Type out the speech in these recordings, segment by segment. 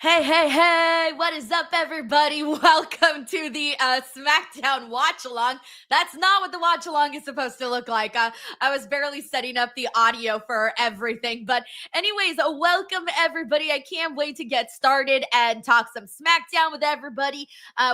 Hey, hey, hey, what is up, everybody? Welcome to the Smackdown watch along. That's not what the watch along is supposed to look like. I was barely setting up the audio for everything. But, anyways, welcome, everybody. I can't wait to get started and talk some Smackdown with everybody.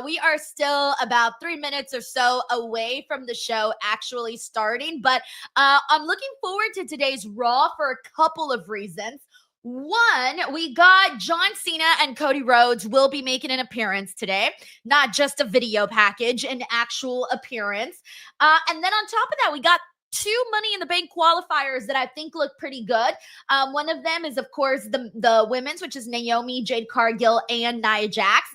We are still about 3 minutes or so away from the show actually starting. But I'm looking forward to today's Raw for a couple of reasons. One, we got John Cena and Cody Rhodes will be making an appearance today, not just a video package, an actual appearance. And then on top of that, we got two Money in the Bank qualifiers that I think look pretty good. One of them is, of course, the women's, which is Naomi, Jade Cargill, and Nia Jax.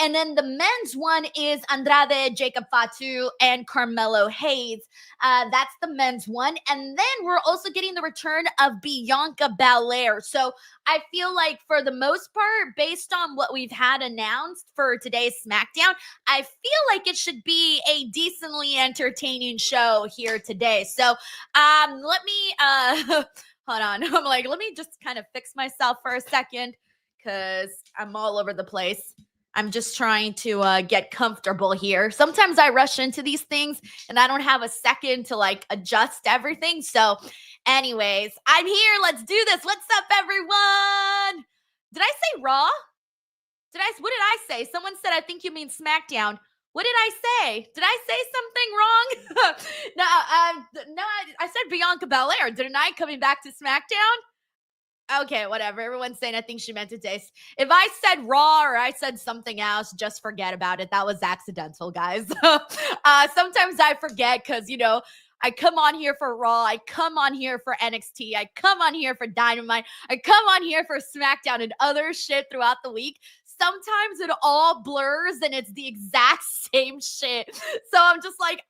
And then the men's one is Andrade, Jacob Fatu, and Carmelo Hayes. That's the men's one. And then we're also getting the return of Bianca Belair. So I feel like for the most part, based on what we've had announced for today's SmackDown, I feel like it should be a decently entertaining show here today. So let me hold on. I'm like, let me just kind of fix myself for a second because I'm all over the place. I'm just trying to get comfortable here. Sometimes I rush into these things and I don't have a second to like adjust everything. So anyways, I'm here. Let's do this. What's up, everyone? Did I say Raw? What did I say? Someone said, I think you mean SmackDown. What did I say? Did I say something wrong? No, I said Bianca Belair. Didn't I? Coming back to SmackDown? Okay, whatever. Everyone's saying I think she meant to say. If I said Raw or I said something else, just forget about it. That was accidental, guys. Sometimes I forget because, I come on here for Raw. I come on here for NXT. I come on here for Dynamite. I come on here for SmackDown and other shit throughout the week. Sometimes it all blurs and it's the exact same shit. So I'm just like,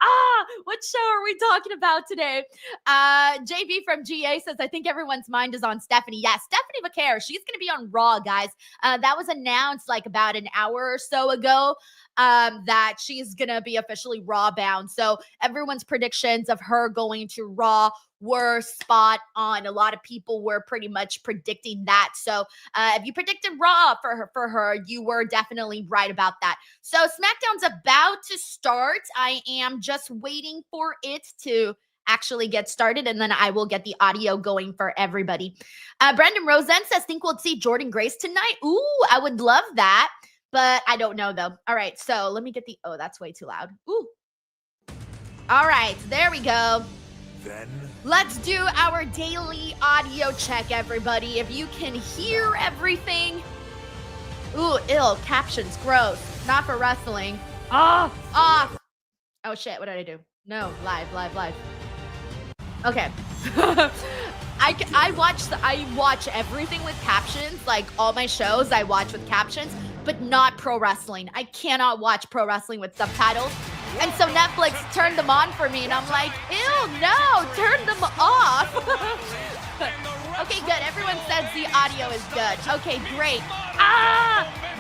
what show are we talking about today? JB from GA says, I think everyone's mind is on Stephanie. Yeah, Stephanie Vaquer. She's going to be on Raw, guys. That was announced like about an hour or so ago. That she's going to be officially Raw bound. So everyone's predictions of her going to Raw were spot on. A lot of people were pretty much predicting that. So if you predicted Raw for her, you were definitely right about that. So SmackDown's about to start. I am just waiting for it to actually get started, and then I will get the audio going for everybody. Brandon Rosen says, think we'll see Jordynne Grace tonight. Ooh, I would love that. But I don't know, though. All right, so let me get oh, that's way too loud. Ooh. All right, there we go. Then let's do our daily audio check, everybody. If you can hear everything. Ooh, ill. Captions, gross. Not for wrestling. Off. Oh, shit, what did I do? No, live. Okay. I watch everything with captions, like all my shows I watch with captions, but not pro wrestling. I cannot watch pro wrestling with subtitles. And so Netflix turned them on for me and I'm like, ew, no, turn them off. Okay, good. Everyone says the audio is good. Okay, great.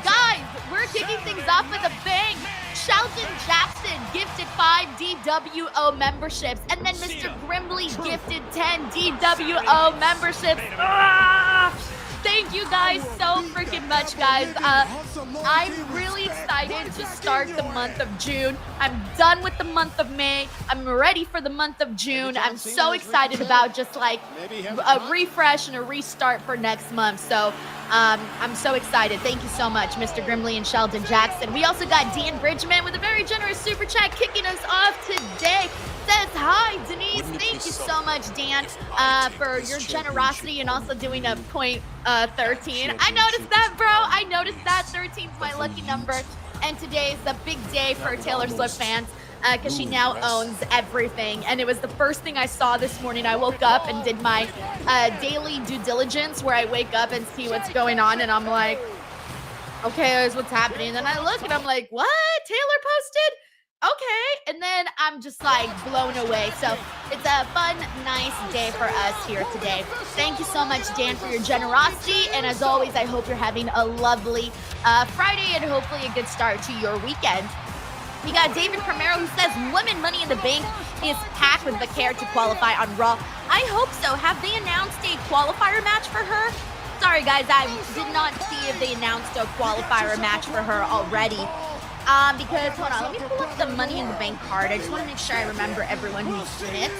Guys, we're kicking things off with a bang. Sheldon Jackson gifted 5 DWO memberships. And then Mr. Grimley gifted 10 DWO memberships. Thank you guys so freaking much, guys. I'm really excited to start the month of June. I'm done with the month of May. I'm ready for the month of June. I'm so excited about just like a refresh and a restart for next month. So I'm so excited. Thank you so much, Mr. Grimley and Sheldon Jackson. We also got Dan Bridgman with a very generous super chat kicking us off today. Says, hi, Denise. Thank you so much, Dan, for your generosity and also doing a point 13. I noticed that, bro. I noticed that 13 is my lucky number. And today is a big day for Taylor Swift fans because she now owns everything. And it was the first thing I saw this morning. I woke up and did my daily due diligence where I wake up and see what's going on. And I'm like, okay, here's what's happening. And then I look and I'm like, what? Taylor posted? Okay, and then I'm just like blown away. So it's a fun, nice day for us here today. Thank you so much, Dan, for your generosity. And as always, I hope you're having a lovely Friday and hopefully a good start to your weekend. We got David Primero who says Women Money in the Bank is packed with Vaquer to qualify on Raw. I hope so. Have they announced a qualifier match for her? Sorry, guys, I did not see if they announced a qualifier match for her already. Because, hold on, let me pull up the Money in the Bank card. I just want to make sure I remember everyone who's in it.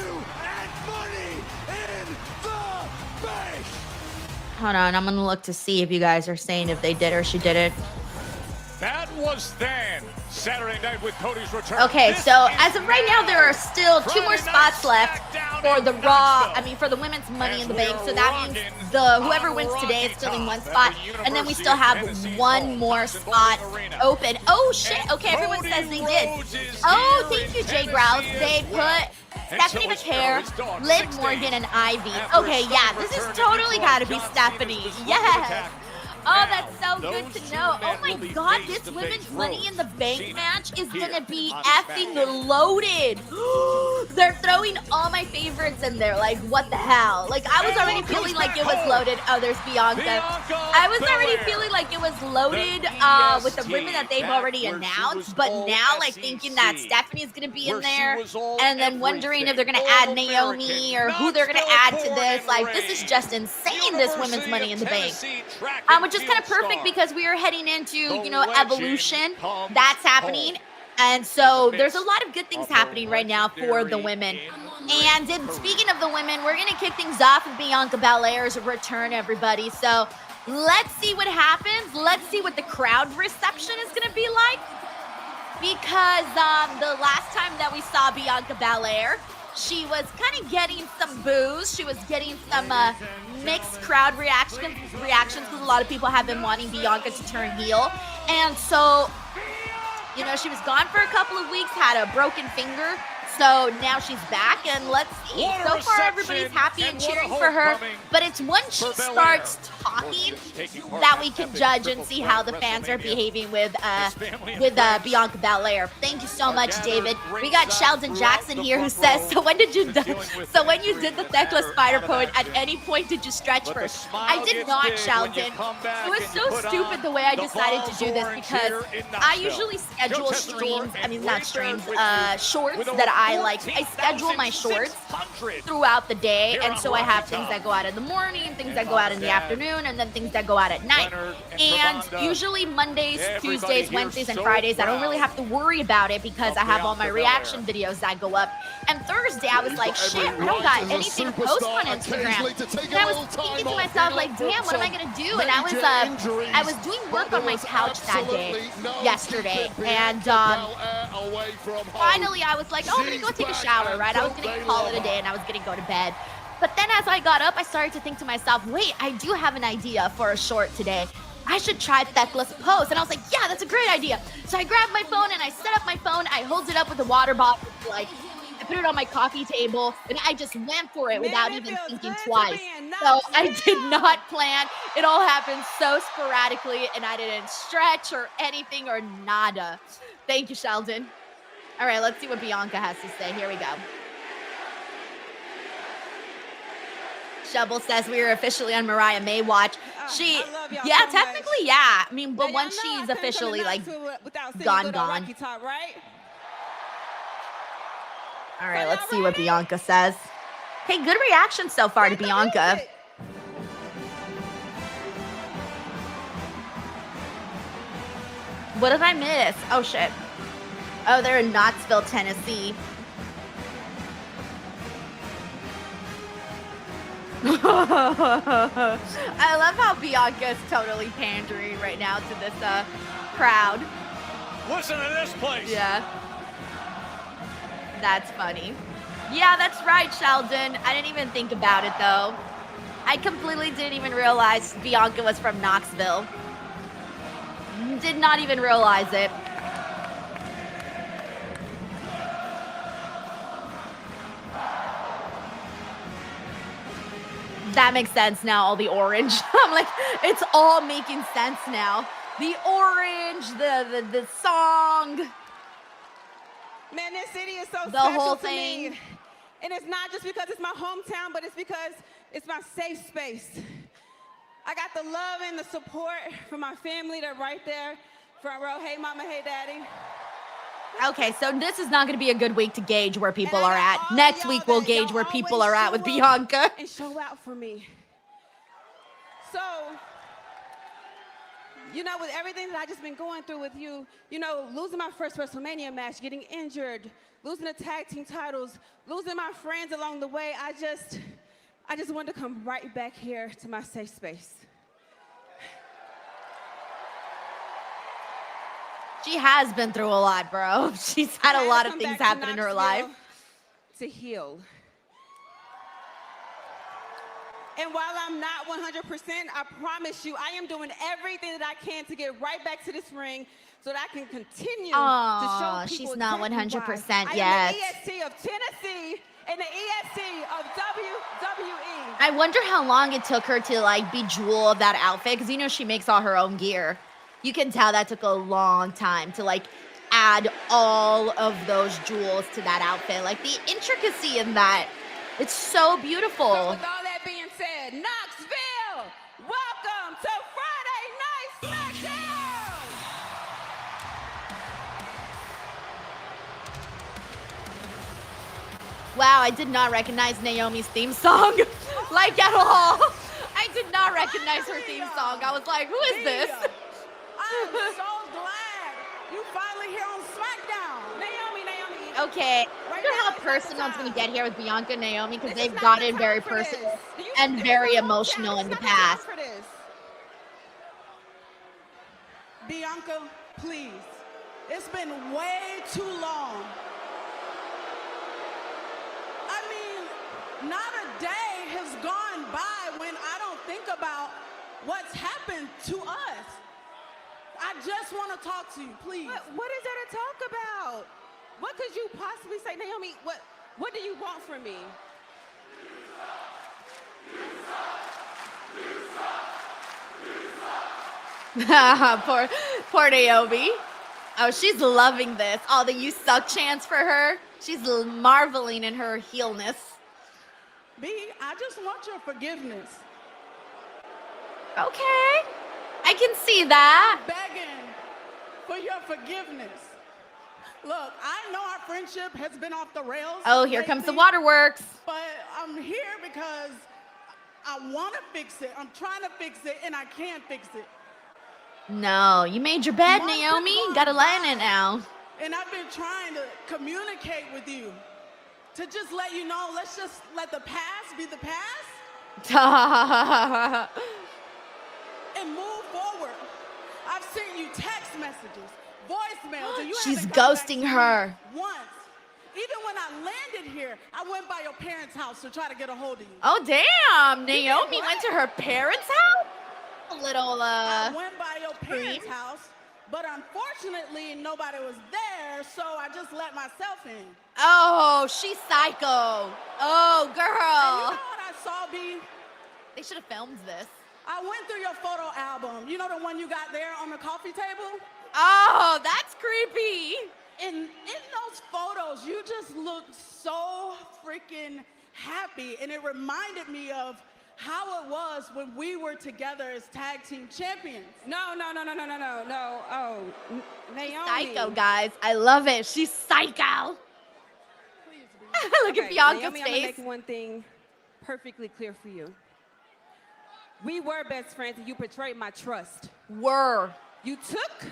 Hold on, I'm going to look to see if you guys are saying if they did or she didn't. That was then Saturday night with Cody's return. Okay, so as of right now, there are still 2 more spots left for the for the women's Money in the Bank. So that means whoever wins today is still in 1 spot, and then we still have 1 more spot open. Oh shit! Okay, everyone says they did. Oh, thank you, Jay Grouse. They put Stephanie McCare, Liv Morgan, and Ivy. Okay, yeah, this is totally gotta be Stephanie. Yes. Oh, that's so good to know. Oh my god, this women's Money in the Bank match is gonna be effing loaded. They're throwing all my favorites in there. Like, what the hell? Like, I was already feeling like it was loaded. Oh, there's Bianca. I was already feeling like it was loaded with the women that they've already announced. But now, like, thinking that Stephanie is gonna be in there, and then wondering if they're gonna add Naomi or who they're gonna add to this. Like, this is just insane, this women's Money in the Bank. Which is kind of perfect because we are heading into, you know, Evolution. That's happening. And so there's a lot of good things happening right now for the women. And speaking of the women, we're going to kick things off with Bianca Belair's return, everybody. So let's see what happens. Let's see what the crowd reception is going to be like. Because the last time that we saw Bianca Belair, she was kind of getting some boos. She was getting some mixed crowd reactions because a lot of people have been wanting Bianca to turn heel. And so, you know, she was gone for a couple of weeks, had a broken finger. So now she's back, and let's see. So far, everybody's happy and cheering for her. But it's when she starts talking that we can judge and see how the fans are behaving with Bianca Belair. Thank you so much, David. We got Sheldon Jackson here who says, so when you did the Thecla Spider Pose, at any point did you stretch first? I did not, Sheldon. It was so stupid the way I decided to do this because I usually schedule streams, shorts that I schedule my shorts throughout the day, and so I have things that go out in the morning, things that go out in the afternoon, and then things that go out at night. And usually Mondays, Tuesdays, Wednesdays, and Fridays, I don't really have to worry about it because I have all my reaction videos that go up. And Thursday, I was like, shit, I don't got anything to post on Instagram. And I was thinking to myself, like, damn, what am I gonna do? And I was doing work on my couch that day, yesterday, and finally I was like, oh, I'm gonna go take a shower, right? I was gonna call it a day and I was gonna go to bed. But then as I got up, I started to think to myself, wait, I do have an idea for a short today. I should try Thecla's pose. And I was like, yeah, that's a great idea. So I grabbed my phone and I set up my phone. I hold it up with a water bottle, like, I put it on my coffee table, and I just went for it without even thinking twice. So I did not plan. It all happened so sporadically, and I didn't stretch or anything or nada. Thank you, Sheldon. All right, let's see what Bianca has to say. Here we go. Shovel says we are officially on Mariah May watch. Yeah, technically, yeah. I mean, but once she's officially, like, gone. All right, let's see what Bianca says. Hey, good reaction so far to Bianca. What did I miss? Oh, shit. Oh, they're in Knoxville, Tennessee. I love how Bianca is totally pandering right now to this crowd. Listen to this place. Yeah. That's funny. Yeah, that's right, Sheldon. I didn't even think about it, though. I completely didn't even realize Bianca was from Knoxville. Did not even realize it. That makes sense now, all the orange. I'm like, it's all making sense now. The orange, the song. Man, this city is so the special whole to thing. me. And it's not just because it's my hometown, but it's because it's my safe space. I got the love and the support from my family. They're right there, front row. Hey, mama, hey, daddy. Okay, so this is not going to be a good week to gauge where people are at. Next week, we'll gauge where people are at with Bianca. And show out for me. So, you know, with everything that I just been going through with you, you know, losing my first WrestleMania match, getting injured, losing the tag team titles, losing my friends along the way, I just wanted to come right back here to my safe space. She has been through a lot, bro. She's had a lot of things happen in her life. To heal. And while I'm not 100%, I promise you, I am doing everything that I can to get right back to this ring so that I can continue to show people she's not 100% yet. I am the EST of Tennessee and the EST of WWE. I wonder how long it took her to like be Jewel of that outfit, because you know she makes all her own gear. You can tell that took a long time to like add all of those jewels to that outfit. Like the intricacy in that, it's so beautiful. So with all that being said, Knoxville, welcome to Friday Night SmackDown! Wow, I did not recognize Naomi's theme song, like at all. I did not recognize her theme song. I was like, who is this? I'm so glad you finally here on SmackDown. Naomi. Okay, I wonder how personal it's going to get here with Bianca and Naomi, because they've gotten very personal and very emotional in the past. Bianca, please. It's been way too long. I mean, not a day has gone by when I don't think about what's happened to us. I just want to talk to you, please. What is there to talk about? What could you possibly say, Naomi? What do you want from me? poor Naomi. Oh, she's loving this. All the "you suck" chants for her. She's marveling in her heelness. B, I just want your forgiveness. Okay, I can see that. Begging for your forgiveness. Look, I know our friendship has been off the rails. Oh, here comes the waterworks. But I'm here because I want to fix it. I'm trying to fix it, and I can't fix it. No, you made your bed, Naomi. Gotta lie in it now. And I've been trying to communicate with you to just let you know, let's just let the past be the past and move forward. I've sent you text messages, voicemails, and you She's haven't come back ghosting to me her. once. Even when I landed here, I went by your parents' house to try to get a hold of you. Oh, damn. Naomi went to her parents' house? A little, I went by your parents' house, but unfortunately, nobody was there, so I just let myself in. Oh, she's psycho. Oh, And you girl. know what I saw, B? They should have filmed this. I went through your photo album. You know the one you got there on the coffee table? Oh, that's creepy. In those photos, you just looked so freaking happy, and it reminded me of how it was when we were together as tag team champions. No. Oh, Naomi. Psycho, guys. I love it. She's psycho. Please be. Look at Okay, Bianca's Naomi, I'm gonna face. make one thing perfectly clear for you. We were best friends, and you betrayed my trust. Were. You took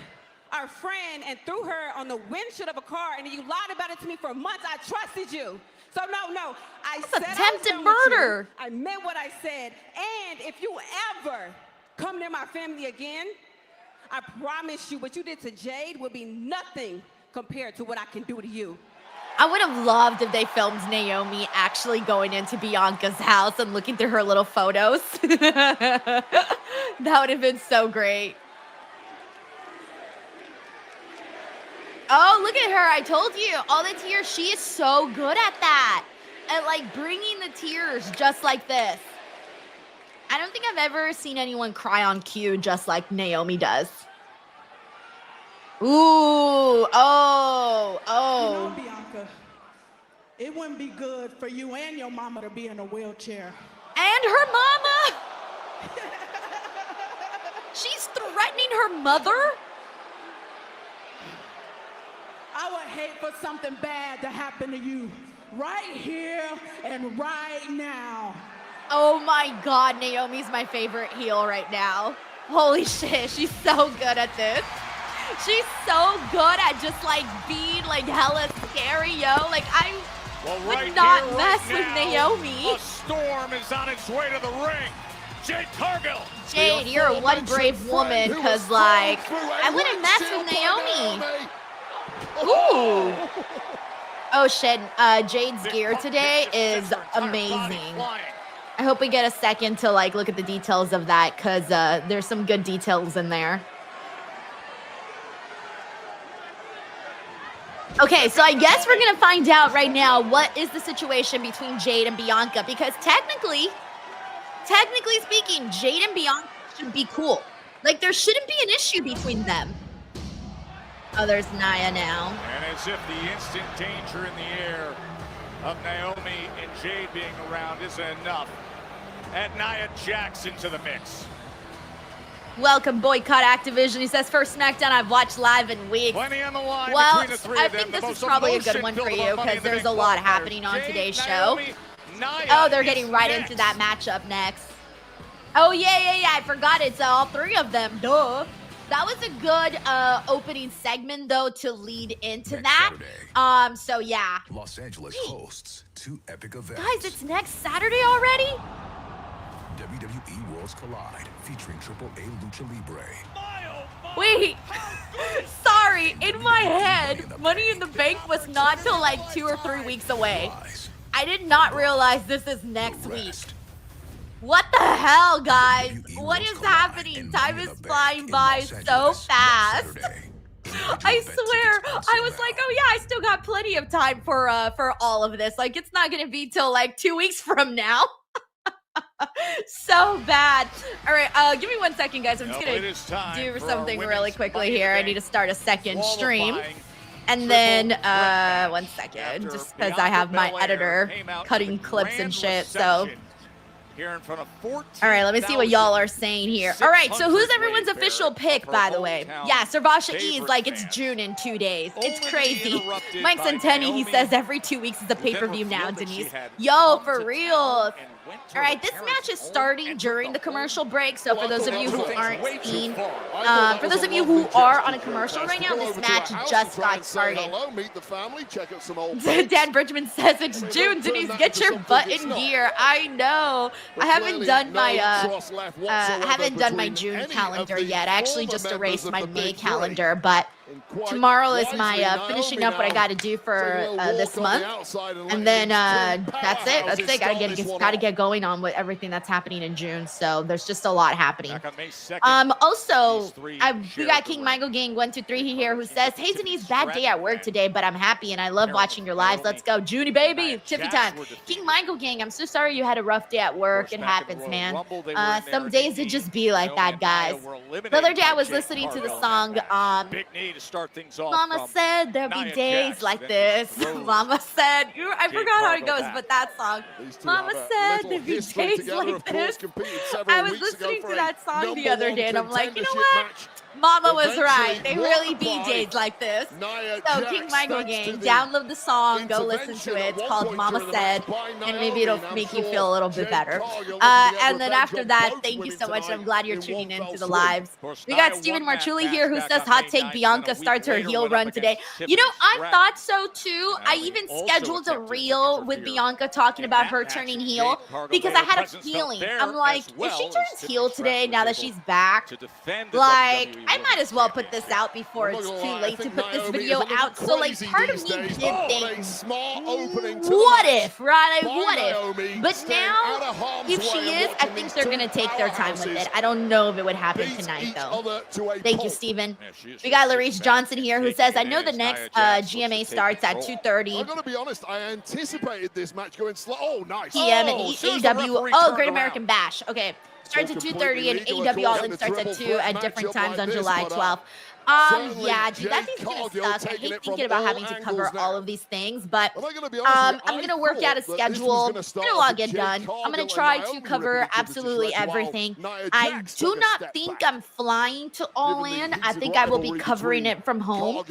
our friend and threw her on the windshield of a car, and then you lied about it to me for months. I trusted you. So no, I That's said I was attempted done with you. murder. I meant what I said. And if you ever come near my family again, I promise you what you did to Jade will be nothing compared to what I can do to you. I would have loved if they filmed Naomi actually going into Bianca's house and looking through her little photos. That would have been so great. Oh, look at her. I told you. All the tears. She is so good at that. At like bringing the tears just like this. I don't think I've ever seen anyone cry on cue just like Naomi does. Ooh. Oh. You know, Bianca, it wouldn't be good for you and your mama to be in a wheelchair. And her mama. She's threatening her mother. I would hate for something bad to happen to you right here and right now. Oh my God, Naomi's my favorite heel right now. Holy shit, she's so good at this. She's so good at just like being like hella scary, yo. Like I would not mess with Naomi. A storm is on its way to the ring. Jade Cargill. Jade, you're one brave woman, cause like I wouldn't mess with Naomi. Ooh. Oh shit, Jade's gear today is amazing. I hope we get a second to like look at the details of that, cause there's some good details in there. Okay, so I guess we're gonna find out right now what is the situation between Jade and Bianca, because technically speaking, Jade and Bianca should be cool. Like there shouldn't be an issue between them. Oh, there's Nia now. And as if the instant danger in the air of Naomi and Jade being around isn't enough, add Nia Jax into the mix. Welcome, Boycott Activision. He says, first SmackDown I've watched live in weeks. Plenty on the line well, between the three I of them. think this The is probably a good one for you because there's a lot happening on today's show. Oh, they're getting right into that matchup next. Oh, yeah. I forgot it's all three of them. Duh. That was a good opening segment, though, to lead into that. Saturday, so, yeah. Los Angeles hosts 2 epic events. Guys, it's next Saturday already? WWE Worlds Collide, featuring AAA Lucha Libre. Wait, sorry, in my head, Money in the Bank was not till like 2 or 3 weeks away. I did not realize this is next week. What the hell, guys? What is happening? Time is flying by so fast. I swear, I was like, oh yeah, I still got plenty of time for all of this. Like, it's not gonna be till like 2 weeks from now. So bad. All right, give me 1 second, guys. I'm just gonna do something really quickly here. I need to start a second stream. And then, 1 second, just because I have my editor cutting clips and shit, so. All right, let me see what y'all are saying here. All right, so who's everyone's official pick, by the way? Yeah, Servasha E's like it's June in 2 days. It's crazy. Mike Centeni, he says every 2 weeks is a pay-per-view now, Denise. Yo, for real. All right, this match is starting during the commercial break, so for those of you who aren't seeing, for those of you who are on a commercial right now, this match just got started. Dan Bridgman says it's June. Denise, get your butt in gear. I know. I haven't done my June calendar yet. I actually just erased my May calendar, but tomorrow is my finishing up what I got to do for this month, and then that's it. Gotta get going on with everything that's happening in June. So there's just a lot happening. Also, we got King Michael Gang 123 here who says, "Hey Denise, bad day at work today, but I'm happy and I love watching your lives. Let's go, Junie baby, Tiffy time." King Michael Gang, I'm so sorry you had a rough day at work. It happens, man. Some days it just be like that, guys. The other day I was listening to the song. Mama said there'll be days like this. Mama said, I forgot how it goes, but that song. Mama said there'd be days like this. I was listening to that song the other day, and I'm like, you know what? Mama was right. They really be days like this. So King Michael Gang, download the song, go listen to it. It's called Mama Said, and maybe it'll make you feel a little bit better. And then after that, thank you so much. I'm glad you're tuning in to the lives. We got Steven Marchuli here who says, hot take, Bianca starts her heel run today. You know, I thought so too. I even scheduled a reel with Bianca talking about her turning heel because I had a feeling. I'm like, if she turns heel today, now that she's back, like, I might as well put this out before it's too late to put this video out. So, like, part of me did think, what if, right? Like, what if? But now, if she is, I think they're going to take their time with it. I don't know if it would happen tonight, though. Thank you, Steven. We got Larice Johnson here who says, I know the next GMA starts at 2:30. I'm going to be honest, I anticipated this match going slow. Oh, nice. PM and AEW. Oh, Great American Bash. Okay. Starts at 2:30 and AEW All In starts at 2 at different times on July 12th. Yeah, dude, that thing's gonna suck. I hate thinking about having to cover all of these things, but I'm gonna work out a schedule. It'll all get done. I'm gonna try to cover absolutely everything. I do not think I'm flying to All In. I think I will be covering it from home.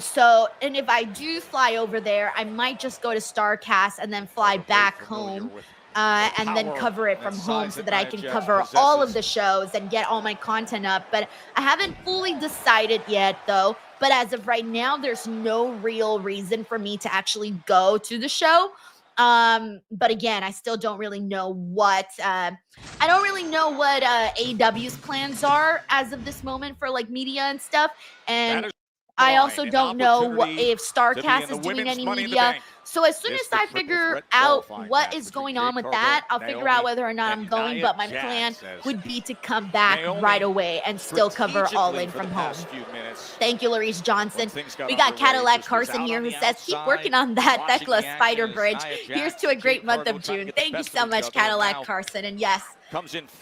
So, and if I do fly over there, I might just go to StarCast and then fly back home. and then cover it from home so that I can cover all of the shows and get all my content up. But I haven't fully decided yet, though. But as of right now, there's no real reason for me to actually go to the show. But again, I still don't really know what AEW's plans are as of this moment for like media and stuff. And I also don't know if StarCast is doing any media. So as soon as I figure out what is going on with that, I'll figure out whether or not I'm going. But my plan would be to come back right away and still cover All In from home. Thank you, Larice Johnson. We got Cadillac Carson here who says, keep working on that Thekla Spider Bridge. Here's to a great month of June. Thank you so much, Cadillac Carson. And yes,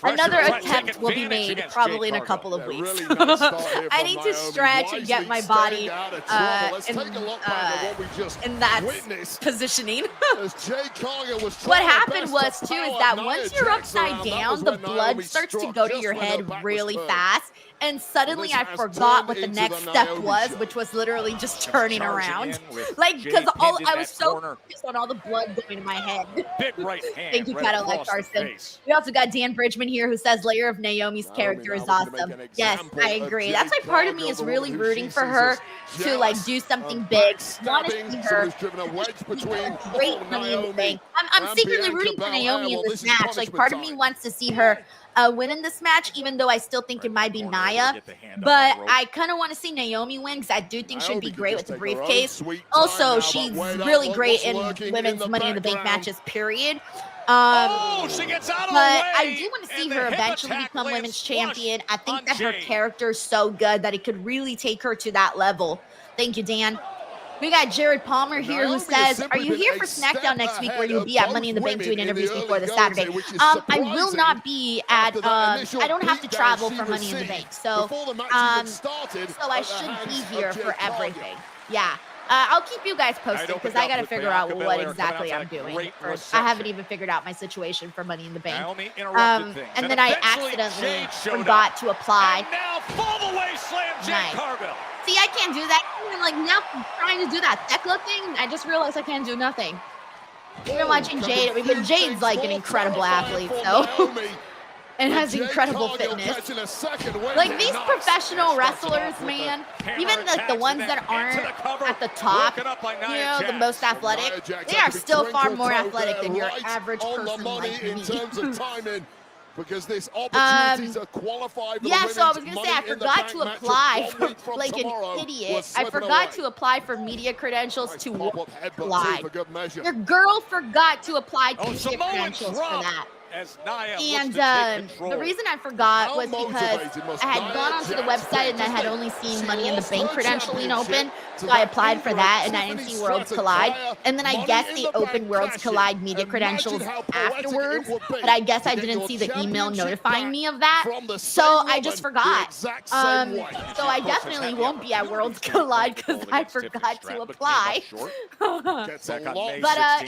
another attempt will be made probably in a couple of weeks. I need to stretch and get my body in that positioning. What happened was too is that once you're upside down, the blood starts to go to your head really fast. And suddenly I forgot what the next step was, which was literally just turning around. Like, because I was so focused on all the blood going to my head. Thank you, Cadillac Carson. We also got Dan Bridgman here who says Layer of Naomi's character is awesome. Yes, I agree. That's why part of me is really rooting for her to like do something big. Want to see her great Money in the Bank. I'm secretly rooting for Naomi in this match. Like, part of me wants to see her win in this match, even though I still think it might be Nia. But I kind of want to see Naomi win because I do think she'd be great with the briefcase. Also, she's really great in women's Money in the Bank matches, period. But I do want to see her eventually become women's champion. I think that her character is so good that it could really take her to that level. Thank you, Dan. We got Jared Palmer here who says, are you here for SmackDown next week where you'll be at Money in the Bank doing interviews before the Saturday? I will not be at, I don't have to travel for Money in the Bank. So I should be here for everything. Yeah. I'll keep you guys posted because I got to figure out what exactly I'm doing first. I haven't even figured out my situation for Money in the Bank. And then I accidentally forgot to apply. Nice. See, I can't do that. I'm like now trying to do that Thekla thing. I just realized I can't do nothing. We've been watching Jade. But Jade's like an incredible athlete, so and has incredible fitness. Like these professional wrestlers, man, even like the ones that aren't at the top, you know, the most athletic, they are still far more athletic than your average person like me. Because this opportunity to qualify for so I was gonna say I forgot to apply for like an idiot. I forgot to apply for media credentials to apply. Your girl forgot to apply to media credentials for that. And the reason I forgot was because I had gone onto the website and I had only seen Money in the Bank credentialing open. So I applied for that and I didn't see Worlds Collide. And then I guess they opened Worlds Collide media credentials afterwards. But I guess I didn't see the email notifying me of that. So I just forgot. So I definitely won't be at Worlds Collide because I forgot to apply. But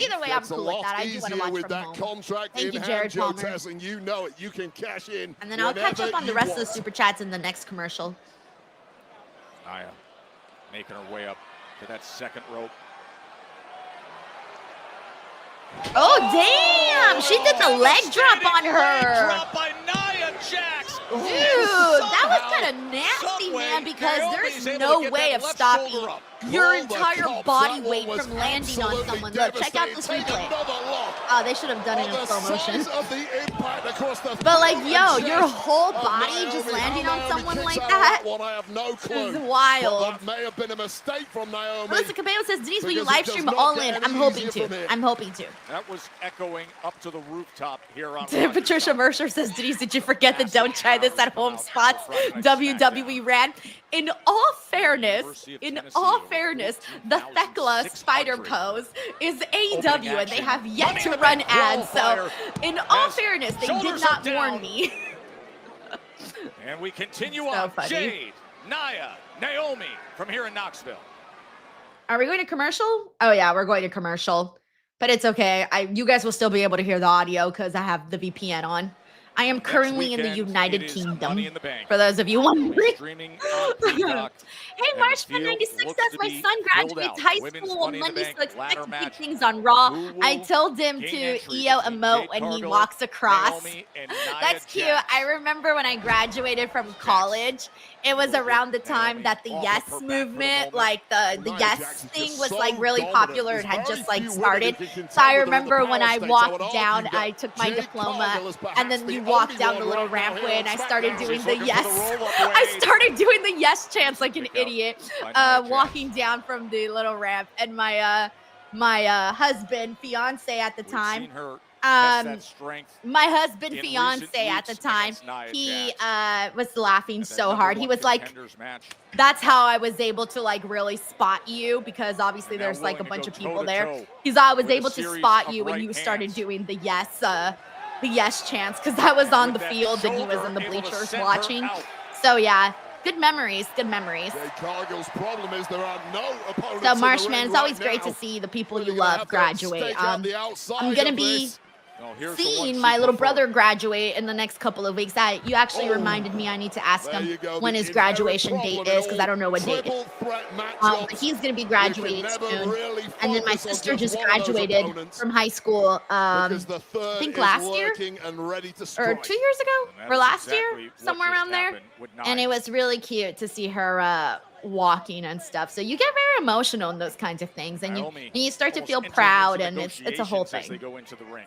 either way, I'm cool with that. I do want to watch from home. Thank you, Jared Palmer. And you know it, you can cash in. And then I'll catch up on the rest of the super chats in the next commercial. Nia making her way up to that second rope. Oh, damn! She did the leg drop on her. Drop by Nia Jax. Dude, that was kind of nasty, man, because there's no way of stopping your entire body weight from landing on someone. Look, check out this replay. Oh, they should have done it in slow motion. But like, yo, your whole body just landing on someone like that is wild. That may have been a mistake from Naomi. Melissa Cabello says, Denise, will you live stream All In? I'm hoping to. I'm hoping to. That was echoing up to the rooftop here on Patricia Mercer says, Denise, did you forget the don't try this at home spots WWE ran? In all fairness, the Thekla spider pose is AEW and they have yet to run ads. So in all fairness, they did not warn me. And we continue on. Jade, Nia, Naomi from here in Knoxville. Are we going to commercial? Oh yeah, we're going to commercial. But it's okay. You guys will still be able to hear the audio because I have the VPN on. I am currently in the weekend, United it is Kingdom, Money in the Bank. for those of you wondering. Streaming on Peacock. Hey, And Marshman the field 96 looks says to my be son filled graduates out. high Women's school on Money in the Monday, Bank so expect ladder big match. things on Raw. Who I will told him gain to entry EO between emote Jade when he Cargill, walks across. Naomi, and Nia That's cute. Jax. I remember when I graduated from college, it was We'll get around the time Naomi that the off of yes her back for the movement, moment. like the Nia yes Jax is thing just was so like really dominant. popular. There's It had very just like few women started. who can So I contend with her in the remember when power I stage. I would walked argue down, that I took my Jade diploma, Cargill is and perhaps then the you walk only down the one little right now rampway, here and on I started SmackDown. doing She's the looking for yes. the roll-up I wave. started doing the yes chants like an Pick out idiot, by Nia Jax. walking down from the little ramp, and my husband, fiance at the We've time. seen her test that strength My husband, in fiance recent at the weeks time, against Nia he Jax. was laughing At that so number hard. He one was like, contenders match. that's how I was able to like really spot you, because obviously And now there's like a willing to bunch go of people there. toe-to-toe I was with a able to series spot of you when right you started hands. doing the yes chants, because I was on With the that field and he was shoulder in the able to bleachers send her watching. out. So yeah, good memories, good memories. Jade Cargill's problem is there are no opponents So in the Marshman, ring it's always right great now. to see the people Really you gonna love have to graduate. stake out the outside I'm gonna of be this. Oh, here's the one seeing she my little preferred. brother graduate in the next couple of weeks. You actually reminded me I need to ask There him you go, when the his inherent graduation date problem in is, because I don't know what date. triple threat But matchups. he's gonna be You graduating can never soon. really And then my focus on sister just one of those graduated opponents from high school. because the third I think is last year lurking and ready to or strike. 2 years ago And that or is last exactly year, what somewhere just around there. happened with And Nia. it was really cute to see her walking and stuff. So you get very emotional in those kinds of things, and Naomi you start to almost feel entering proud, into and it's a whole negotiations as they thing. go into the ring.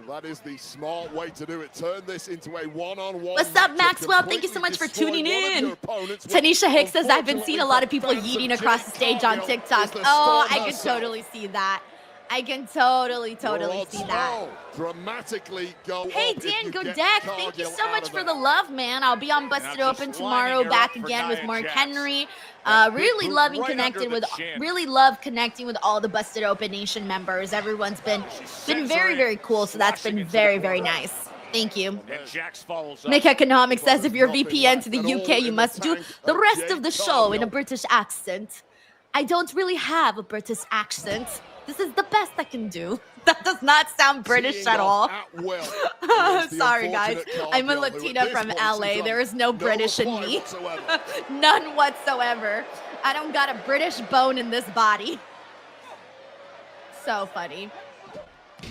Well, that is the smart way to do it. Turn this into a one-on-one. What's up, matchup. Maxwell? Thank you so Completely much for destroy tuning one of in. your opponents, which Tanisha Hicks says, I've been seeing a lot of people unfortunately yeeting for across fans the of stage on Jade TikTok. Cargill, Oh, is the I can storm totally see that. I can totally herself. see that. Your odds dramatically go Hey, up if Dan you get Godek, thank you Cargill so out much of for there. the love, man. I'll be on Busted Now just Open lining tomorrow, her back up for again with Nia Mark Jax. Henry. That big Really boot loving right under connecting the with, chin. really love connecting with all the Busted Open Nation members. Everyone's been sends very, her in, very cool. So that's slashing been into the very, very corner. nice. Thank you. And Jax follows up. Nick Economics says There's if you're nothing VPN to the left at UK, all you in must the do tank the of rest Jade of the show in a Cargill. British accent. I don't really have a British accent. This is the best I can do. That does not sound British Teeing at off all. at will against the Sorry, guys. unfortunate I'm a Cargill, who at Latina this from point LA. is on There is no British in reply me. whatsoever. None whatsoever. I don't got a British bone in this body. So funny.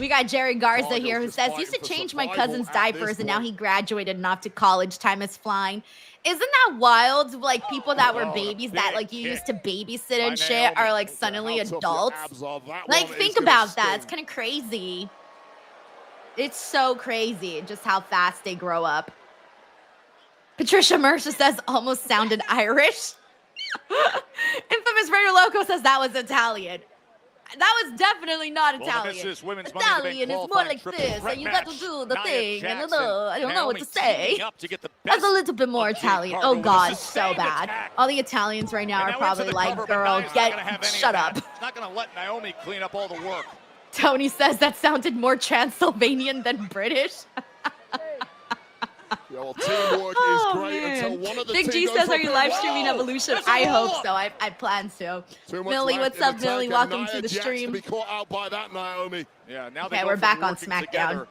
We got Jerry Garza Cargill's here who just says, fighting used to for change my survival cousin's at diapers this and now point. he graduated and off to college. Time is flying. Isn't that wild? Like people that were Oh, babies big that like you kick used to babysit by and shit are Naomi. like suddenly How tough your adults. abs are, that Like one is think gonna about that. It's sting. kind of crazy. It's so crazy just how fast they grow up. Patricia Mercer says almost sounded Irish. Infamous Raider Loco says that was Italian. That was definitely not Well, Italian. this is women's Money in the Bank Italian is more qualifying like triple this, and threat you got to match. do the Nia thing, Jax and I don't know what Naomi to say. teaming up to get the That's a best little bit more of Jade Italian. Cargill Oh with a God, so sustained bad. attack. All the Italians right now And are now probably into the like, cover, but girl, Nia's not gonna get have any shut of up. that. She's not going to let Naomi clean up all the work. Tony says that sounded more Transylvanian than British. Yeah, well, teamwork Oh, is great man. until one of the Big team G goes says, for are you a live pin. streaming Whoa! Evolution? There's a I hope roll-up. so. I plan to. Too much Millie, left what's in the up, Millie? tank, Welcome and to Nia the Jax stream. to be caught out by that, Naomi. Yeah, now Okay, they we're go back from on working SmackDown. together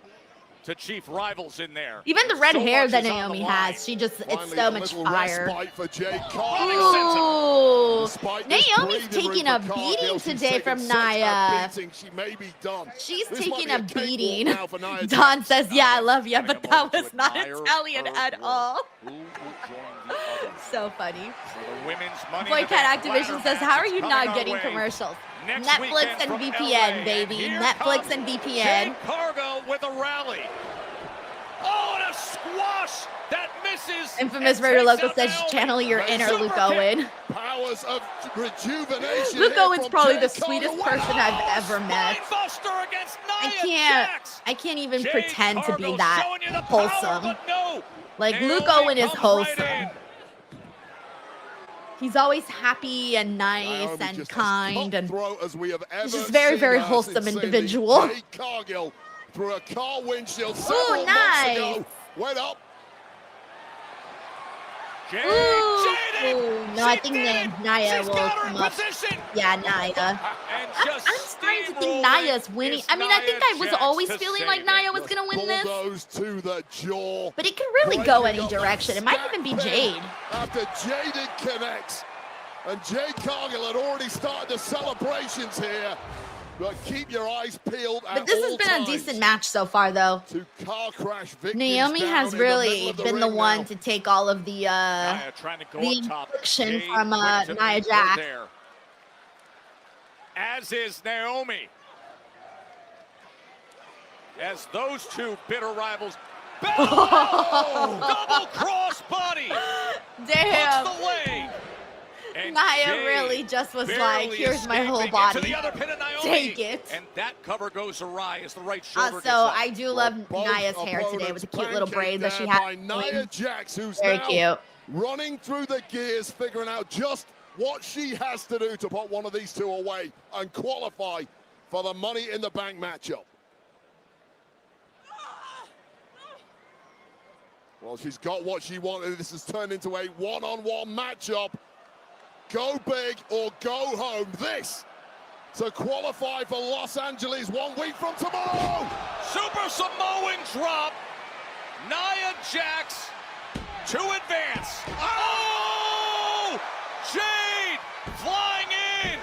to chief rivals in there. Even the And red so hair much that is on Naomi the has, line. she just, it's Finally, so a much little fire. respite for Jade Bobby Cargill. sends her. Ooh. Despite this Naomi's breathing room taking for a Cargill, beating she's today taken from such a Nia. beating, she may be done. She's This might taking be a cakewalk beating. now for Nia Don Jax. says, yeah, I love you, Having but a that moment was to not admire Italian her at work. all. Who will join the others? So funny. For the women's Money in Boy the Cat Bank Activision ladder says, match how are is you coming not our getting way commercials? next Netflix weekend and from VPN, LA. baby. Here Netflix comes and VPN. Jade Cargill with a rally. Oh, and a squash that misses. Infamous and Raider takes Loco out says, Naomi. channel your Nice inner super Luke kick. Owen. Powers of rejuvenation. Luke here Owen's from probably Jade the sweetest Cargill. person I've ever met. Spinebuster against Nia Jax. I can't even Jade pretend to be Cargill that showing you the power, wholesome. but no. Like, Naomi Luke Owen is comes wholesome. right in. He's always happy and nice Naomi and just kind, as and cutthroat as we have ever just very, seen very her wholesome since seeing individual. Jade Cargill through a car windshield several months nice. ago. Went up. Jade, Ooh, Jade Oh, no, I think that Nia will come up. Yeah, Nia. I'm starting to think Nia's winning. I mean, I think I was always feeling like Nia was going to win this. To the jaw. But it could really go any direction. It might even be Jade. After Jade connects. And Jade Cargill had already started the celebrations here. But keep your eyes peeled at But this has been a decent match so far, though. Car crash Naomi has really been the one to take all of the infliction from Nia Jax. As is Naomi. As those two bitter rivals. Double cross body. Damn. Puts the leg. Nia really just was like, here's my whole body. Take it. And that cover goes awry as the right shoulder So I do love Nia's hair today with the cute little braids that she has. Nia Jax, who's very cute. Running through the gears, figuring out just what she has to do to put one of these two away and qualify for the Money in the Bank matchup. Well, she's got what she wanted. This has turned into a one-on-one matchup. Go big or go home. This to qualify for Los Angeles 1 week from tomorrow. Super Samoan drop. Nia Jax to advance. Oh! Jade flying in.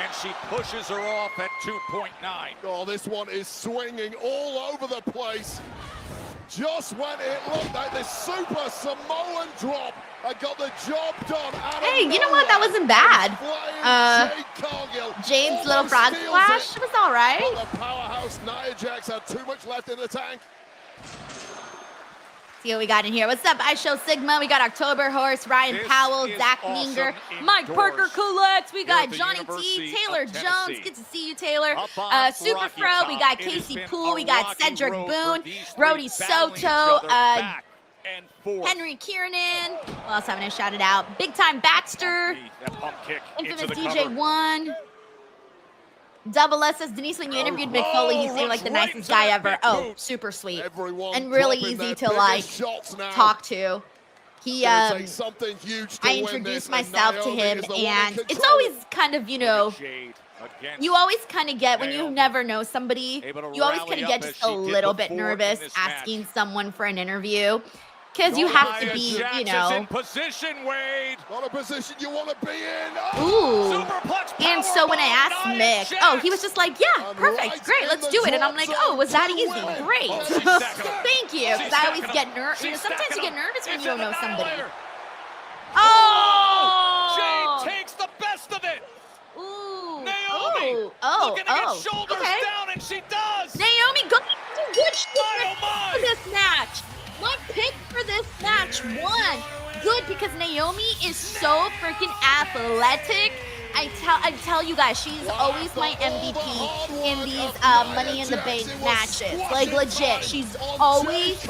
And she pushes her off at 2.9. Oh, this one is swinging all over the place. Just when it looked like the Super Samoan drop, I got the job done. Hey, you know what? That wasn't bad. Jade's little frog splash was all right. The powerhouse Nia Jax had too much left in the tank. See what we got in here. What's up, I Show Sigma? We got October Horse, Ryan Powell, Zach Minger, Mike Parker collects. We got Johnny T, Taylor Jones. Good to see you, Taylor. Super Fro. We got Casey Poole. We got Cedric Boone, Brody Soto, Henry Kiernan. Who else haven't I shouted out? Big Time Baxter. Infamous DJ1. Double S says, Denise, when you interviewed Mick Foley, he seemed like the nicest guy ever. Oh, super sweet. And really easy to, like, talk to. He, I introduced myself to him, and it's always kind of, you know, you always kind of get, when you never know somebody, you always kind of get just a little bit nervous asking someone for an interview. Because you have to be, you know. In position, Wade. Not a position you want to be in. Ooh. And so when I asked Mick, oh, he was just like, yeah, perfect, great, let's do it. And I'm like, oh, was that easy? Great. Thank you. Because I always get nervous. You know, sometimes you get nervous when you don't know somebody. Oh! Jade takes the best of it. Ooh. Naomi looking to get shoulders down, and she does. Naomi, good for this match. My pick for this match won. Good, because Naomi is so freaking athletic. I tell you guys, she's always my MVP in these Money in the Bank matches. Like, legit, she's always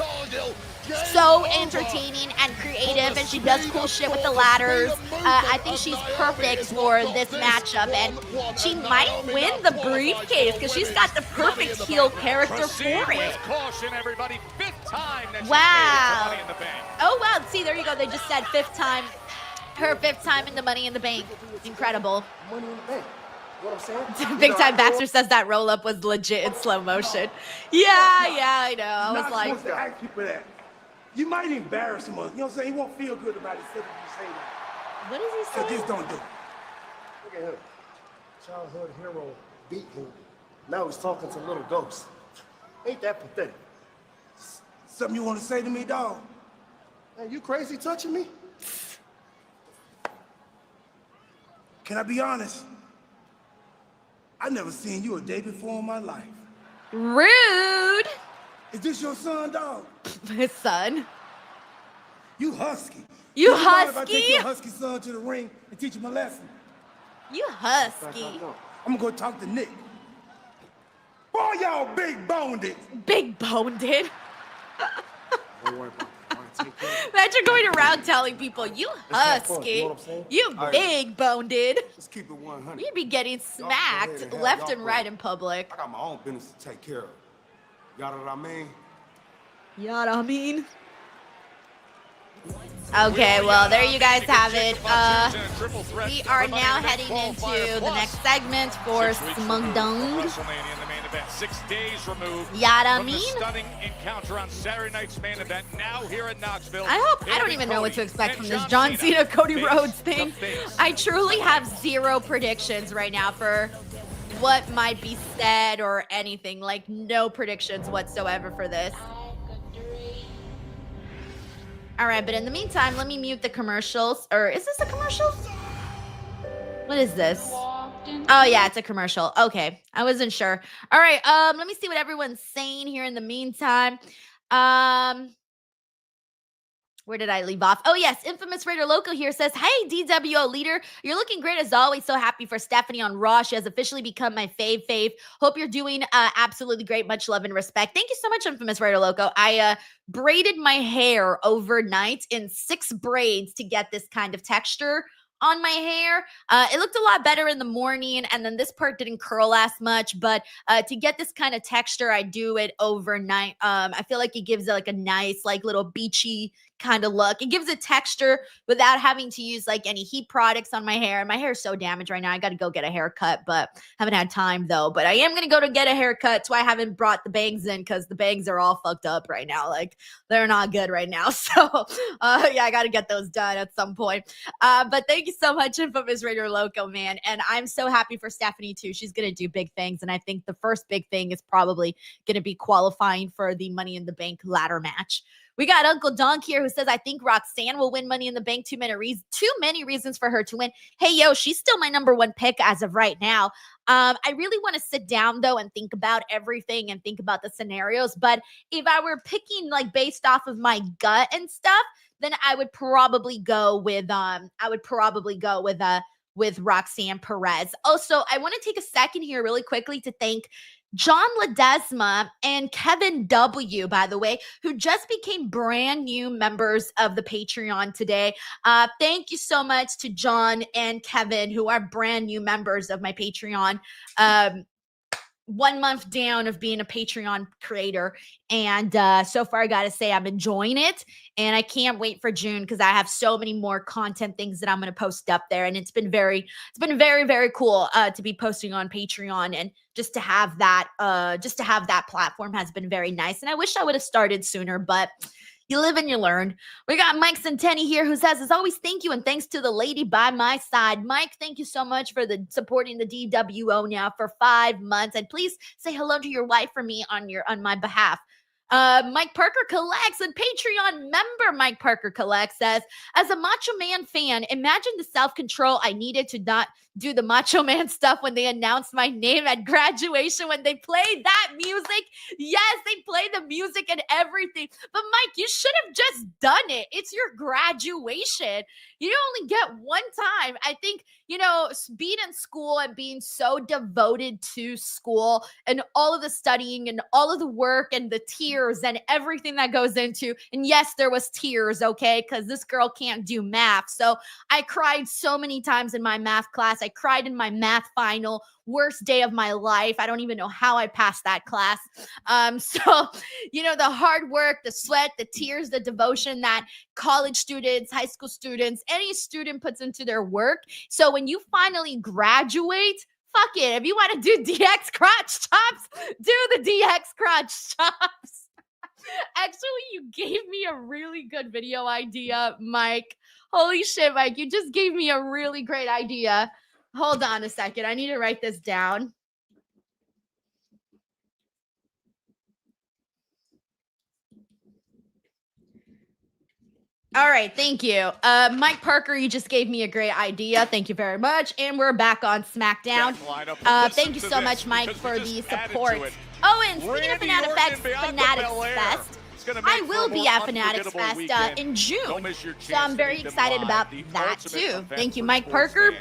so entertaining and creative, and she does cool shit with the ladders. I think she's perfect for this matchup, and she might win the briefcase because she's got the perfect heel character for it. Wow. Oh, wow. See, there you go. They just said fifth time. Her fifth time in the Money in the Bank. Incredible. Money in the Bank. What I'm saying? Big Time Baxter says that roll-up was legit in slow motion. Yeah, I know. I was like... supposed to ask you for that. You might embarrass him. You know what I'm saying? He won't feel good about himself if you say that. What does he say? So just don't do it. Look at him. Childhood hero beat him. Now he's talking to little ghosts. Ain't that pathetic? Something you want to say to me, dog? Hey, you crazy touching me? Can I be honest? I never seen you a day before in my life. Rude. Is this your son, dog? His son. You husky. You mind if I husky? take your husky son to the ring and teach him a lesson? You husky. I'm gonna go talk to Nick. Boy, y'all big boned it. Big boned it. Don't worry about it. Imagine going around telling people, you husky, You know what I'm saying? you big boned it. Let's keep it 100. You'd be getting smacked left and right in public. I got my own business to take care of. You know what I mean? You know what I mean? Okay, well, there you guys have it. We are now heading into the next segment for Smackdown. 6 days removed Yada from the mean? stunning encounter on Saturday night's main event, now here at Knoxville. I don't even know what to expect from this John Cena Cody Rhodes thing. I truly have zero predictions right now for what might be said or anything. Like, no predictions whatsoever for this. All right, but in the meantime, let me mute the commercials. Or is this a commercial? What is this? Oh, yeah, it's a commercial. Okay, I wasn't sure. All right, let me see what everyone's saying here in the meantime. Where did I leave off? Oh, yes, Infamous Raider Loco here says, hey, DWO leader, you're looking great as always. So happy for Stephanie on Raw. She has officially become my fave. Hope you're doing absolutely great. Much love and respect. Thank you so much, Infamous Raider Loco. I braided my hair overnight in 6 braids to get this kind of texture on my hair. It looked a lot better in the morning, and then this part didn't curl as much, but to get this kind of texture, I do it overnight. I feel like it gives it like a nice, like little beachy kind of look. It gives it texture without having to use like any heat products on my hair. My hair is so damaged right now. I got to go get a haircut, but haven't had time though. But I am going to go to get a haircut. That's why I haven't brought the bangs in, because the bangs are all fucked up right now. Like, they're not good right now. So yeah, I got to get those done at some point. But thank you so much, Infamous Raider Loco, man. And I'm so happy for Stephanie too. She's going to do big things. And I think the first big thing is probably going to be qualifying for the Money in the Bank ladder match. We got Uncle Donk here who says, I think Roxanne will win Money in the Bank. Too many reasons for her to win. Hey, yo, she's still my #1 pick as of right now. I really want to sit down, though, and think about everything and think about the scenarios. But if I were picking, like, based off of my gut and stuff, then I would probably go with Roxanne Perez. Also, I want to take a second here really quickly to thank John Ledesma and Kevin W., by the way, who just became brand new members of the Patreon today. Thank you so much to John and Kevin, who are brand new members of my Patreon. 1 month down of being a Patreon creator. And so far, I got to say I'm enjoying it. And I can't wait for June, because I have so many more content things that I'm going to post up there. And it's been very, very cool to be posting on Patreon. And just to have that platform has been very nice. And I wish I would have started sooner, but you live and you learn. We got Mike Centeni here who says, as always, thank you. And thanks to the lady by my side. Mike, thank you so much for supporting the DWO now for 5 months. And please say hello to your wife for me on my behalf. Mike Parker Collects, and Patreon member Mike Parker Collects says, as a Macho Man fan, imagine the self-control I needed to not do the Macho Man stuff when they announced my name at graduation, when they played that music. Yes, they played the music and everything. But Mike, you should have just done it. It's your graduation. You only get one time. I think, being in school and being so devoted to school and all of the studying and all of the work and the tears and everything that goes into, and yes, there was tears, okay, because this girl can't do math. So I cried so many times in my math class. I cried in my math final. Worst day of my life. I don't even know how I passed that class. So, the hard work, the sweat, the tears, the devotion that college students, high school students, any student puts into their work. So when you finally graduate, fuck it. If you want to do DX crotch chops, do the DX crotch chops. Actually, you gave me a really good video idea, Mike. Holy shit, Mike. You just gave me a really great idea. Hold on a second. I need to write this down. All right. Thank you. Mike Parker, you just gave me a great idea. Thank you very much. And we're back on SmackDown. Thank you so much, Mike, for the support. Oh, and speaking of Fanatics Fest, I will be at Fanatics Fest in June. So I'm very excited about that too. Thank you, Mike Parker.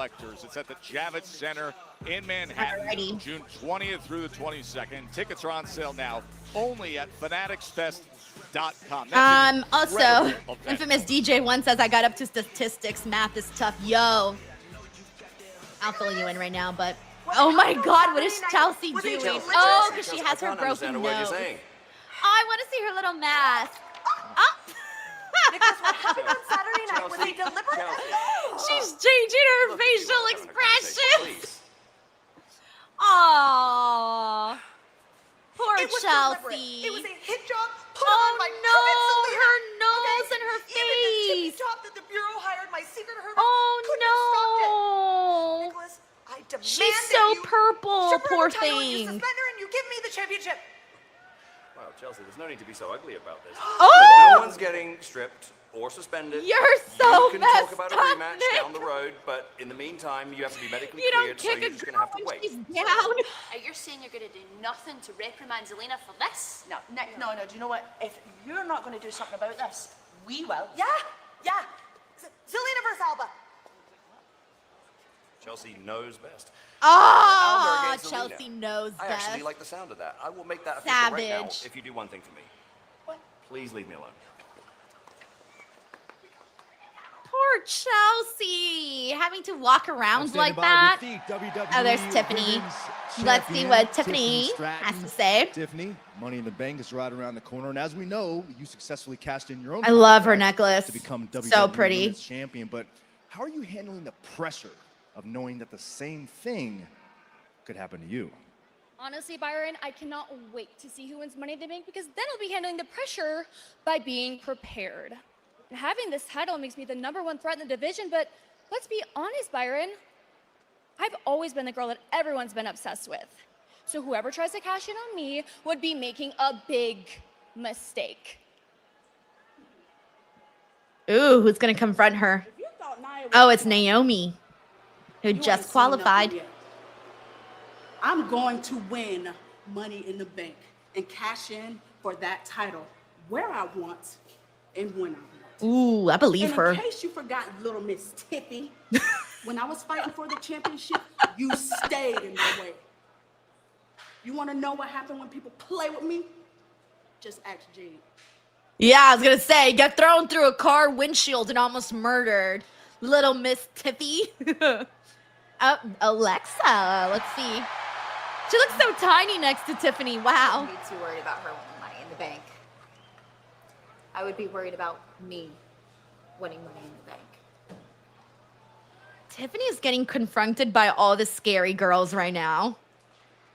It's at the Javits Center in Manhattan, Alrighty. June 20th through the 22nd. Tickets are on sale now, only at fanaticsfest.com. Also, Infamous DJ1 says, I got up to statistics. Math is tough. Yo, I'll fill you in right now, but oh my God, what is Chelsea doing? Oh, because she has her broken nose. Oh, I want to see her little mask. Oh. Because what happened on Saturday night. Was it deliberate? She's changing her Look at you, facial we're having a conversation, expressions. please. Aww. Poor It was Chelsea. deliberate. It was a hit job put Oh on by no, crooked Selena. her nose Okay? and her Even the tippy face. top that the Bureau hired my secret herbalist Oh couldn't have stopped it. no. Nicholas, I demand She's that so you purple, strip her poor of the title and you thing. suspend her and you give me the championship. Wow, Chelsea, there's no need to be so ugly about this. Oh! No one's getting stripped or suspended. You're so You can messed talk about a up, rematch Nick. down the road, but in the meantime, you have to be medically You don't cleared, so kick you're a just going girl to have to when wait. she's down. You're saying you're going to do nothing to reprimand Zelina for this? No, Nick, no. Do you know what? If you're not going to do something about this, we will. Yeah. Zelina versus Alba. Chelsea knows best. Oh, against Zelina. Chelsea knows I best. actually like the sound of that. I will make that official right now Savage. if you do one thing for me. What? Please leave me alone. Poor Chelsea, having to walk around like that. Oh, there's Tiffany. Let's see what Tiffany has to say. Tiffany, Money in the Bank is right around the corner, and as we know, you successfully cashed in your own. I love her contract necklace. to become WWE So pretty. Women's Champion. But how are you handling the pressure of knowing that the same thing could happen to you? Honestly, Byron, I cannot wait to see who wins Money in the Bank because then I'll be handling the pressure by being prepared. And having this title makes me the #1 threat in the division, but let's be honest, Byron. I've always been the girl that everyone's been obsessed with. So whoever tries to cash in on me would be making a big mistake. Ooh, who's going to confront her? If you thought Nia was Oh, it's Naomi, who you just ain't seen qualified. nothing yet. I'm going to win Money in the Bank and cash in for that title where I want and when I want. Ooh, I believe And her. in case you forgot, little Miss Tippy, when I was fighting for the championship, you stayed in my way. You want to know what happened when people play with me? Just ask Jade. Yeah, I was going to say, got thrown through a car windshield and almost murdered. Little Miss Tiffy. Oh, Alexa, let's see. She looks so tiny next to Tiffany. Wow. I'd be too worried about her winning Money in the Bank. I would be worried about me winning Money in the Bank. Tiffany is getting confronted by all the scary girls right now.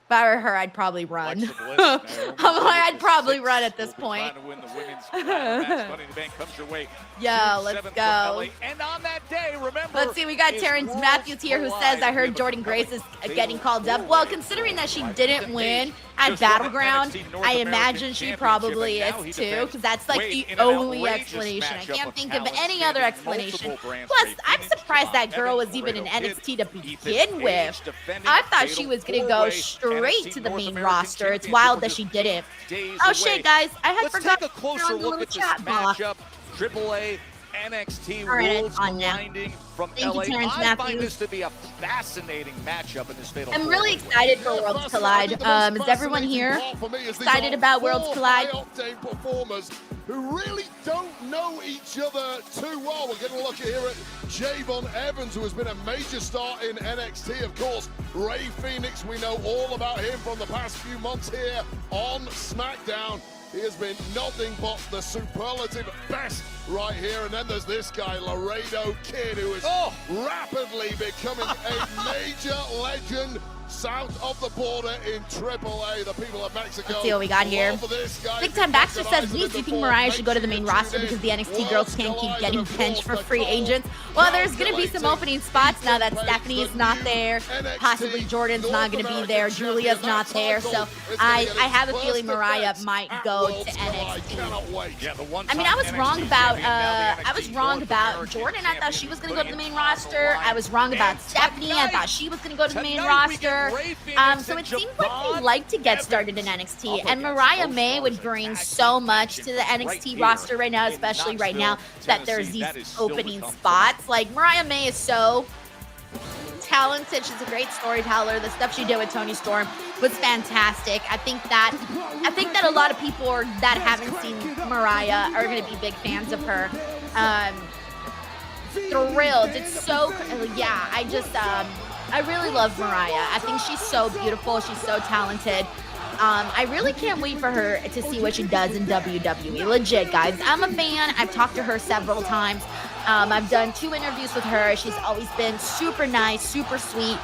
If I were her, I'd probably run. I'd probably run at this point. Trying to win the women's match. Money in the Bank comes your way. Yeah, June let's 7th go. from LA. And on that day, remember, Let's see, we got is Terrence Worlds Matthews here who says, I Collide. heard We Jordan have a Grace is compelling getting called up. fatal Well, four-way considering that she fight. didn't win at Just won Battleground, NXT North I American imagine she Championship, probably and now is he too, defends because that's like Wade the in an only outrageous explanation. I matchup can't of think of talent any other spanning explanation. multiple brands. Plus, Ray I'm Phoenix, surprised that Javon girl was Evans, even in Laredo NXT Kid, to Ethan begin Page with. defending I thought fatal she was going to go four-way straight NXT to the North main American roster. It's Championship. wild We're that just she didn't. days Oh, away. shit, guys. I had Let's forgotten take a closer on the look little at this chat box. matchup. AAA NXT All right, Worlds on now. Colliding from Thank you, LA. Terrence I find Matthews. this to be a fascinating matchup in this fatal I'm really four-way. excited for Worlds Collide. Is everyone here excited about Worlds Collide? High-octane performers who really don't know each other too well. We're going to look here at Javon Evans, who has been a major star in NXT. Of course, Ray Phoenix, we know all about him from the past few months here on SmackDown. He has been nothing but the superlative best right here. And then there's this guy, Laredo Kid, who is rapidly becoming a major legend south of the border in AAA. The people of Mexico. Let's see what we got here. love this guy. Big Time Baxter says, Recognized him do you think before. Mariah should go to the main Make sure you roster tune because the in. NXT girls can't keep getting benched for free agents? Well, there's going to be some opening spots now that Stephanie is not there. Possibly Jordan's not going to be there. Julia's not there. So I have a feeling Mariah might go to NXT. Yeah, the one I mean, I was wrong about Jordan. I thought she was going to go to the main roster. I was wrong about Stephanie. I thought she was going to go to the main roster. So it seems like they like to get started in NXT. And Mariah May would bring so much to the NXT roster right now, especially right now that there's these opening spots. Like, Mariah May is so talented. She's a great storyteller. The stuff she did with Toni Storm was fantastic. I think that a lot of people that haven't seen Mariah are going to be big fans of her. Thrilled. It's so, yeah, I really love Mariah. I think she's so beautiful. She's so talented. I really can't wait for her to see what she does in WWE. Legit, guys. I'm a fan. I've talked to her several times. I've done 2 interviews with her. She's always been super nice, super sweet.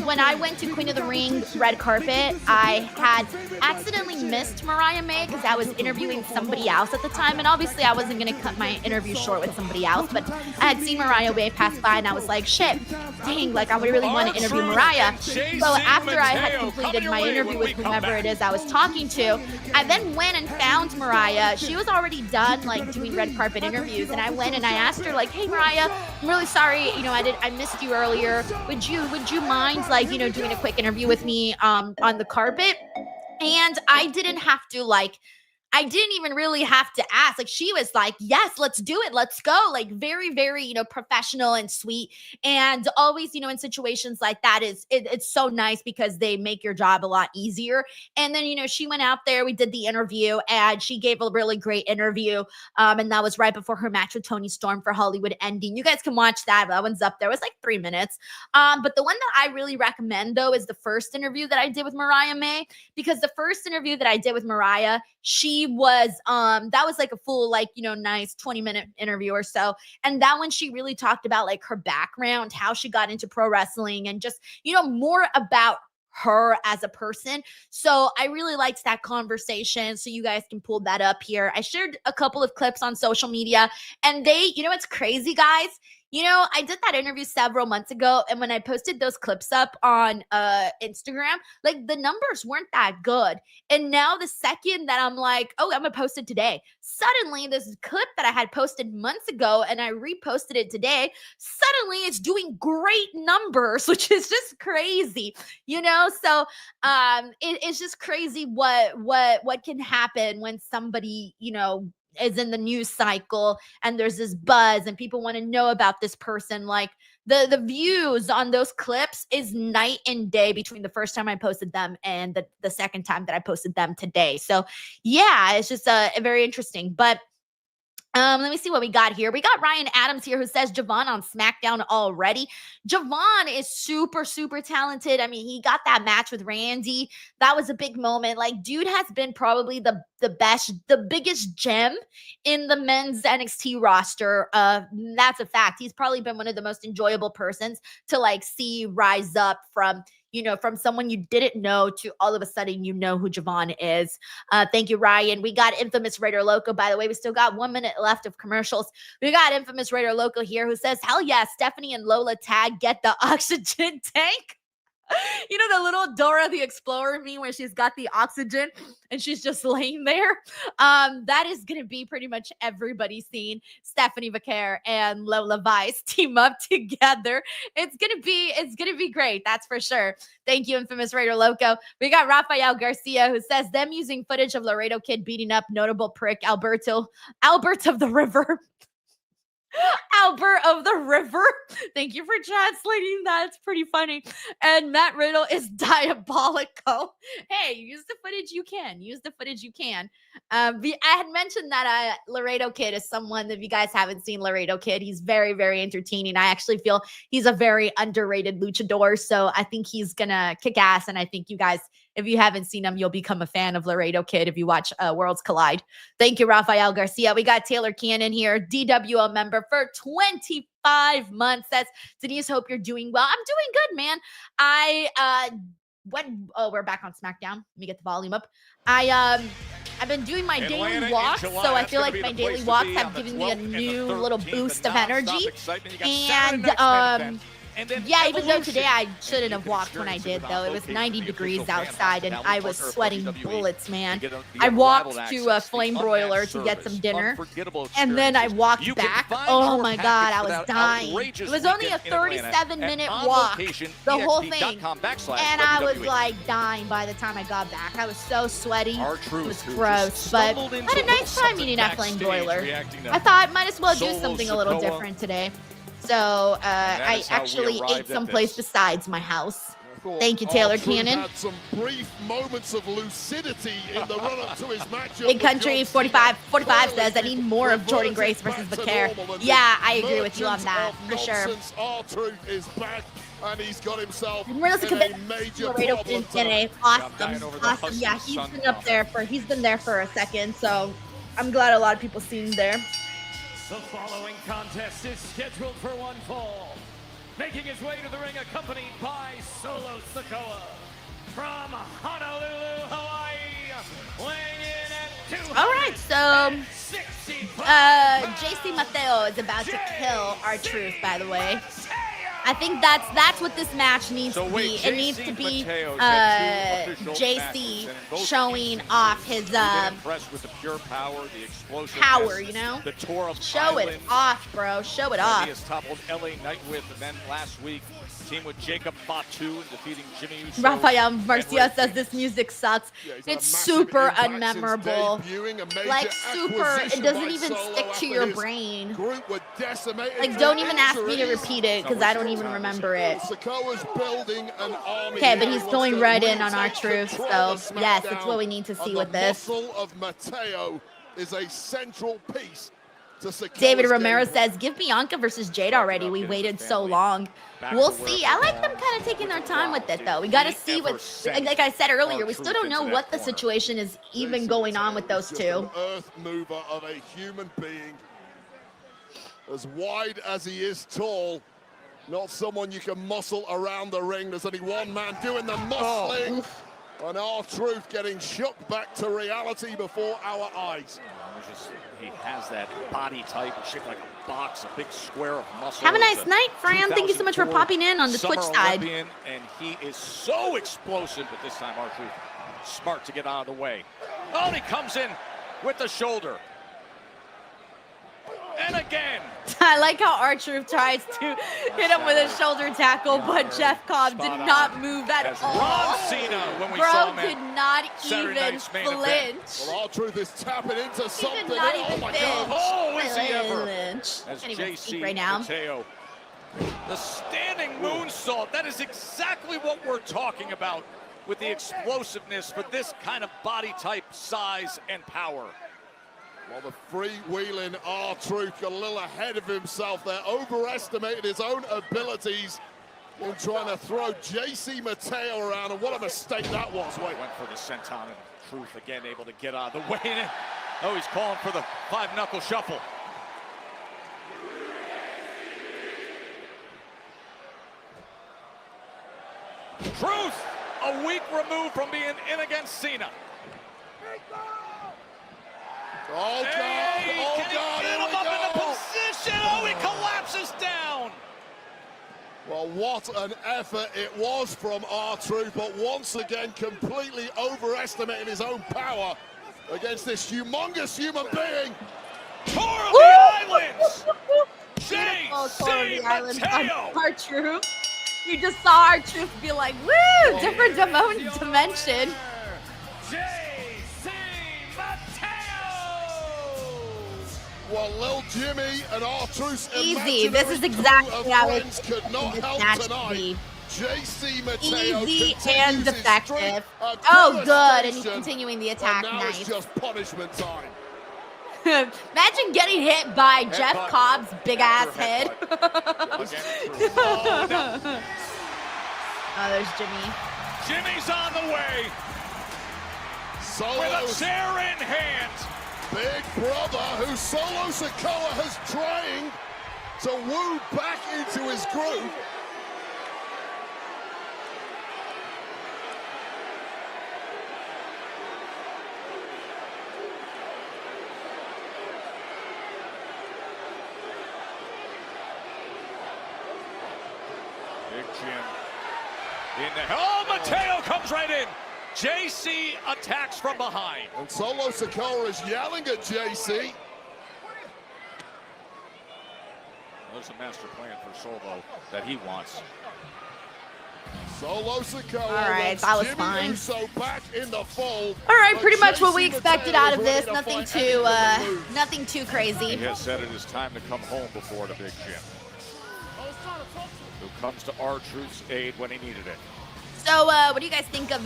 When I went to Queen of the Ring red carpet, I had accidentally missed Mariah May because I was interviewing somebody else at the time. And obviously I wasn't going to cut my interview short with somebody else, but I had seen Mariah May pass by and I was like, shit, dang, like I would really want to interview Mariah. So after I had completed my interview with whomever it is I was talking to, I then went and found Mariah. She was already done like doing red carpet interviews, and I went and I asked her like, hey Mariah, I'm really sorry, you know, I missed you earlier. Would you mind like, you know, doing a quick interview with me on the carpet? And I didn't have to like, I didn't even really have to ask. Like, she was like, yes, let's do it. Let's go. Like, very, very, you know, professional and sweet. And always, you know, in situations like that, it's so nice because they make your job a lot easier. And then, you know, she went out there, we did the interview, and she gave a really great interview. And that was right before her match with Toni Storm for Hollywood Ending. You guys can watch that. That one's up there. It was like 3 minutes. But the one that I really recommend, though, is the first interview that I did with Mariah May, because the first interview that I did with Mariah, she was that was like a full, like, you know, nice 20-minute interview or so. And that one, she really talked about like her background, how she got into pro wrestling, and just, you know, more about her as a person. So I really liked that conversation. So you guys can pull that up here. I shared a couple of clips on social media, and they, you know, it's crazy, guys. You know, I did that interview several months ago, and when I posted those clips up on Instagram, like the numbers weren't that good. And now the second that I'm like, oh, I'm gonna post it today, suddenly this clip that I had posted months ago and I reposted it today, suddenly it's doing great numbers, which is just crazy, you know? So it's just crazy what can happen when somebody, you know, is in the news cycle and there's this buzz and people want to know about this person. Like the views on those clips is night and day between the first time I posted them and the second time that I posted them today. So yeah, it's just very interesting. But let me see what we got here. We got Ryan Adams here who says Javon on SmackDown already. Javon is super, super talented. I mean, he got that match with Randy. That was a big moment. Like, dude has been probably the best, the biggest gem in the men's NXT roster. That's a fact. He's probably been one of the most enjoyable persons to like see rise up from, you know, from someone you didn't know to all of a sudden you know who Javon is. Thank you, Ryan. We got Infamous Raider Loco. By the way, we still got 1 minute left of commercials. We got Infamous Raider Loco here who says, hell yeah, Stephanie and Lola tag, get the oxygen tank. You know the little Dora the Explorer meme where she's got the oxygen and she's just laying there? That is going to be pretty much everybody seeing Stephanie Vaquer and Lola Vice team up together. It's going to be great. That's for sure. Thank you, Infamous Raider Loco. We got Rafael Garcia who says them using footage of Laredo Kid beating up notable prick Albert of the River. Albert of the River. Thank you for translating that. It's pretty funny. And Matt Riddle is diabolical. Hey, use the footage you can. Use the footage you can. I had mentioned that Laredo Kid is someone that, if you guys haven't seen Laredo Kid, he's very, very entertaining. I actually feel he's a very underrated luchador. So I think he's going to kick ass. And I think you guys, if you haven't seen him, you'll become a fan of Laredo Kid if you watch Worlds Collide. Thank you, Rafael Garcia. We got Taylor Cannon here, DWL member for 25 months. That's Denise. Hope you're doing well. I'm doing good, man. We're back on SmackDown. Let me get the volume up. I've been doing my daily walks, so I feel like my daily walks have given me a new little boost of energy. And yeah, even though today I shouldn't have walked when I did, though. It was 90 degrees outside, and I was sweating bullets, man. I walked to a flame broiler to get some dinner, and then I walked back. Oh, my God, I was dying. It was only a 37-minute walk, the whole thing, and I was, like, dying by the time I got back. I was so sweaty. It was gross, but I had a nice time eating that flame broiler. I thought I might as well do something a little different today. So I actually ate someplace besides my house. Thank you, Taylor Cannon. Had some brief moments of lucidity in the run-up to his matchup. Big Country 45 says I need more of Jordan Grace versus Vaquer. Yeah, I agree with you on that for sure. R-Truth is back and he's got himself in Marissa a Cabello major Laredo problem in a awesome. Yeah, Husky he's been there for a second, so I'm glad a lot of people seen him there. The following contest is scheduled for one fall. Making his way to the ring accompanied by Solo Sikoa from Honolulu, Hawaii, weighing in at 200. All right, so JC Mateo is about to kill R-Truth, by the way. I think that's what this match needs to be. It needs to be JC showing off his with the pure power, the explosive power, you know? The tour of Show it off, bro. Show it off. He has toppled LA Knight with, and then last week team with Jacob Fatu and defeating Jimmy Uso. Rafael Marcia says this music sucks. It's super unmemorable. Like super, it doesn't even stick to your brain. Like don't even ask me to repeat it because I don't even remember it. Okay, but he's going right in on R-Truth, so yes, it's what we need to see with this. The muscle of Mateo is a central piece. David Romero says, give Bianca versus Jade already. We waited so long. We'll see. I like them kind of taking their time with it, though. We got to see what, like I said earlier, we still don't know what the situation is even going on with those two. Earth mover of a human being, as wide as he is tall, not someone you can muscle around the ring. There's only one man doing the muscling, and R-Truth getting shook back to reality before our eyes. He has that body type shaped like a box, a big square of muscle. Have a nice night, Fran. Thank you so much for popping in on the Twitch side. And he is so explosive, but this time R-Truth smart to get out of the way. Oh, and he comes in with the shoulder. And again. I like how R-Truth tries to hit him with a shoulder tackle, but Jeff Cobb did not move at all. Cena, when we Bro saw him could not even flinch. Well, R-Truth is tapping into something. He did not even my flinch. God. Oh, is he ever? As Can't even speak right now. Mateo. The standing moonsault, that is exactly what we're talking about with the explosiveness for this kind of body type, size, and power. Well, the freewheeling R-Truth got a little ahead of himself there, overestimated his own abilities in trying to throw JC Mateo around, and what a mistake that was. Went for the senton, and Truth again able to get out of the way. Oh, he's calling for the 5-knuckle shuffle. Truth, a week removed from being in against Cena. Oh, God. Hey, oh, can God. he get him up in the position? Oh, he collapses down. Well, what an effort it was from R-Truth, but once again, completely overestimating his own power against this humongous human being. Tour of the Islands. JC Mateo. R-Truth. You just saw R-Truth be like, woo, different dimension. Well, Lil Jimmy and R-Truth's easy. This is exactly how it could not help tonight. JC Mateo easy and effective. Oh, good. And he's continuing the attack. Now nice. It's just punishment time. Imagine getting hit by Jeff Cobb's big ass head. Oh, there's Jimmy. Jimmy's on the way. With a chair in hand. Big brother who Solo Sikoa has trained to woo back into his groove. Big Jim. Oh, Mateo comes right in. JC attacks from behind. And Solo Sikoa is yelling at JC. There's a master plan for Solo that he wants. Solo Sikoa. All right, that was fine. Uso back in the fold. All right, pretty much what we expected out of this. Nothing too crazy. He has said it is time to come home before the big Jim, who comes to R-Truth's aid when he needed it. So, what do you guys think of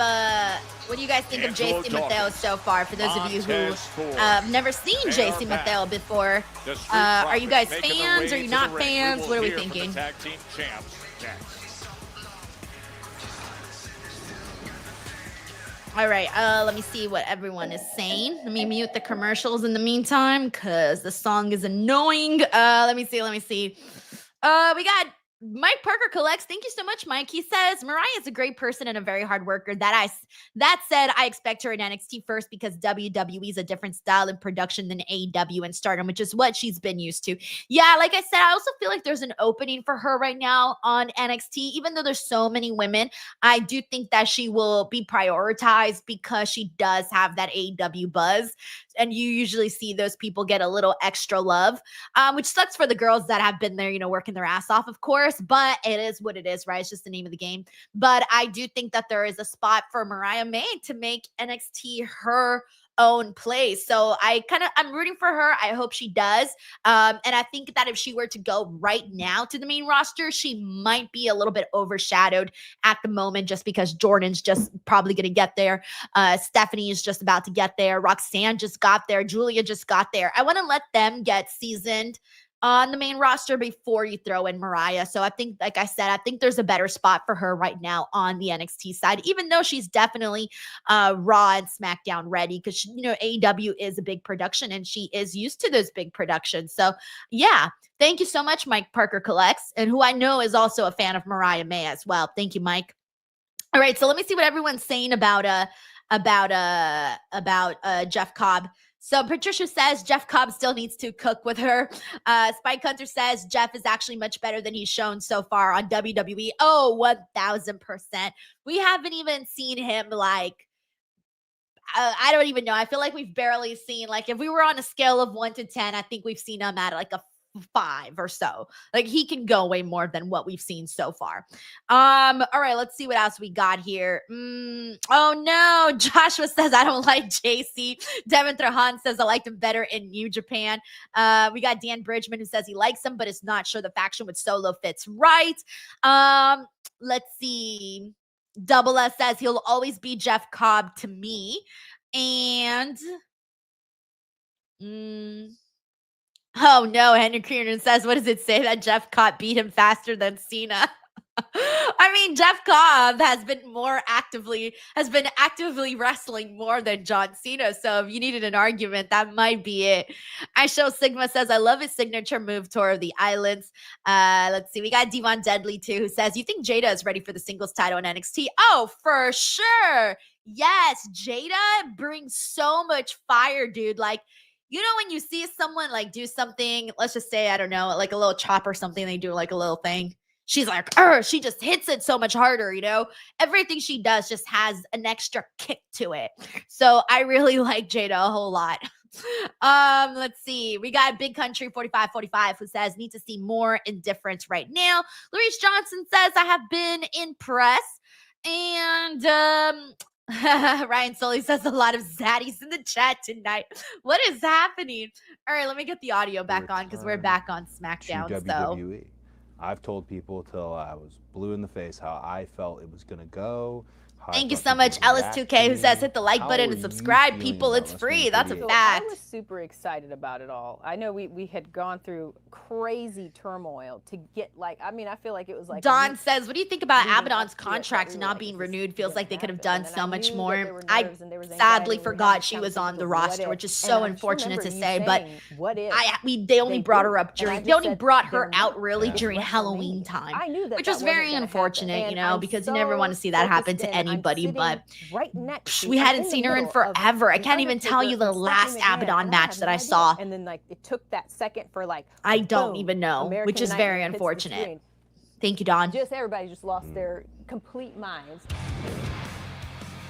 JC Mateo so far? For those of you who have never seen JC Mateo before, are you guys fans? Are you not fans? What are we thinking? Tag team champs next. All right, let me see what everyone is saying. Let me mute the commercials in the meantime because the song is annoying. Let me see. We got Mike Parker Collects. Thank you so much, Mike. He says, Mariah is a great person and a very hard worker. That said, I expect her in NXT first because WWE is a different style in production than AEW and Stardom, which is what she's been used to. Yeah, like I said, I also feel like there's an opening for her right now on NXT. Even though there's so many women, I do think that she will be prioritized because she does have that AEW buzz. And you usually see those people get a little extra love, which sucks for the girls that have been there, working their ass off, of course. But it is what it is, right? It's just the name of the game. But I do think that there is a spot for Mariah May to make NXT her own place. So I'm rooting for her. I hope she does. And I think that if she were to go right now to the main roster, she might be a little bit overshadowed at the moment just because Jordan's just probably going to get there. Stephanie is just about to get there. Roxanne just got there. Julia just got there. I want to let them get seasoned on the main roster before you throw in Mariah. So I think, like I said, I think there's a better spot for her right now on the NXT side, even though she's definitely Raw and SmackDown ready because, AEW is a big production and she is used to those big productions. So yeah, thank you so much, Mike Parker Collects, and who I know is also a fan of Mariah May as well. Thank you, Mike. All right, so let me see what everyone's saying about Jeff Cobb. So Patricia says Jeff Cobb still needs to cook with her. Spike Hunter says Jeff is actually much better than he's shown so far on WWE. Oh, 1000%. We haven't even seen him I don't even know. I feel like we've barely seen, if we were on a scale of 1 to 10, I think we've seen him at a 5 or so. He can go way more than what we've seen so far. All right, let's see what else we got here. Oh no, Joshua says I don't like JC. Devin Trahan says I liked him better in New Japan. We got Dan Bridgman who says he likes him but is not sure the faction with Solo fits right. Let's see. Double S says he'll always be Jeff Cobb to me. And oh no, Henry Kiernan says, what does it say that Jeff Cobb beat him faster than Cena? I mean, Jeff Cobb has been actively wrestling more than John Cena. So if you needed an argument, that might be it. I Show Sigma says, I love his signature move tour of the islands. Let's see. We got Devon Deadly too, who says, you think Jada is ready for the singles title in NXT? Oh, for sure. Yes. Jada brings so much fire, dude. When you see someone do something, let's just say, I don't know, a little chop or something, they do a little thing. She's she just hits it so much harder, Everything she does just has an extra kick to it. So I really like Jada a whole lot. Let's see. We got Big Country 4545 who says, need to see more indifference right now. Louise Johnson says, I have been impressed. And Ryan Sully says a lot of zaddies in the chat tonight. What is happening? All right, let me get the audio back on because we're back on SmackDown. WWE. I've told people till I was blue in the face how I felt it was going to go. Thank you so much, Ellis2K, who says hit the like button and subscribe. People, it's free. That's a fact. I was super excited about it all. I know we had gone through crazy turmoil to get I feel like it was Don says, what do you think about Abaddon's contract not being renewed? Feels like they could have done so much more. I sadly forgot she was on the roster, which is so unfortunate to say, but they only brought her up they only brought her out really during Halloween time, which was very unfortunate, because you never want to see that happen to anybody. But we hadn't seen her in forever. I can't even tell you the last Abaddon match that I saw. And then it took that second for I don't even know, which is very unfortunate. Thank you, Don. Everybody just lost their complete minds.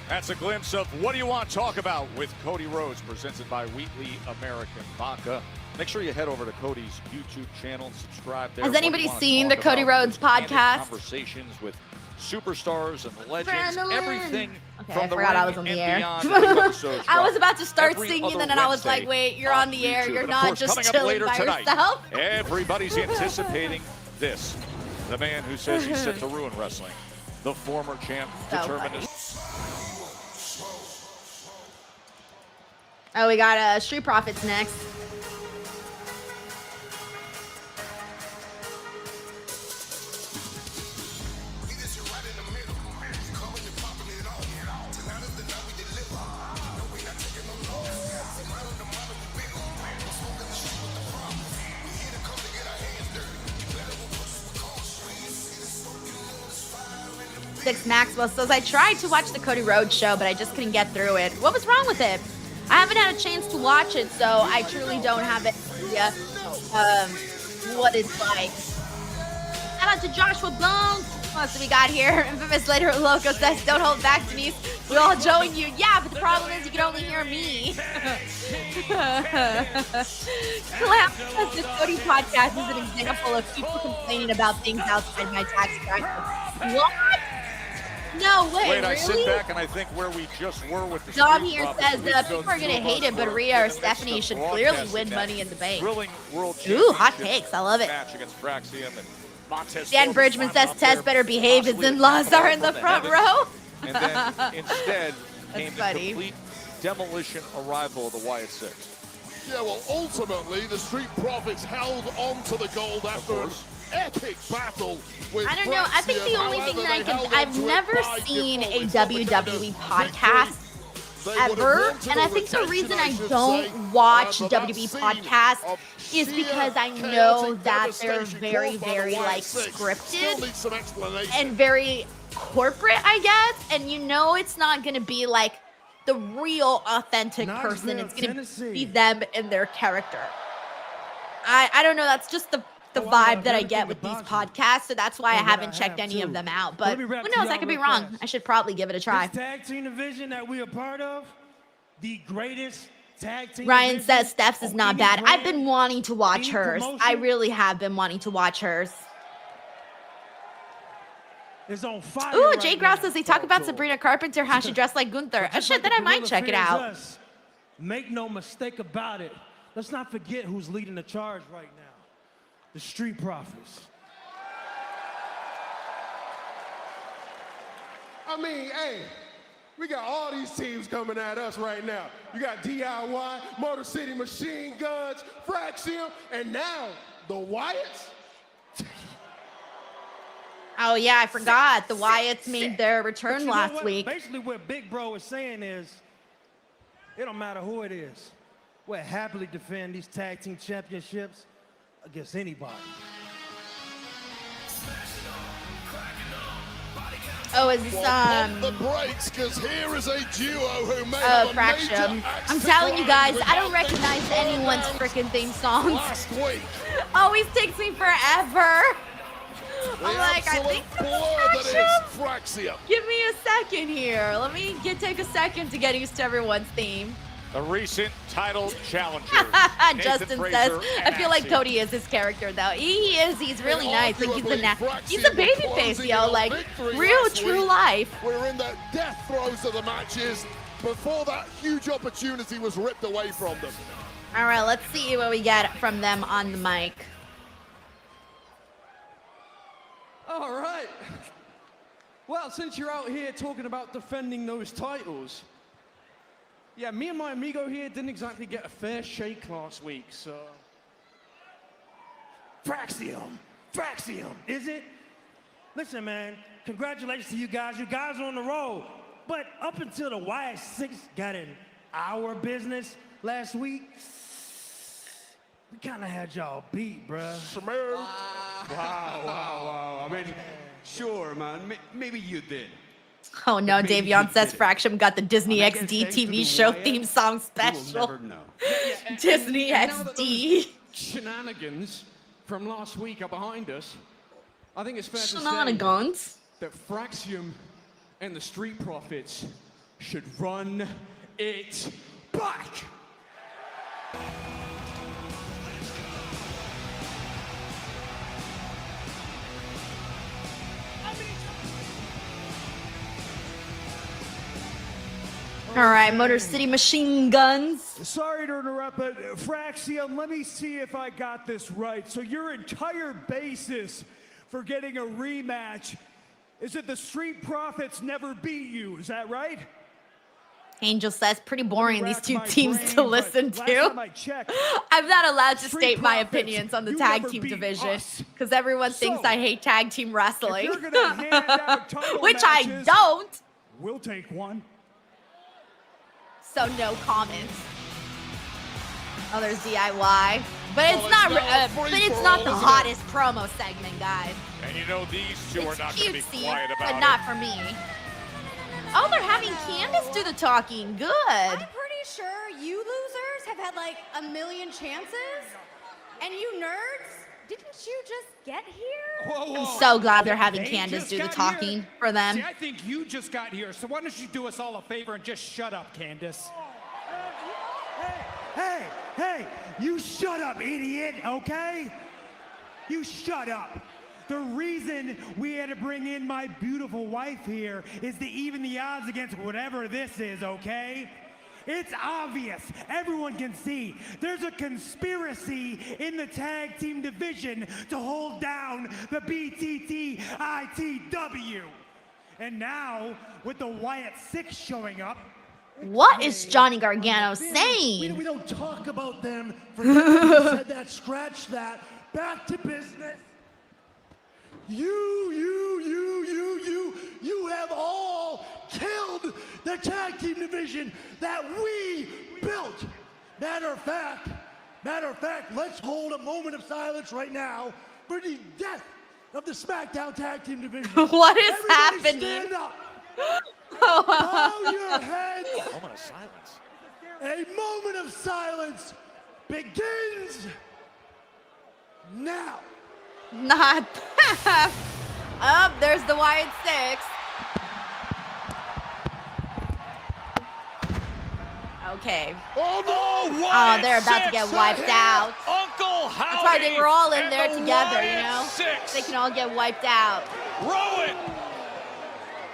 That's a glimpse of What Do You Want to Talk About with Cody Rhodes, presented by Wheatley American Vodka. Make sure you head over to Cody's YouTube channel and subscribe there. Has anybody seen the Cody Rhodes podcast? Conversations with superstars and legends, everything from I forgot I was on the air. I was about to start singing, and then I was like, wait, you're on the air. You're not just chilling by yourself. Everybody's anticipating this. The man who says he's set to ruin wrestling. The former champ, determined to... Oh, we got Street Profits next. Six Maxwell says, I tried to watch the Cody Rhodes show, but I just couldn't get through it. What was wrong with it? I haven't had a chance to watch it, so I truly don't have it. What it's like. Shout out to Joshua Bones. What else do we got here? Infamous Later Loco says, don't hold back, Denise. We all join you. Yeah, but the problem is you can only hear me. Clamp says the Cody podcast is an example of people complaining about things outside my tax bracket. What? No way, Wait, really? I sit back and I think where we just were with the Dom Street here Profits, says people are going to hate it, but Rhea or Stephanie should clearly win Money in the Bank. Thrilling world Ooh, hot takes. I love it. match against Praxium and Montez Dan Ford Bridgman says out Tess there, better behave. His possibly in-laws are in the from front heavens. row. And then instead came the funny. complete demolition arrival of the Wyatt Six. Yeah, well, ultimately, the Street Profits held on to the gold after an epic battle with I don't know. I think the Praxium. only thing However, that I they can, held I've on to it never by seen a default. It's not the kind WWE of podcast They would have ever, wanted and a I think the retention, reason I should don't say, watch but that WWE scene podcasts of is sheer because I know chaotic that they're devastation very, caused by the very Wyatt like Six. Still scripted needs some explanation. and very corporate, I guess. And you know, it's not going to be like the real authentic person. It's going to be them and their character. I don't know. That's just the vibe that I get with these podcasts. So that's why I haven't checked any of them out. But who knows? I could be wrong. I should probably give it a try. This tag team division that we are part of, the greatest tag team Ryan division says Steph's is of not any bad. I've brand, been wanting to watch any hers. I promotion. really have been wanting to watch hers. Is on fire. Ooh, right Jay now. Grouse says they talk about Sabrina Carpenter, how she dressed like Gunther. Just Shit, like then I the might Gorilla check it fears out. us, make no mistake about it. Let's not forget who's leading the charge right now. The Street Profits. I mean, hey, we got all these teams coming at us right now. You got DIY, Motor City Machine Guns, Praxium, and now the Wyatts. Oh yeah, I forgot. The Wyatts made their return But you know last what? week. Basically, what Big Bro is saying is, it don't matter who it is. We'll happily defend these tag team championships against anybody. Oh, is this The breaks, because here is a duo who may Oh, have a major Fraction. axe I'm to telling you grind guys, I don't without recognize being anyone's thrown freaking theme songs. last week. Always takes me forever. The I'm like, I absolute think this is blur that is Fraction. Praxium. Give me a second here. Let me take a second to get used to everyone's theme. A recent title challenger. Justin says, I feel like Cody is his character though. He is. He's really nice. Like he's a baby face, yo. Like real true life. We're in the death throes of the matches before that huge opportunity was ripped away from them. All right, let's see what we get from them on the mic. All right. Well, since you're out here talking about defending those titles, yeah, me and my amigo here didn't exactly get a fair shake last week, so. Praxium, is it? Listen, man, congratulations to you guys. You guys are on the roll. But up until the Wyatt Six got in our business last week, we kind of had y'all beat, bruh. Wow. I mean, sure, man. Maybe you did. Oh no, Davion says Fraction got the Disney XD TV show theme song special. Never know. Disney And now that XD. those shenanigans from last week are behind us, I think it's fair to say Shenanigans. that Fraxium and the Street Profits should run it back. All right, Motor City Machine Guns. Sorry to interrupt, but Fraxium, let me see if I got this right. So your entire basis for getting a rematch is that the Street Profits never beat you, is that right? Angel says pretty boring these two my teams brain, to but last time to. I checked, I'm not allowed to Street state my Profits, opinions on the you tag never team beat division us. because everyone thinks So, I hate tag team wrestling, you're gonna hand out title which I matches, don't. We'll take one. So no comments. Oh, there's DIY. But it's not. But it's not the hottest promo segment, guys. And you know these two are not going to be Cutesy, quiet about but it. not for me. Oh, they're having Candace do the talking. Good. I'm pretty sure you losers have had like a million chances. And you nerds, didn't you just get here? I'm so glad they're having They Candace just do the got talking here. for them. See, I think you just got here, so why don't you do us all a favor and just shut up, Candace? Hey, you shut up, idiot, okay? You shut up. The reason we had to bring in my beautiful wife here is to even the odds against whatever this is, okay? It's obvious. Everyone can see. There's a conspiracy in the tag team division to hold down the BTT ITW. And now, with the Wyatt 6 showing up, What is Johnny Gargano saying? We don't talk about them. Forget that you said that. Scratch that. Back to business. You have all killed the tag team division that we built. Matter of fact, let's hold a moment of silence right now for the death of the SmackDown tag team division. What is Everybody happening? Stand up. Bow your heads. A moment of silence. A moment of silence begins now. Not that. Oh, there's the Wyatt 6. Okay. Oh no! Oh, they're about to get wiped out. Uncle Howdy. That's why they were all in and there the together, you Wyatt know? Six. They can all get wiped out. Rowan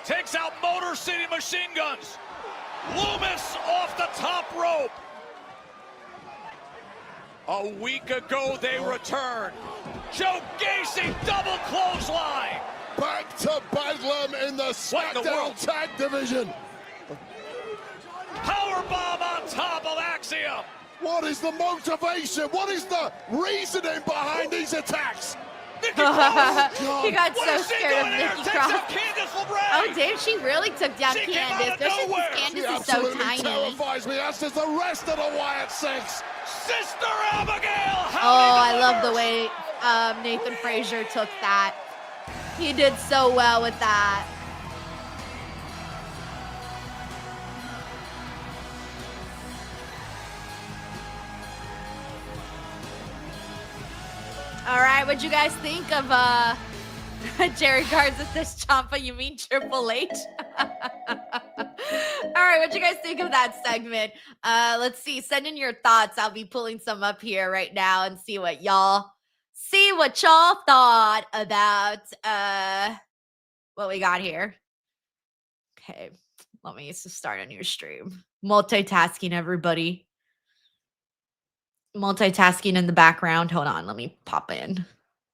takes out Motor City Machine Guns. Loomis off the top rope. A week ago they returned. Joe Gacy double clothesline. Back to Bedlam in the SmackDown Tag Division. Powerbomb on top of Axiom. What is the motivation? What is the reasoning behind these attacks? He got so scared of Nikki Cross. Oh, damn, she really took down Candace. Especially since Candace is so tiny. Terrifies me, as does the rest of the Wyatt Six. Sister Abigail. Oh, I love the way Nathan Frazier took that. He did so well with that. All right, what'd you guys think of Jerry Garza says, Ciampa, you mean Triple H? All right, what'd you guys think of that segment? Let's see, send in your thoughts. I'll be pulling some up here right now and see what y'all thought about what we got here. Okay, let me just start a new stream. Multitasking, everybody. Multitasking in the background. Hold on, let me pop in.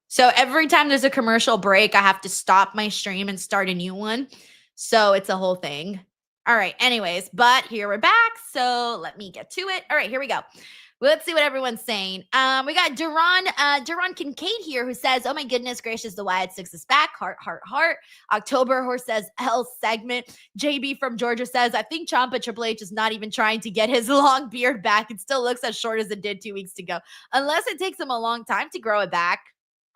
So every time there's a commercial break, I have to stop my stream and start a new one. So it's a whole thing. All right, anyways, but here we're back. So let me get to it. All right, here we go. Let's see what everyone's saying. We got Duran Kincaid here who says, oh my goodness gracious, the Wyatt Six is back. Heart, heart, heart. October Horse says, L segment. JB from Georgia says, I think Ciampa Triple H is not even trying to get his long beard back. It still looks as short as it did 2 weeks ago. Unless it takes him a long time to grow it back.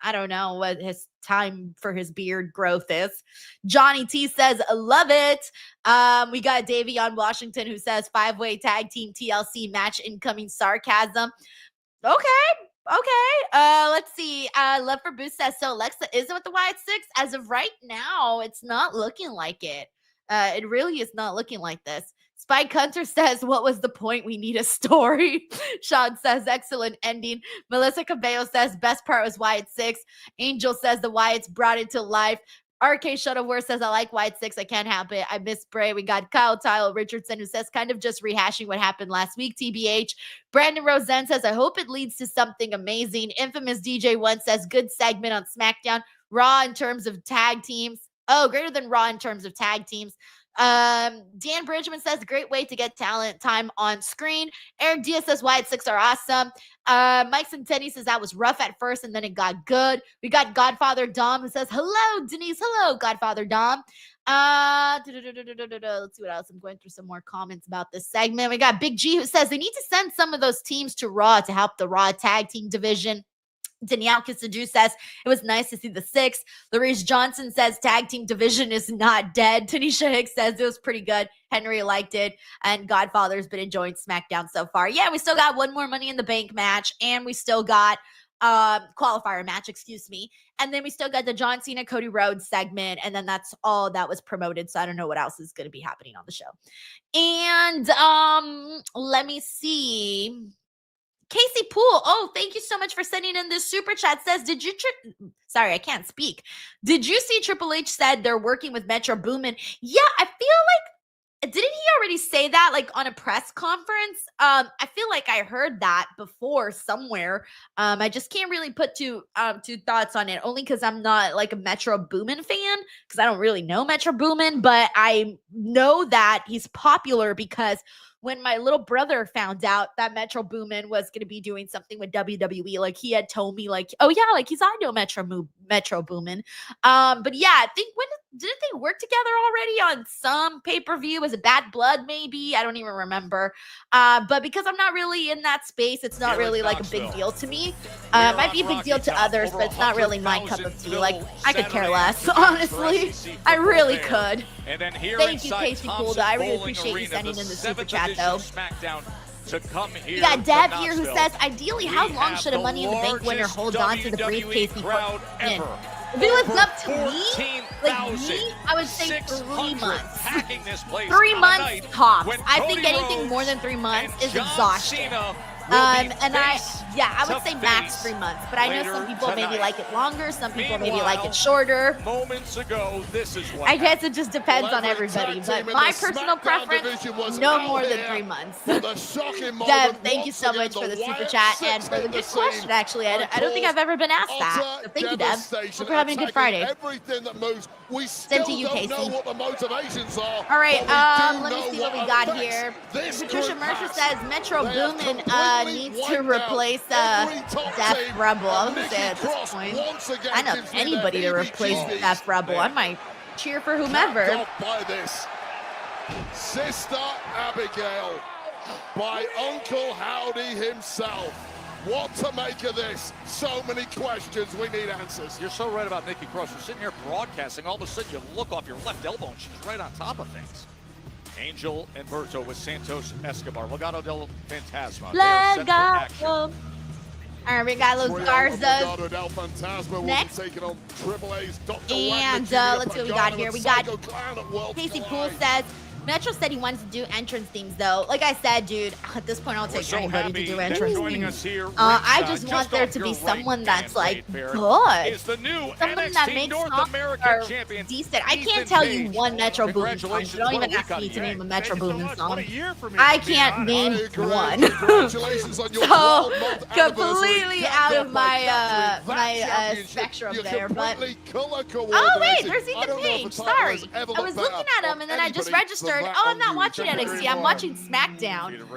I don't know what his time for his beard growth is. Johnny T says, love it. We got Davion Washington who says 5-way tag team TLC match incoming sarcasm. Okay. Let's see. Love for Boost says, so Alexa is it with the Wyatt Six? As of right now, it's not looking like it. It really is not looking like this. Spike Hunter says, what was the point? We need a story. Sean says, excellent ending. Melissa Cabello says, best part was Wyatt Six. Angel says, the Wyatts brought it to life. RK Shuttleworth says, I like Wyatt Six. I can't help it. I miss Bray. We got Kyle Tyle Richardson who says, kind of just rehashing what happened last week, TBH. Brandon Rosen says, I hope it leads to something amazing. Infamous DJ1 says, good segment on SmackDown. Raw in terms of tag teams. Oh, greater than Raw in terms of tag teams. Dan Bridgman says, great way to get talent time on screen. Eric Diaz says, Wyatt 6 are awesome. Mike Centeni says, that was rough at first and then it got good. We got Godfather Dom who says, hello, Denise. Hello, Godfather Dom. Let's see what else. I'm going through some more comments about this segment. We got Big G who says they need to send some of those teams to Raw to help the Raw tag team division. Danielle Kisaju says it was nice to see the 6. Larice Johnson says tag team division is not dead. Tanisha Hicks says it was pretty good. Henry liked it. And Godfather's been enjoying SmackDown so far. Yeah, we still got one more Money in the Bank match. And we still got qualifier match, excuse me. And then we still got the John Cena Cody Rhodes segment. And then that's all that was promoted. So I don't know what else is going to be happening on the show. And let me see. Casey Poole, oh, thank you so much for sending in this super chat. Says, sorry, I can't speak. Did you see Triple H said they're working with Metro Boomin? Yeah, I feel like, didn't he already say that like on a press conference? I feel like I heard that before somewhere. I just can't really put two thoughts on it, only because I'm not like a Metro Boomin fan, because I don't really know Metro Boomin, but I know that he's popular because when my little brother found out that Metro Boomin was going to be doing something with WWE, like he had told me like, oh yeah, like I know Metro Boomin. But yeah, I think didn't they work together already on some pay-per-view? Was it Bad Blood maybe? I don't even remember. But because I'm not really in that space, it's not really like a big deal to me. It might be a big deal to others, but it's not really my cup of tea. Like I could care less, honestly. I really could. Thank you, Casey Goulda. I really appreciate you sending in the super chat though. We got Deb here who says, ideally, how long should a Money in the Bank winner hold on to the briefcase before win? If it was up to me, I would say 3 months. 3 months tops. I think anything more than 3 months is exhaustion. I would say max 3 months, but I know some people maybe like it longer, some people maybe like it shorter. Moments ago, this is what I guess it just depends on everybody, but my personal preference, no more than 3 months. Deb, thank you so much for the super chat and for the good question, actually. I don't think I've ever been asked that, so thank you, Deb. Hope you're having a good Friday. Send to you, Casey. All right, let me see what we got here. Patricia Mercer says Metro Boomin needs to replace Death Rebel. I was going to say at this point, I know anybody to replace Death Rebel. I might cheer for whomever. By this Sister Abigail, by Uncle Howdy himself. What to make of this? So many questions. We need answers. You're so right about Nikki Cross. You're sitting here broadcasting. All of a sudden, you look off your left elbow, and she's right on top of things. Angel and Berto with Santos Escobar. Legado del Fantasma. Legado. All right, we got Los Garzas next. And let's see what we got here. We got Casey Poole says, Metro said he wanted to do entrance themes, though. Like I said, dude, at this point, I'll take anybody to do entrance themes. I just want there to be someone that's, like, good. Someone that makes songs decent. I can't tell you one Metro Boomin song. You don't even ask me to name a Metro Boomin song. I can't name one. So, completely out of my spectrum there. But, oh, wait, there's Ethan Page. Sorry. I was looking at him, and then I just registered. Oh, I'm not watching NXT. I'm watching SmackDown.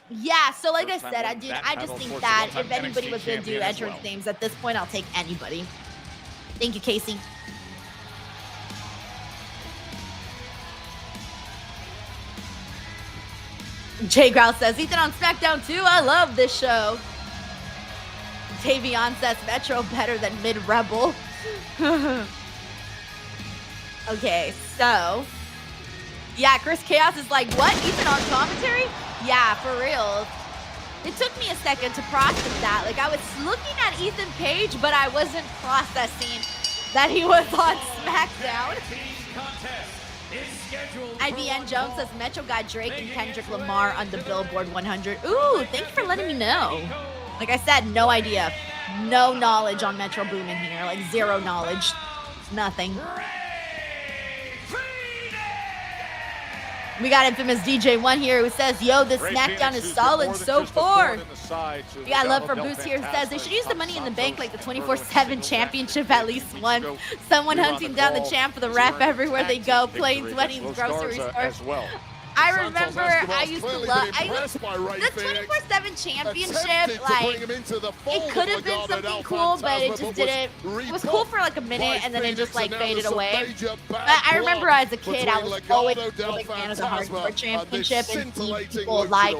Yeah, so like I said, I just think that if anybody was going to do entrance names at this point, I'll take anybody. Thank you, Casey. Jay Growl says, Ethan on SmackDown too? I love this show. Tavion says, Metro better than Mid-Rebel. Okay, so... yeah, Chris Chaos is like, what? Ethan on commentary? Yeah, for real. It took me a second to process that. Like, I was looking at Ethan Page, but I wasn't processing that he was on SmackDown. IBN Jones says, Metro got Drake and Kendrick Lamar on the Billboard 100. Ooh, thank you for letting me know. Like I said, no idea. No knowledge on Metro Boomin here. Like, zero knowledge. Nothing. We got infamous DJ1 here who says, yo, this SmackDown is solid so far. We got love for Boost here who says, they should use the Money in the Bank like the 24/7 championship at least once. Someone hunting down the champ for the ref everywhere they go, planes, weddings, grocery stores. I remember I used to love the 24/7 championship. Like, it could have been something cool, but it just didn't. It was cool for like a minute, and then it just like faded away. But I remember as a kid, I was always a big fan of the Hardcore Championship and see people like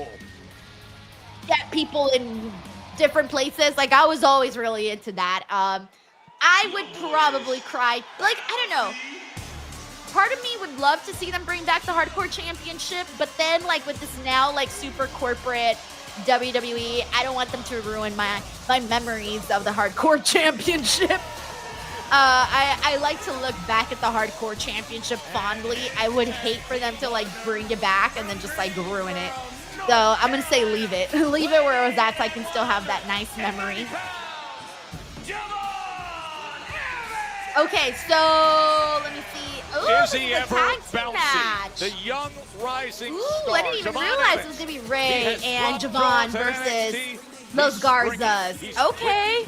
get people in different places. Like, I was always really into that. I would probably cry. Like, I don't know. Part of me would love to see them bring back the Hardcore Championship, but then, like, with this now, like, super corporate WWE, I don't want them to ruin my memories of the Hardcore Championship. I like to look back at the Hardcore Championship fondly. I would hate for them to, like, bring it back and then just, like, ruin it. So I'm going to say leave it. Leave it where it was at so I can still have that nice memory. Okay, so let me see. Ooh, is he ever bouncy? The young rising star. I didn't even realize it was going to be Ray and Javon versus Los Garzas. Okay.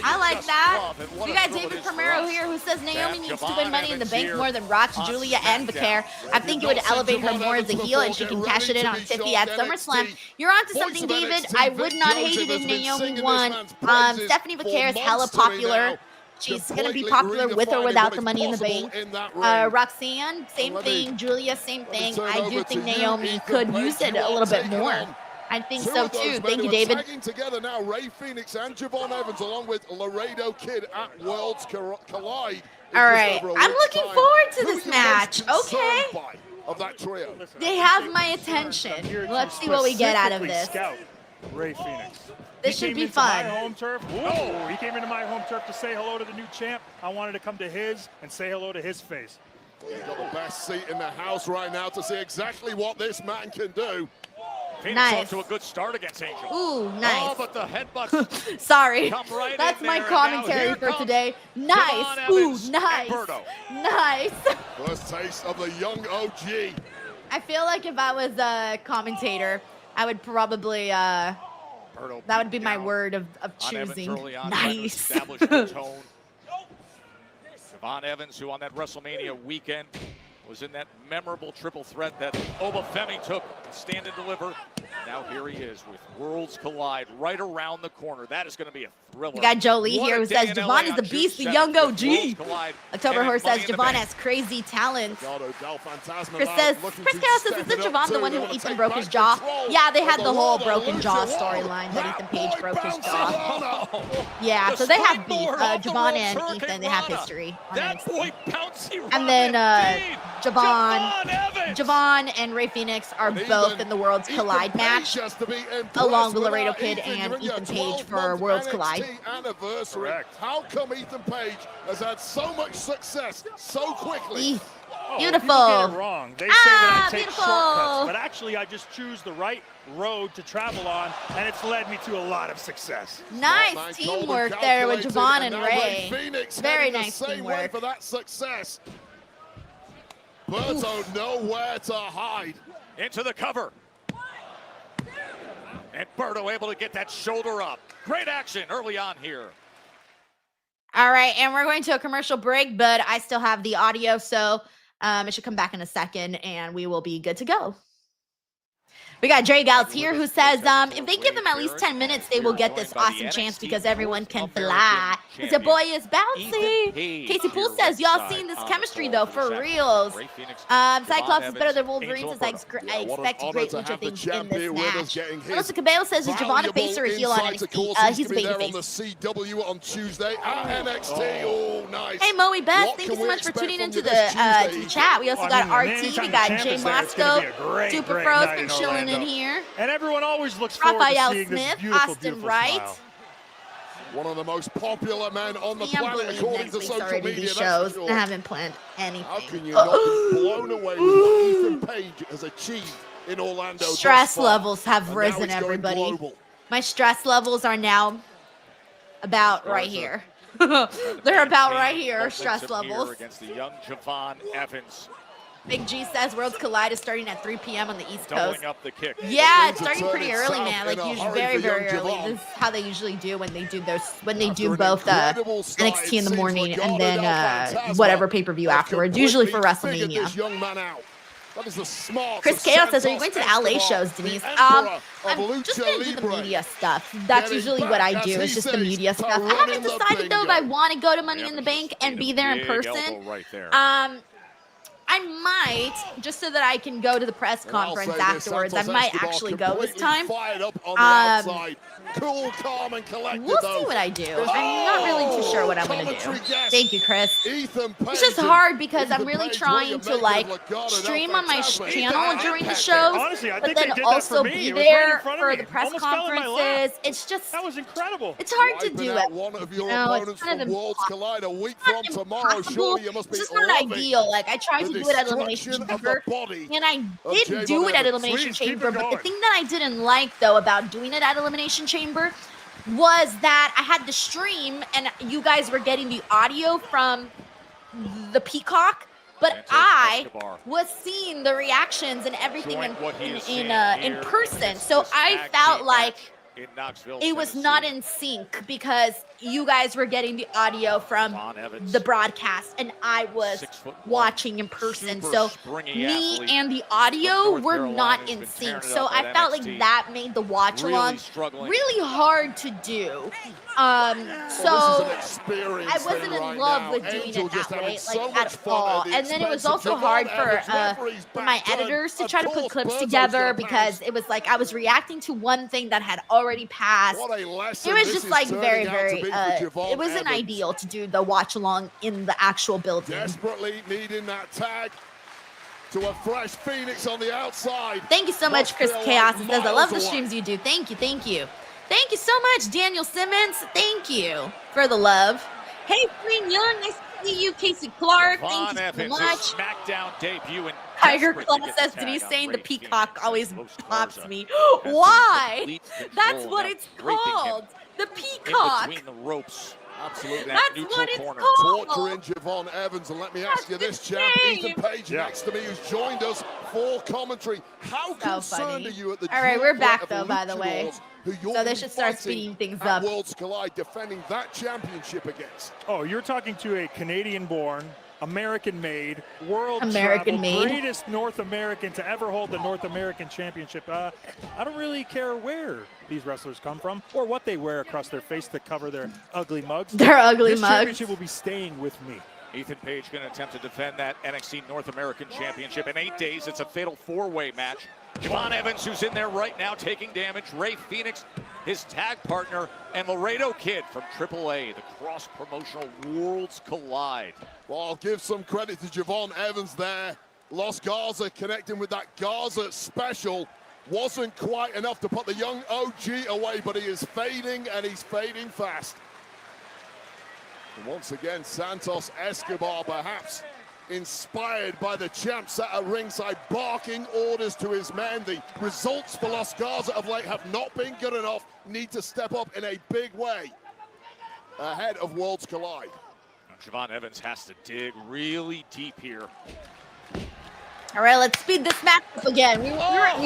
I like that. We got David Primero here who says Naomi needs to win Money in the Bank more than Rox, Julia, and Vaquer. I think it would elevate her more as a heel, and she can cash it in on Tiffy at SummerSlam. You're onto something, David. I would not hate it if Naomi won. Stephanie Vaquer is hella popular. She's going to be popular with or without the Money in the Bank. Roxanne, same thing. Julia, same thing. I do think Naomi could use it a little bit more. I think so too. Thank you, David. Together now, Ray Phoenix and Javon Evans, along with Laredo Kid at Worlds Collide. All right, I'm looking forward to this match. Okay. Of that trio. They have my attention. Let's see what we get out of this. Ray Phoenix. This should be fun. My home turf. Ooh, he came into my home turf to say hello to the new champ. I wanted to come to his and say hello to his face. You've got the best seat in the house right now to see exactly what this man can do. Phoenix nice. Off to a good start against Angel. Ooh, nice. Oh, but the headbutts. Sorry. Right, that's my commentary for today. Nice. Ooh, nice. Nice. First taste of the young OG. I feel like if I was a commentator, I would probably that would be my word of choosing. Nice. Javon Evans, who on that WrestleMania weekend was in that memorable triple threat that Obafemi took, stand and deliver. Now here he is with Worlds Collide right around the corner. That is going to be a thriller. We got Jolie here who says Javon is the beast, the young OG. October Horse says Javon has crazy talent. Chris Carroll says, isn't Javon the one who Ethan broke his jaw? Yeah, they had the whole broken jaw storyline that Ethan Page broke his jaw. Yeah, so they have beef. Javon and Ethan, they have history. And then Javon and Ray Phoenix are both in the Worlds Collide match, along with Laredo Kid and Ethan Page for Worlds Collide. Anniversary. How come Ethan Page has had so much success so quickly? Beautiful. People get it wrong. They say that I take beautiful. shortcuts, but actually I just choose the right road to travel on, and it's led me to a lot of success. Nice teamwork there with Javon and Ray. Very nice teamwork. For that success. Berto nowhere to hide. Into the cover. And Berto able to get that shoulder up. Great action early on here. All right, and we're going to a commercial break, but I still have the audio, so it should come back in a second, and we will be good to go. We got Dre Gals here who says, if they give them at least 10 minutes, they will get this awesome chance because everyone can fly. Because your boy is bouncy. Casey Poole says, y'all seen this chemistry, though, for reals. Cyclops is better than Wolverine, since I expect great lucha things in this match. Melissa Cabello says, is Javon a face or a heel on NXT? He's a baby face. On the CW on Tuesday at NXT. Oh, nice. Hey, Moe Beth, thank you so much for tuning into the chat. We also got RT, we got Jay Mosco, Super Fro's been chilling in here. And everyone always looks forward to seeing this beautiful, Austin Wright. Smile. One of the most popular men on the planet, according to social media. Shows. I haven't planned anything. How can you not be blown away with what Ethan Page has achieved in Orlando? Stress levels have risen, everybody. My stress levels are now about right here. They're about right here, stress levels. Against the young Javon Evans. Big G says Worlds Collide is starting at 3 p.m. on the East Coast. Doubling up the kick. Yeah, it's starting pretty early, man. Like usually very, very early. This is how they usually do when they do those. When they do both NXT in the morning and then whatever pay-per-view afterwards. Usually for WrestleMania. Chris Chaos says, "Are you going to the LA shows, Denise?" I'm just gonna do the media stuff. That's usually what I do. It's just the media stuff. I haven't decided though if I want to go to Money in the Bank and be there in person. I might, just so that I can go to the press conference afterwards. I might actually go this time. Cool, calm, and collected. We'll see what I do. I'm not really too sure what I'm gonna do. Thank you, Chris. It's just hard because I'm really trying to like stream on my channel during the shows, but then also be there for the press conferences. It's just that was incredible. It's hard to do it. One of your opponents from Worlds Collide a week from tomorrow. Surely you must be it's just not ideal. Like I tried to do it at Elimination Chamber, and I did do it at Elimination Chamber. But the thing that I didn't like though about doing it at Elimination Chamber was that I had the stream and you guys were getting the audio from the Peacock, but I was seeing the reactions and everything in person. So I felt like it was not in sync because you guys were getting the audio from the broadcast and I was watching in person. So me and the audio were not in sync. So I felt like that made the watch along really hard to do. So I wasn't in love with doing it that way, like at all. And then it was also hard for my editors to try to put clips together because it was like I was reacting to one thing that had already passed. It was just like very, very, it wasn't ideal to do the watch along in the actual building. Desperately needing that tag to a fresh Phoenix on the outside. Thank you so much, Chris Chaos. It says, I love the streams you do. Thank you, thank you. Thank you so much, Daniel Simmons. Thank you for the love. Hey, Green Young, nice to see you. Casey Clark, thank you so much. Smackdown debut. Tiger Claw says, Denise saying the Peacock always pops me. Why? That's what it's called. The Peacock. In between the ropes. Absolutely. That's what it's called. Torturing Javon Evans. And let me ask you this, champ. Ethan Page next to me, who's joined us for commentary. How concerned are you at the All right, we're back though, by the way. So they should start speeding things up. Worlds Collide defending that championship against. Oh, you're talking to a Canadian-born, American-made, American-made, greatest North American to ever hold the North American Championship. I don't really care where these wrestlers come from or what they wear across their face to cover their ugly mugs. Their ugly this mugs. championship will be staying with me. Ethan Page going to attempt to defend that NXT North American Championship. In 8 days, it's a fatal four-way match. Javon Evans, who's in there right now, taking damage. Ray Phoenix, his tag partner, and Laredo Kid from AAA, the cross-promotional Worlds Collide. Well, I'll give some credit to Javon Evans there. Los Garza connecting with that Garza special. Wasn't quite enough to put the young OG away, but he is fading, and he's fading fast. And once again, Santos Escobar, perhaps inspired by the champ, sat at ringside barking orders to his men. The results for Los Garza of late have not been good enough. Need to step up in a big way ahead of Worlds Collide. Javon Evans has to dig really deep here. All right, let's speed this match up again. We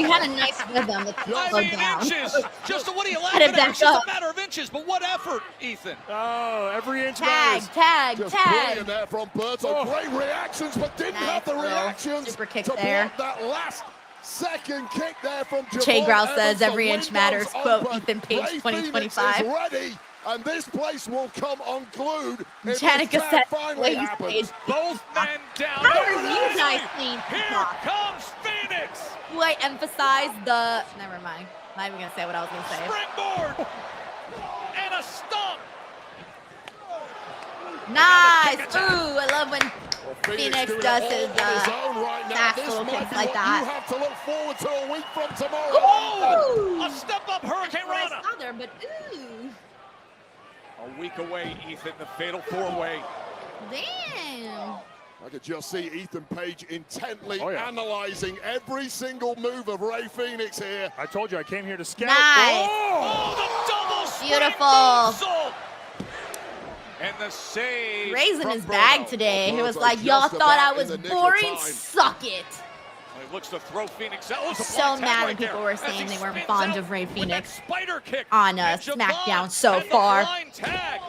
had a nice rhythm. Let's slow down. Inches. Just what are you Head it laughing at? back It's just up. a matter of inches, but what effort, Ethan? Oh, every inch Tag, matters. tag, Just tag. brilliant there from Berto. Great reactions, but didn't have the reactions super kick to there. block that last second kick there from Javon Che Growl Evans. says The every inch window's matters. Quote open. Ethan Page Ray Phoenix 2025. is ready, and this place will come unglued if Janica this said, tag finally "Please, happens." Page." Both men down. How are you guys seeing Here Peacock? comes Phoenix. Do I emphasize the... Never mind. I'm not even going to say what I was going to say. Springboard. And a stomp. Nice. Ooh, I love when Phoenix doing does it his all on his own right now. fast This little might kicks be like what that. You have to look forward to a week from tomorrow. Oh, a step up Hurricane I Rana. saw there, but ooh. A week away, Ethan, the fatal four-way. Damn. I could just see Ethan Page intently analyzing every single move of Ray Phoenix here. I told you I came here to scout. Nice. Oh, the double Beautiful. spring moonsault. And the save. Raising from his bag Berto. today. He was Berto like, y'all just thought I about was in the nick of boring? time. Suck it. He looks to throw Phoenix out. Oh, it's a So blind tag mad right when people there were as saying he they weren't spins fond out of Rey with that Phoenix spider kick. on And Javon SmackDown so and the far. blind tag.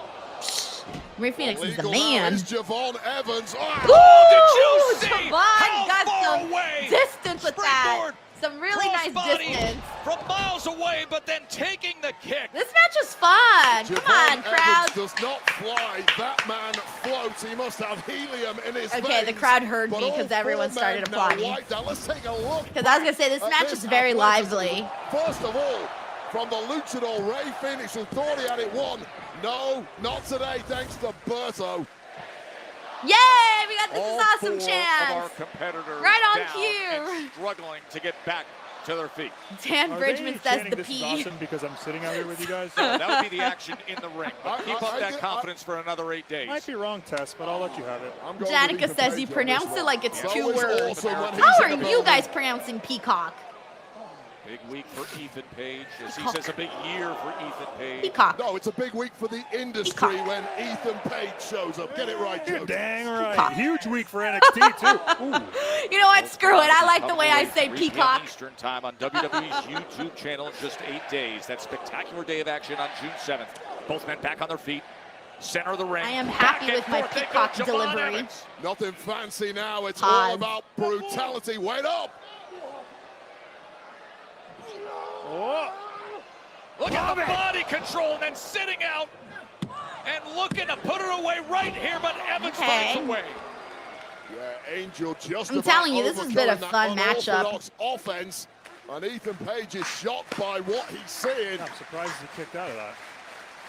Ray Phoenix is the Legal man. now is Javon Evans. Oh, did you see Javon how got far some away? distance with that. Springboard Some really nice crossbody distance. from miles away, but then taking the kick. This match was fun. Come Javon on, crowd. Evans does not fly. That man floats. He must have helium in his Okay, veins. the crowd heard But me all because everyone four started men now applauding. wiped out. Let's take a look. Because I was going to say, this at match this is very athleticism. lively. First of all, from the luchador Rey Phoenix, who thought he had it won. No, not today, thanks to Berto. Yay! We got this All is awesome four Of chance. our competitors Right on down cue. and struggling to get back to their feet. Dan Are Bridgman they says chanting the this is P. awesome because I'm sitting out here with you guys? No, that would be the action in the ring. But keep up that I- confidence for another 8 days. Might be wrong, Tess, but I'll let you have it. I'm going with Danica Ethan says Page you on this pronounce it one. like it's So two it's words. awesome when he's How in are the you building. guys pronouncing peacock? Big week for Ethan Page. As he Peacock. says, a big year for Ethan Page. Peacock. No, it's a big week for the industry when Ethan Page shows up. Get it right, You're Joe. dang right. Peacock. Huge week for NXT, too. Ooh. You know what? Screw it. I like the way I say 3 p.m. peacock. Eastern time on WWE's YouTube channel in just 8 days. That spectacular day of action on June 7th. Both men back on their feet. Center of the ring. I am Back happy and with my forth they go. peacock Javon delivery. Evans. Nothing fancy now. It's Pause. all about brutality. Wait up. Oh. Look at the body control and then sitting out and looking to put it away right here, but Evans Okay. finds a way. Yeah, Angel just I'm about telling you, this has been a overcoming fun that matchup. unorthodox offense. And Ethan Page is shocked by what he's seeing. I'm surprised he kicked out of that.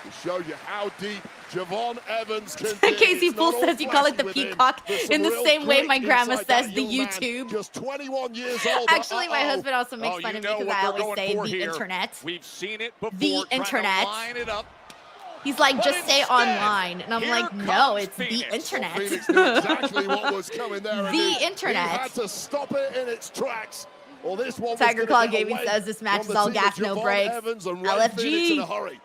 To show you how deep Javon Evans can be. Casey It's Fool not all says you call it the flashy with him. peacock There's in the some same real way grit my grandma inside says that the young man. YouTube. Just 21 years old. Actually, my husband also makes Oh, fun you of me know because what I they're always going say for the here. internet. We've seen it before. The trying to internet. line it up. He's like, But just say instead, online. And I'm here like, no, comes it's Phoenix. the internet. Phoenix knew exactly what was coming there. and The he internet. had to stop it in its tracks. Well, this one was Tiger gonna Claw get Gaming away says this match from is the all team of gas, no Javon brakes. Evans and Rey LFG. Phoenix in a hurry.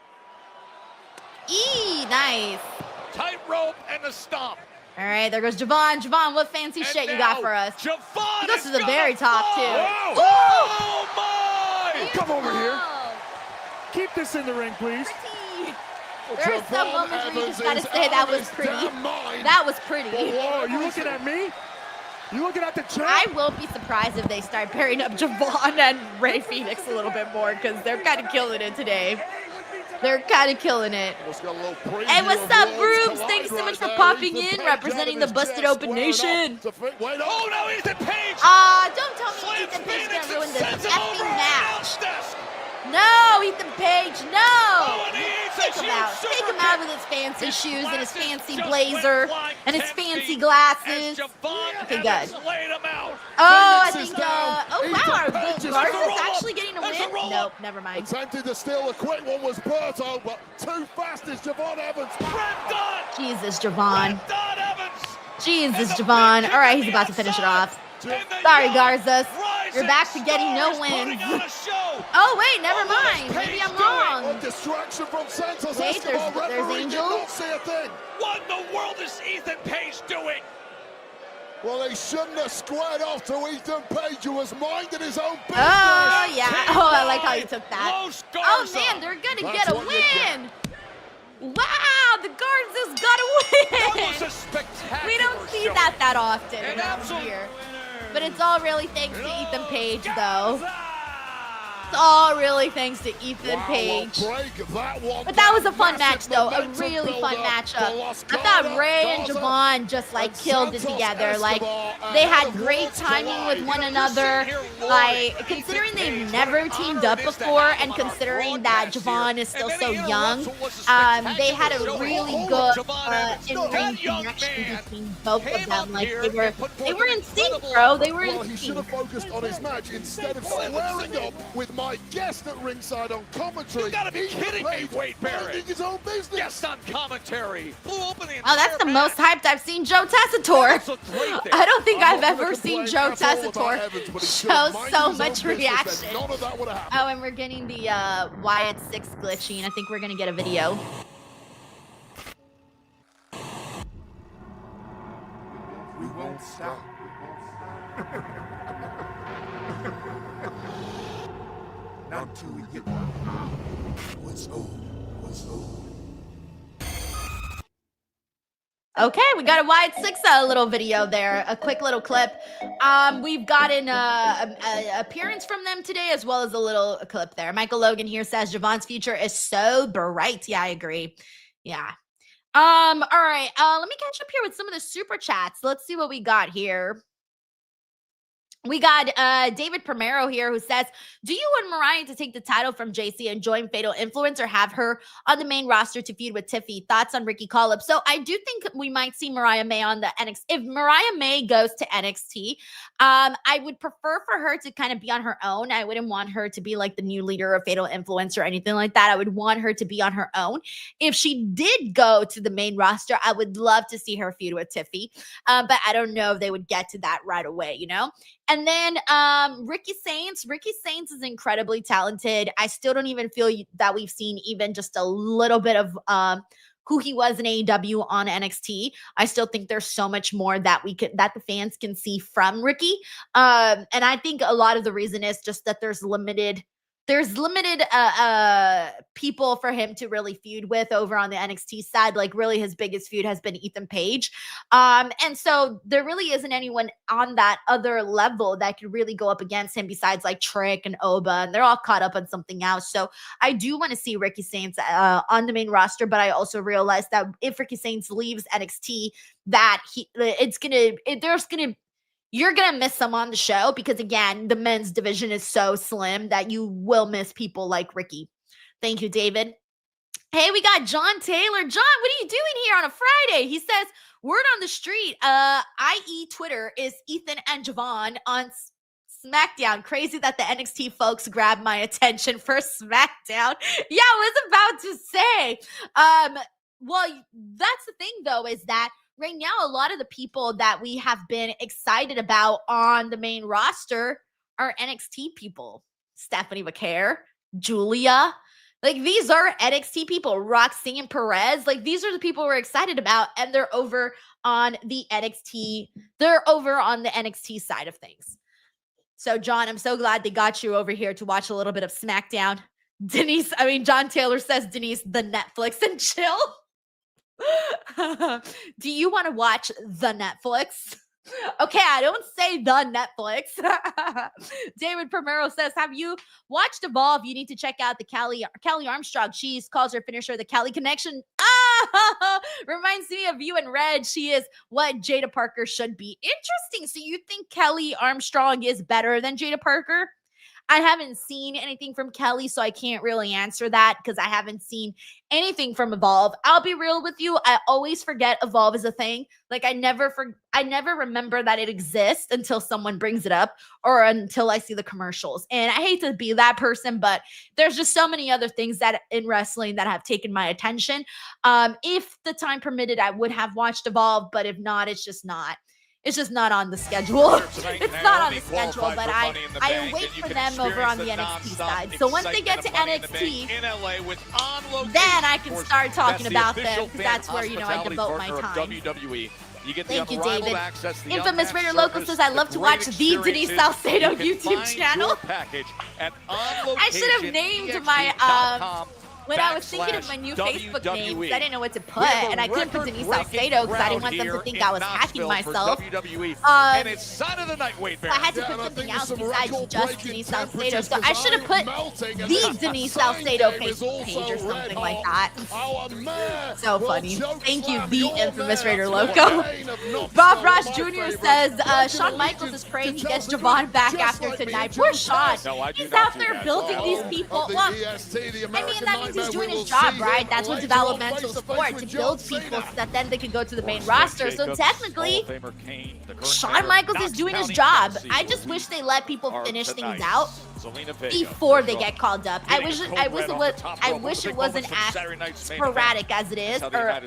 Nice. Tightrope and the stomp. All right, there goes Javon. Javon, what fancy And shit you got now for us? Javon He goes is to the gonna very top, too. fall. Woo! Oh, my! Come over here. Keep this in the ring, please. There are some Javon moments where you Evans just gotta is say out that of was his pretty. damn mind. That was pretty. Oh, you looking at me? You looking at the champ? I will be surprised if they start pairing up Javon and Rey Phoenix a little bit more because they're kind of killing it today. They're kind of killing it. Hey, what's up, Rubes? Thanks so much for popping in, representing the Busted Open Nation. Oh, no, Ethan Page! Don't tell me Ethan Page is gonna ruin this effing match. No, Ethan Page, no! Take him out. Take him out with his fancy shoes and his fancy blazer and his fancy glasses. Okay, good. Oh, I think, oh wow, are Garza's actually getting a win? Nope, never mind. Attempted to steal a quick one was Berto, but too fast is Javon Evans. Jesus, Javon. Jesus, Javon. All right, he's about to finish it off. Sorry, Garza. You're back to getting no wins. Oh, wait, never mind. Maybe I'm wrong. Distraction from Santos Wait, Escobar. there's Referee did Angel. not see a thing. What in the world is Ethan Page doing? Well, he shouldn't have squared off to Ethan Page, who was minding his own business. Oh, yeah. Oh, I like how you took that. Oh, man, they're going to get a win. Wow, the Garza's got a win. That was a spectacular We don't see show. that often An around absolute here. But it's all really thanks to Ethan Page, though. It's all really thanks to Ethan Page. But that was a fun match, though. A really fun matchup. I thought Rey and Javon just, like, killed it together. Like, they had great timing with one another. Like, considering they've never teamed up before and considering that Javon is still so young, they had a really good in-ring connection between both of them. Like, they were in sync, bro. They were Well, in he should have sync. focused on his match instead of squaring up with my guest at ringside on commentary. You gotta be Ethan kidding me, Page Wade Barrett. minding his own business. Guest on commentary. Blew open the Oh, that's the entire most match. hyped I've seen Joe Tessitore. That's a great thing. I don't think I'm I've not gonna ever seen complain Joe at all about Tessitore Evans, but he should show have minded so his much own business, then reaction. none of that would have happened. Oh, and we're getting the Wyatt 6 glitching. I think we're gonna get a video. won't stop. Not till we get what's old. Okay, we got a Wyatt 6 little video there, a quick little clip. We've got an appearance from them today, as well as a little clip there. Michael Logan here says Javon's future is so bright. Yeah, I agree. Yeah. All right. Let me catch up here with some of the super chats. Let's see what we got here. We got David Primero here who says, do you want Mariah to take the title from JC and join Fatal Influence, or have her on the main roster to feud with Tiffy? Thoughts on Ricky call-up? So I do think we might see Mariah May on the NXT. If Mariah May goes to NXT, I would prefer for her to kind of be on her own. I wouldn't want her to be like the new leader of Fatal Influence or anything like that. I would want her to be on her own. If she did go to the main roster, I would love to see her feud with Tiffy. But I don't know if they would get to that right away, you know? And then Ricky Saints. Ricky Saints is incredibly talented. I still don't even feel that we've seen even just a little bit of who he was in AEW on NXT. I still think there's so much more that the fans can see from Ricky. And I think a lot of the reason is just that there's limited people for him to really feud with over on the NXT side. Like, really his biggest feud has been Ethan Page. And so there really isn't anyone on that other level that could really go up against him besides like Trick and Oba, and they're all caught up on something else. So I do want to see Ricky Saints on the main roster, but I also realize that if Ricky Saints leaves NXT, that you're going to miss some on the show, because again, the men's division is so slim that you will miss people like Ricky. Thank you, David. Hey, we got John Taylor. John, what are you doing here on a Friday? He says, word on the street, i.e. Twitter, is Ethan and Javon on SmackDown. Crazy that the NXT folks grabbed my attention for SmackDown. Yeah, I was about to say. Well, that's the thing, though, is that right now, a lot of the people that we have been excited about on the main roster are NXT people. Stephanie McCare, Julia. Like, these are NXT people. Roxanne Perez. Like, these are the people we're excited about, and they're over on the NXT. They're over on the NXT side of things. So, John, I'm so glad they got you over here to watch a little bit of SmackDown. John Taylor says, Denise, the Netflix and chill. Do you want to watch the Netflix? Okay, I don't say the Netflix. David Primero says, have you watched Evolve? You need to check out the Kelly Armstrong. She calls her finisher the Kelly Connection. Reminds me of you and Red. She is what Jada Parker should be. Interesting. So you think Kelly Armstrong is better than Jada Parker? I haven't seen anything from Kelly, so I can't really answer that because I haven't seen anything from Evolve. I'll be real with you. I always forget Evolve is a thing. Like, I never remember that it exists until someone brings it up or until I see the commercials. And I hate to be that person, but there's just so many other things that in wrestling that have taken my attention. If the time permitted, I would have watched Evolve, but if not, it's just not. It's just not on the schedule. It's not on the schedule, but I wait for them over on the NXT side. So once they get to NXT, then I can start talking about them, because that's where, I devote my time. Thank you, David. Infamous Raider Local says, I love to watch the Denise Salcedo YouTube channel. I should have named my... when I was thinking of my new Facebook names, I didn't know what to put, and I couldn't put Denise Salcedo because I didn't want them to think I was hacking myself. And it's Son of the Night Weight so I had to put something else besides just Denise Salcedo. So I should have put the Denise Salcedo Facebook page or something like that. So funny. Thank you, the infamous Raider Loco. Bob Ross Jr. says, Shawn Michaels is praying he gets Javon back after tonight. Poor Shawn. He's out there building these people. Well, that means he's doing his job, right? That's what developmental is for, to build people so that then they can go to the main roster. So technically, Shawn Michaels is doing his job. I just wish they let people finish things out before they get called up. I wish it wasn't as sporadic as it is, or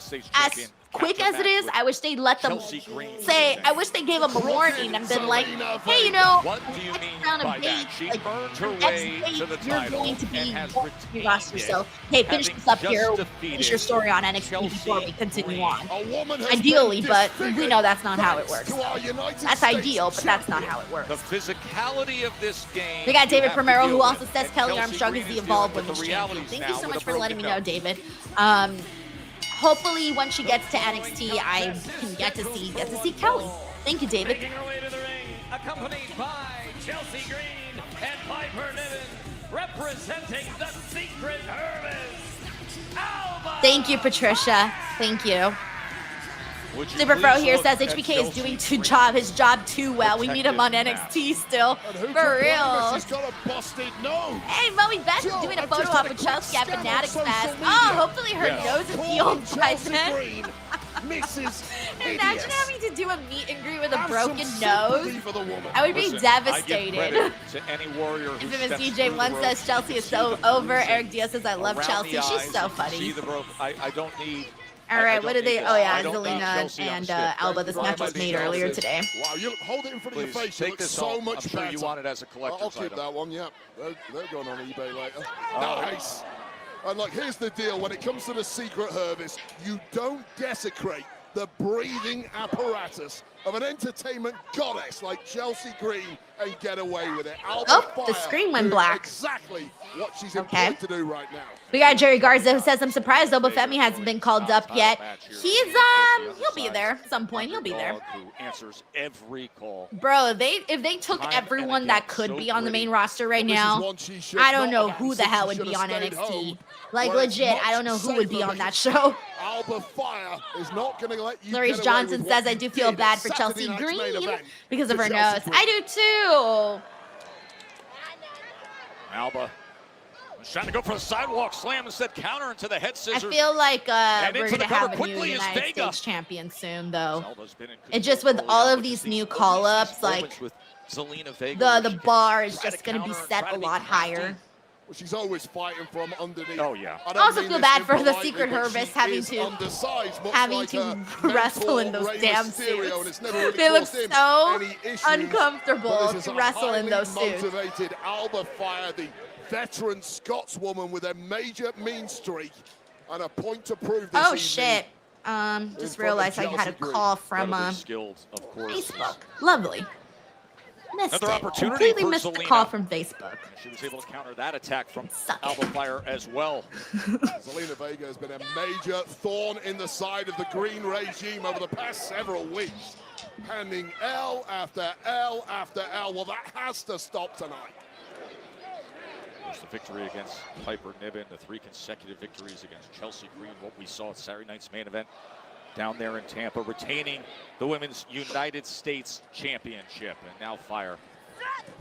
quick as it is, I wish they'd let them say, I wish they gave them a warning and been like, hey, you know, what do you mean round by of that? bait, She like, earned her next way date, to the you're title going to and be has your retained roster. it, So, hey, finish having this up just here. defeated Finish your story on NXT Chelsea before we continue Green. on. A woman has Ideally, been but we disfigured know that's not how it thanks works. to our United That's States ideal, but that's not how it The works. physicality of this game. We got David you have to Primero, deal who also with, says and Kelly Chelsea Armstrong Green is the dealing Evolved with the Women's Champion. realities Thank now you so with much a for letting me know, broken David. Hopefully, once she gets to NXT, I can get to see Kelly. Thank you, David. Making her way to the ring, accompanied by Chelsea Green and Piper Niven, representing the Secret Service. Alba! Thank you, Patricia. Thank you. Would you Super Pro please here look says at HBK is Chelsea doing Green? his job too well. We need him on NXT still. For real. She's got a busted nose. Hey, Moe Beth is doing a photo op with Chelsea at Fanatics Fest. Oh, hopefully her nose is healed by then. Imagine having to do a meet and greet with a broken nose. I would be Listen, devastated. I give credit to any warrior who Infamous steps DJ through the One ropes says Chelsea is to so see the over. bruising Eric Diaz says I love around Chelsea. the She's eyes. so You can funny. see the broke. I don't need. All I right, don't what did need they? this. Oh yeah, I don't need Zelina Chelsea on and stick. Alba. This match was made earlier today. Wow, you hold it in front of your Please face. You take look this so home. much I'm sure better. you want it as a collector's I'll keep item. that one. Yeah, they're going on eBay later. Oh. Nice. And look, here's the deal. When it comes to the Secret Service, you don't desecrate the breathing apparatus of an entertainment goddess like Chelsea Green and get away with it. Oh, the screen went black. Exactly what she's Okay. employed to do right now. We got Jerry Garza who says I'm surprised Oba Femi hasn't been called up yet. He's he'll be there at some point. He'll be there. Who answers every call. Bro, if they took Time everyone and that again, could so be on the gritty. main roster right This is now, one she should I don't not know have who done, the so hell she would should be have on stayed NXT. home, Like where it's legit, much I don't know who would be safer on that because show. Alba Fire is not going to let you Clarice get away Johnson with says what I you do feel did bad at for Saturday Chelsea night's main Green event because to of her Chelsea nose. Green. I do too. Alba was trying to go for a sidewalk slam, instead counter into the head I scissors. feel like And we're into gonna the cover have a new quickly is United Vega. States champion soon, though. Alba's been in It just with control all early of on, these but new these call-ups, like moments with Zelina Vega the where she can bar is try just to gonna be counter and set try a to be lot crafty. higher. Well, she's always fighting from underneath. Oh, yeah. I I don't also mean feel this bad for the impolitely, Secret but Service she having is to undersized, much like her wrestle in mentor, those Rey damn Mysterio, and suits. it's never really They look caused him so any issues. uncomfortable But this is to a wrestle in those highly suits. motivated Alba Fire, the veteran Scotswoman with a major mean streak and a point to prove this Oh evening. shit! Just front of realized I had a Chelsea Green. call from Incredibly skilled, of course. Facebook. Lovely. Missed Another it. opportunity Completely for missed the Zelina. call from Facebook. She was able to counter that attack from Suck it. Alba Fire as well. Zelina Vega has been a major thorn in the side of the Green regime over the past several weeks. Handing L after L after L. Well, that has to stop tonight. There's the victory against Piper Niven, the 3 consecutive victories against Chelsea Green, what we saw at Saturday night's main event down there in Tampa, retaining the Women's United States Championship. And now Fire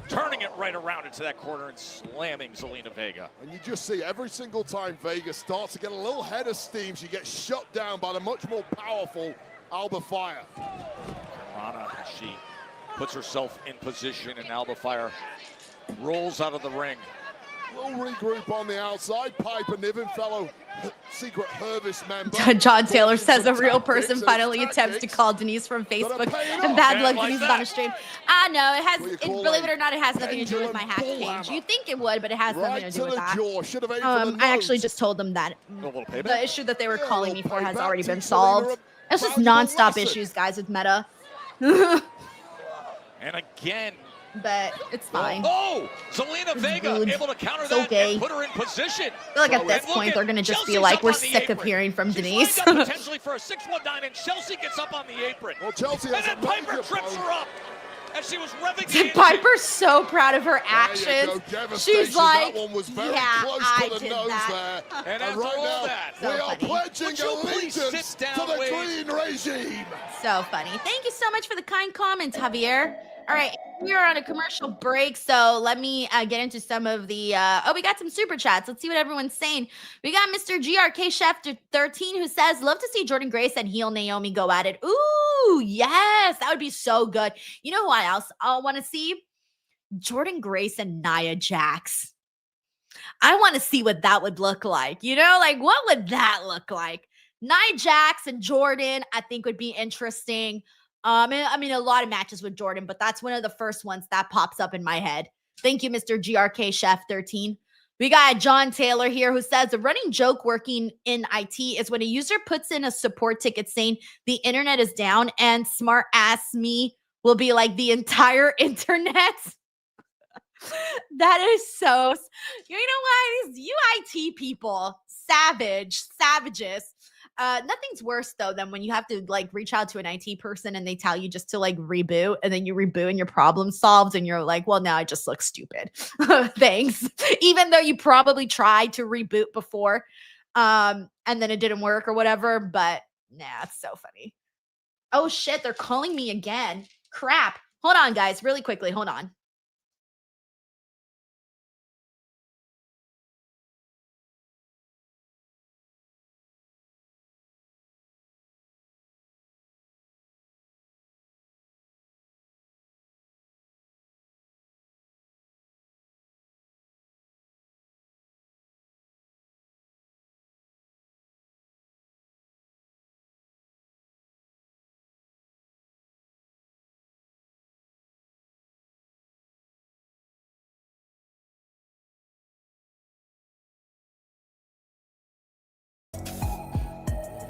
turning it right around into that corner and slamming Zelina Vega. And you just see every single time Vega starts to get a little head of steam, she gets shut down by the much more powerful Alba Fire. Rana, she puts herself in position, and Alba Fire rolls out of the ring. We'll regroup on the outside. Piper Niven, fellow Secret Service member. John Taylor says a real Tactics person and finally attempts to tactics call Denise from that are Facebook, paying and off. bad Yeah, luck like Denise is that. on a stream. I know it has. What do you It, call believe a it or not, it has nothing to do with my hack pendulum page. bullhammer? You think it would, but it has nothing Right to to do with the that. jaw. Should have aimed for the I actually nose. just told them that A little payback. the issue that they were Yeah, calling a me little for has payback. already been Teach Zelina solved. a It's just valuable nonstop lesson. issues, guys, with Meta. And again. But it's fine. Oh! Zelina Vega good. able to counter It's that okay. and put her in position. I feel like at this And look point at they're gonna just be Chelsea's like, up we're on the sick of apron. hearing from She's Denise. lined up potentially for a 619, and Chelsea gets up on the apron. Well, Chelsea And has then a Piper major trips problem. her up as she was revving the engine. Piper's so proud of her There you actions. go, devastation. She's like, that one was very yeah, close I to the did nose that. there. And after right all now, that, we So are funny. pledging Would you please allegiance sit down, to the Wade? Green regime. So funny. Thank you so much for the kind comments, Javier. All right, we are on a commercial break, so let me get into some of the. We got some super chats. Let's see what everyone's saying. We got Mr. GRK Chef 13 who says, "Love to see Jordan Grace and heel Naomi go at it." Ooh, yes, that would be so good. You know who I else want to see? Jordan Grace and Nia Jax. I want to see what that would look like. You know, like what would that look like? Nia Jax and Jordan, I think would be interesting. I mean, a lot of matches with Jordan, but that's one of the first ones that pops up in my head. Thank you, Mr. GRK Chef 13. We got John Taylor here who says the running joke working in IT is when a user puts in a support ticket saying the internet is down and smart ass me will be like the entire internet. That is so, you know what? These UIT people, savages. Nothing's worse though than when you have to like reach out to an IT person and they tell you just to like reboot, and then you reboot and your problem solved and you're like, well, now I just look stupid. Thanks. Even though you probably tried to reboot before and then it didn't work or whatever, but nah, it's so funny. Oh shit, they're calling me again. Crap. Hold on, guys, really quickly. Hold on.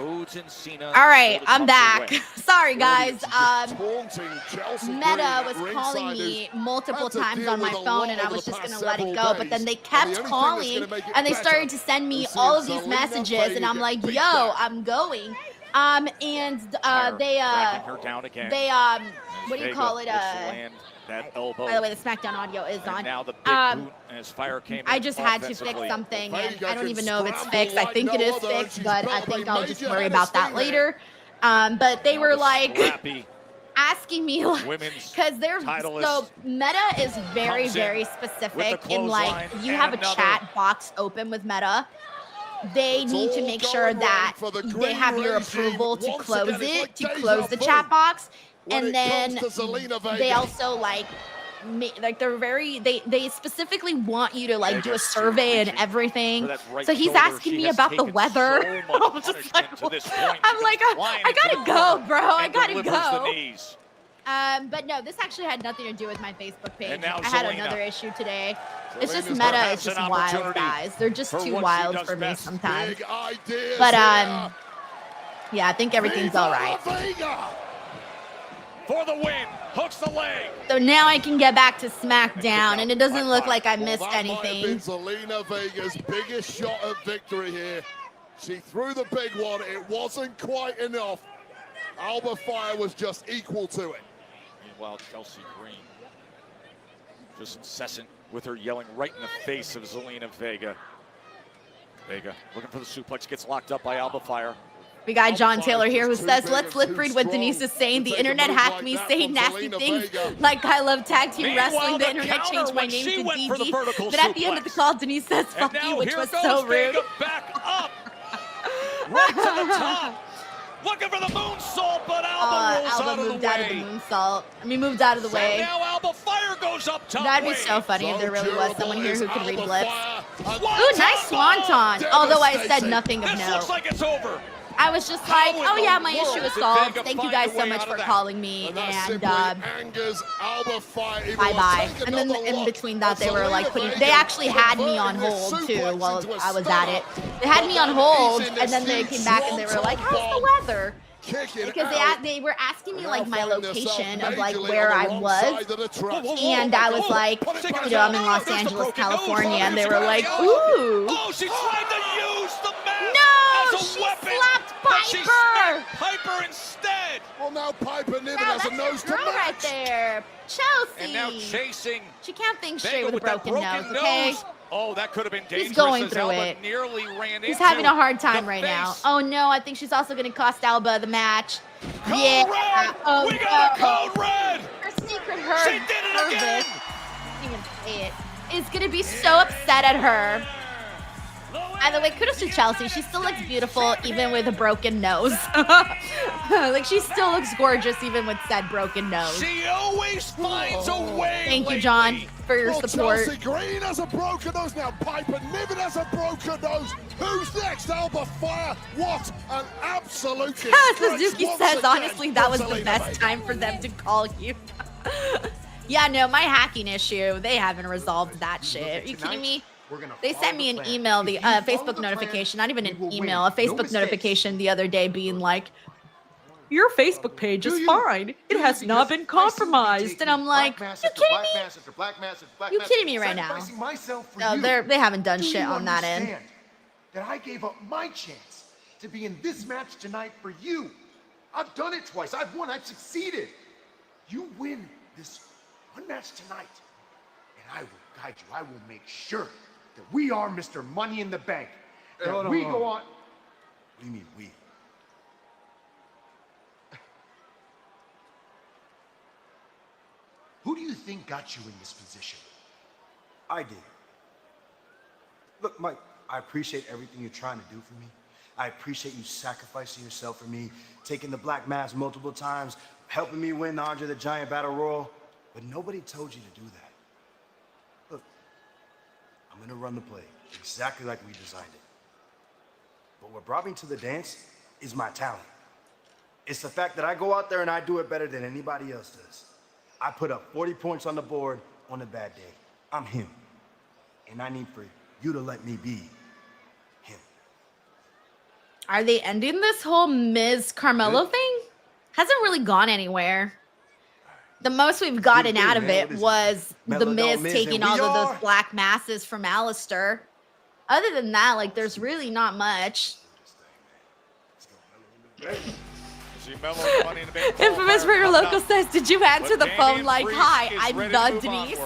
All right, I'm back. Sorry, guys. Meta was calling me multiple times on my phone, and I was just going to let it go. But then they kept calling, and they started to send me all of these messages, and I'm like, yo, I'm going. What do you call it? That elbow. By the way, the SmackDown audio is on. Now the big boot as Fire came I just had to fix something, and I don't even know if it's fixed. I think it is fixed, but I think I'll just worry about that later. But they were like asking me, because they're so Meta is very, very specific in like you have a chat box open with Meta. They need to make sure that they have your approval to close it, to close the chat box. And then they also like they're very they specifically want you to like do a survey and everything. So he's asking me about the weather. I'm just like, I gotta go, bro. I gotta go. But no, this actually had nothing to do with my Facebook page. I had another issue today. It's just Meta is just wild, guys. They're just too wild for me sometimes. But yeah, I think everything's all right. For the win, hooks the leg. So now I can get back to SmackDown, and it doesn't look like I missed anything. Zelina Vega's biggest shot of victory here. She threw the big one. It wasn't quite enough. Alba Fire was just equal to it. Meanwhile, Chelsea Green just incessant with her yelling right in the face of Zelina Vega. Vega looking for the suplex, gets locked up by Alba Fire. We got John Taylor here who says, let's lip read what Denise is saying. The internet hacked me saying nasty things like I love tag team wrestling. The internet changed my name to DG. But at the end of the call, Denise says, fuck you, which was so rude. Back up. Right to the top. Looking for the moonsault, but Alba rolls out of the way. Out of the moonsault. I mean, moved out of the way. Now Alba Fire goes up top. That'd be so funny if there really was someone here who could read blips. Ooh, nice swanton. Although I said nothing of note. This looks like it's over. I was just like, oh yeah, my issue is solved. Thank you guys so much for calling me, and bye-bye. And then in between that, they were like they actually had me on hold too while I was at it. They had me on hold, and then they came back and they were like, how's the weather? Because they were asking me like my location of like where I was, and I was like, you know, I'm in Los Angeles, California, and they were like, ooh. Oh, she tried to use the map as a weapon. Slapped Piper. She slapped Piper instead. Well, now Piper Niven has a nose to match. Right there, Chelsea. And now chasing. She can't think straight with a broken nose. Okay. Oh, that could have been dangerous. He's going through it. He's having a hard time right now. Oh no, I think she's also going to cost Alba the match. Code red. Oh, we got a code red. Her secret hurt. She did it again. Can't even say it. Is going to be so upset at her. By the way, kudos to Chelsea. She still looks beautiful even with a broken nose. Like, she still looks gorgeous even with said broken nose. She always finds a way. Thank you, John, for your support. Chelsea Green has a broken nose now. Piper Niven has a broken nose. Who's next? Alba Fire. What an absolute Suzuki says, honestly, that was the best time for them to call you. Yeah, no, my hacking issue, they haven't resolved that shit. Are you kidding me? They sent me an email, the Facebook notification, not even an email, a Facebook notification the other day being like, your Facebook page is fine. It has not been compromised. And I'm like, you kidding me? You kidding me right now? No, they haven't done shit on that end. That I gave up my chance to be in this match tonight for you. I've done it twice. I've won. I've succeeded. You win this one match tonight, and I will guide you. I will make sure that we are Mr. Money in the Bank. That we go on. What do you mean we? Who do you think got you in this position? I did. Look, Mike, I appreciate everything you're trying to do for me. I appreciate you sacrificing yourself for me, taking the black mask multiple times, helping me win the Andre the Giant Battle Royal. But nobody told you to do that. Look, I'm gonna run the play exactly like we designed it. But what brought me to the dance is my talent. It's the fact that I go out there and I do it better than anybody else does. I put up 40 points on the board on a bad day. I'm him. And I need for you to let me be him. Are they ending this whole Miz Carmelo thing? Hasn't really gone anywhere. The most we've gotten out of it was the Miz taking all of those black masses from Alistair. Other than that, like, there's really not much. Infamous Ritter Loco says, did you answer the phone like, hi, I'm the Denise?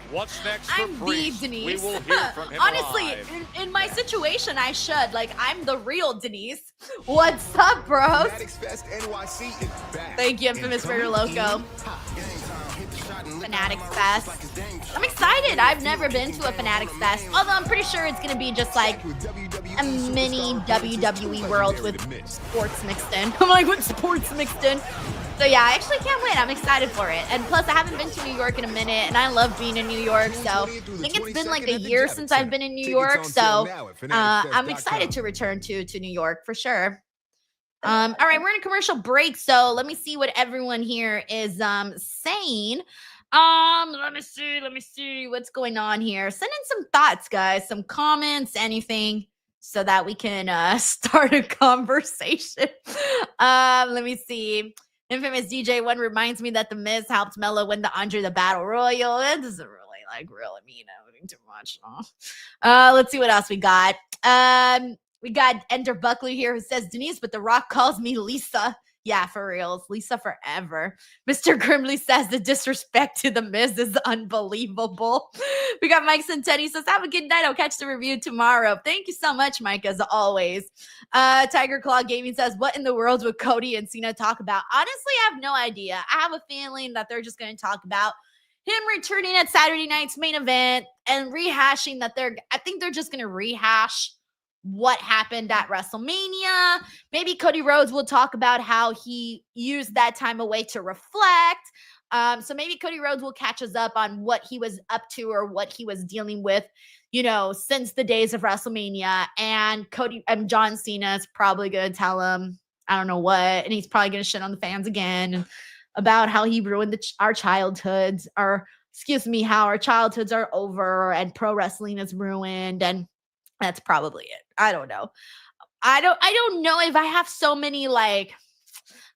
What's next for I'm the Priest? Denise. We will hear from him Honestly, live. in my situation, I should. Like, I'm the real Denise. What's up, bros? Thank you, Infamous Ritter Loco. Fanatics Fest. I'm excited. I've never been to a Fanatics Fest, although I'm pretty sure it's going to be just like a mini WWE world with sports mixed in. I'm like, with sports mixed in? So yeah, I actually can't wait. I'm excited for it. And plus, I haven't been to New York in a minute, and I love being in New York. So I think it's been like a year since I've been in New York. So I'm excited to return to New York for sure. All right, we're in a commercial break, so let me see what everyone here is saying. Let me see what's going on here. Send in some thoughts, guys, some comments, anything, so that we can start a conversation. Let me see. Infamous DJ one reminds me that the Miz helped Melo win the Andre the Battle Royal. It doesn't really really mean anything too much. Let's see what else we got. We got Ender Buckley here who says, Denise, but The Rock calls me Lisa. Yeah, for reals. Lisa forever. Mr. Grimley says the disrespect to the Miz is unbelievable. We got Mike Centetti says, have a good night. I'll catch the review tomorrow. Thank you so much, Mike, as always. Tiger Claw Gaming says, what in the world would Cody and Cena talk about? Honestly, I have no idea. I have a feeling that they're just going to talk about him returning at Saturday night's main event and rehashing that I think they're just going to rehash what happened at WrestleMania. Maybe Cody Rhodes will talk about how he used that time away to reflect. So maybe Cody Rhodes will catch us up on what he was up to or what he was dealing with, since the days of WrestleMania. And John Cena is probably going to tell him, I don't know what, and he's probably going to shit on the fans again about how he ruined our childhoods, how our childhoods are over and pro wrestling is ruined. And that's probably it. I don't know. I don't know if I have so many, I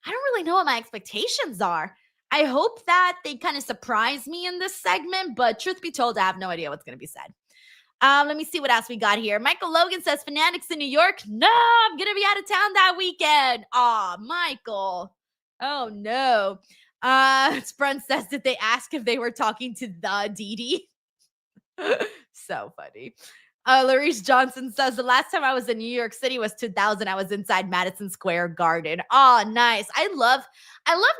don't really know what my expectations are. I hope that they kind of surprise me in this segment, but truth be told, I have no idea what's going to be said. Let me see what else we got here. Michael Logan says, Fanatics in New York? No, I'm going to be out of town that weekend. Aw, Michael. Oh, no. Sprun says, did they ask if they were talking to the Dee? So funny. Larice Johnson says, the last time I was in New York City was 2000. I was inside Madison Square Garden. Oh, nice. I love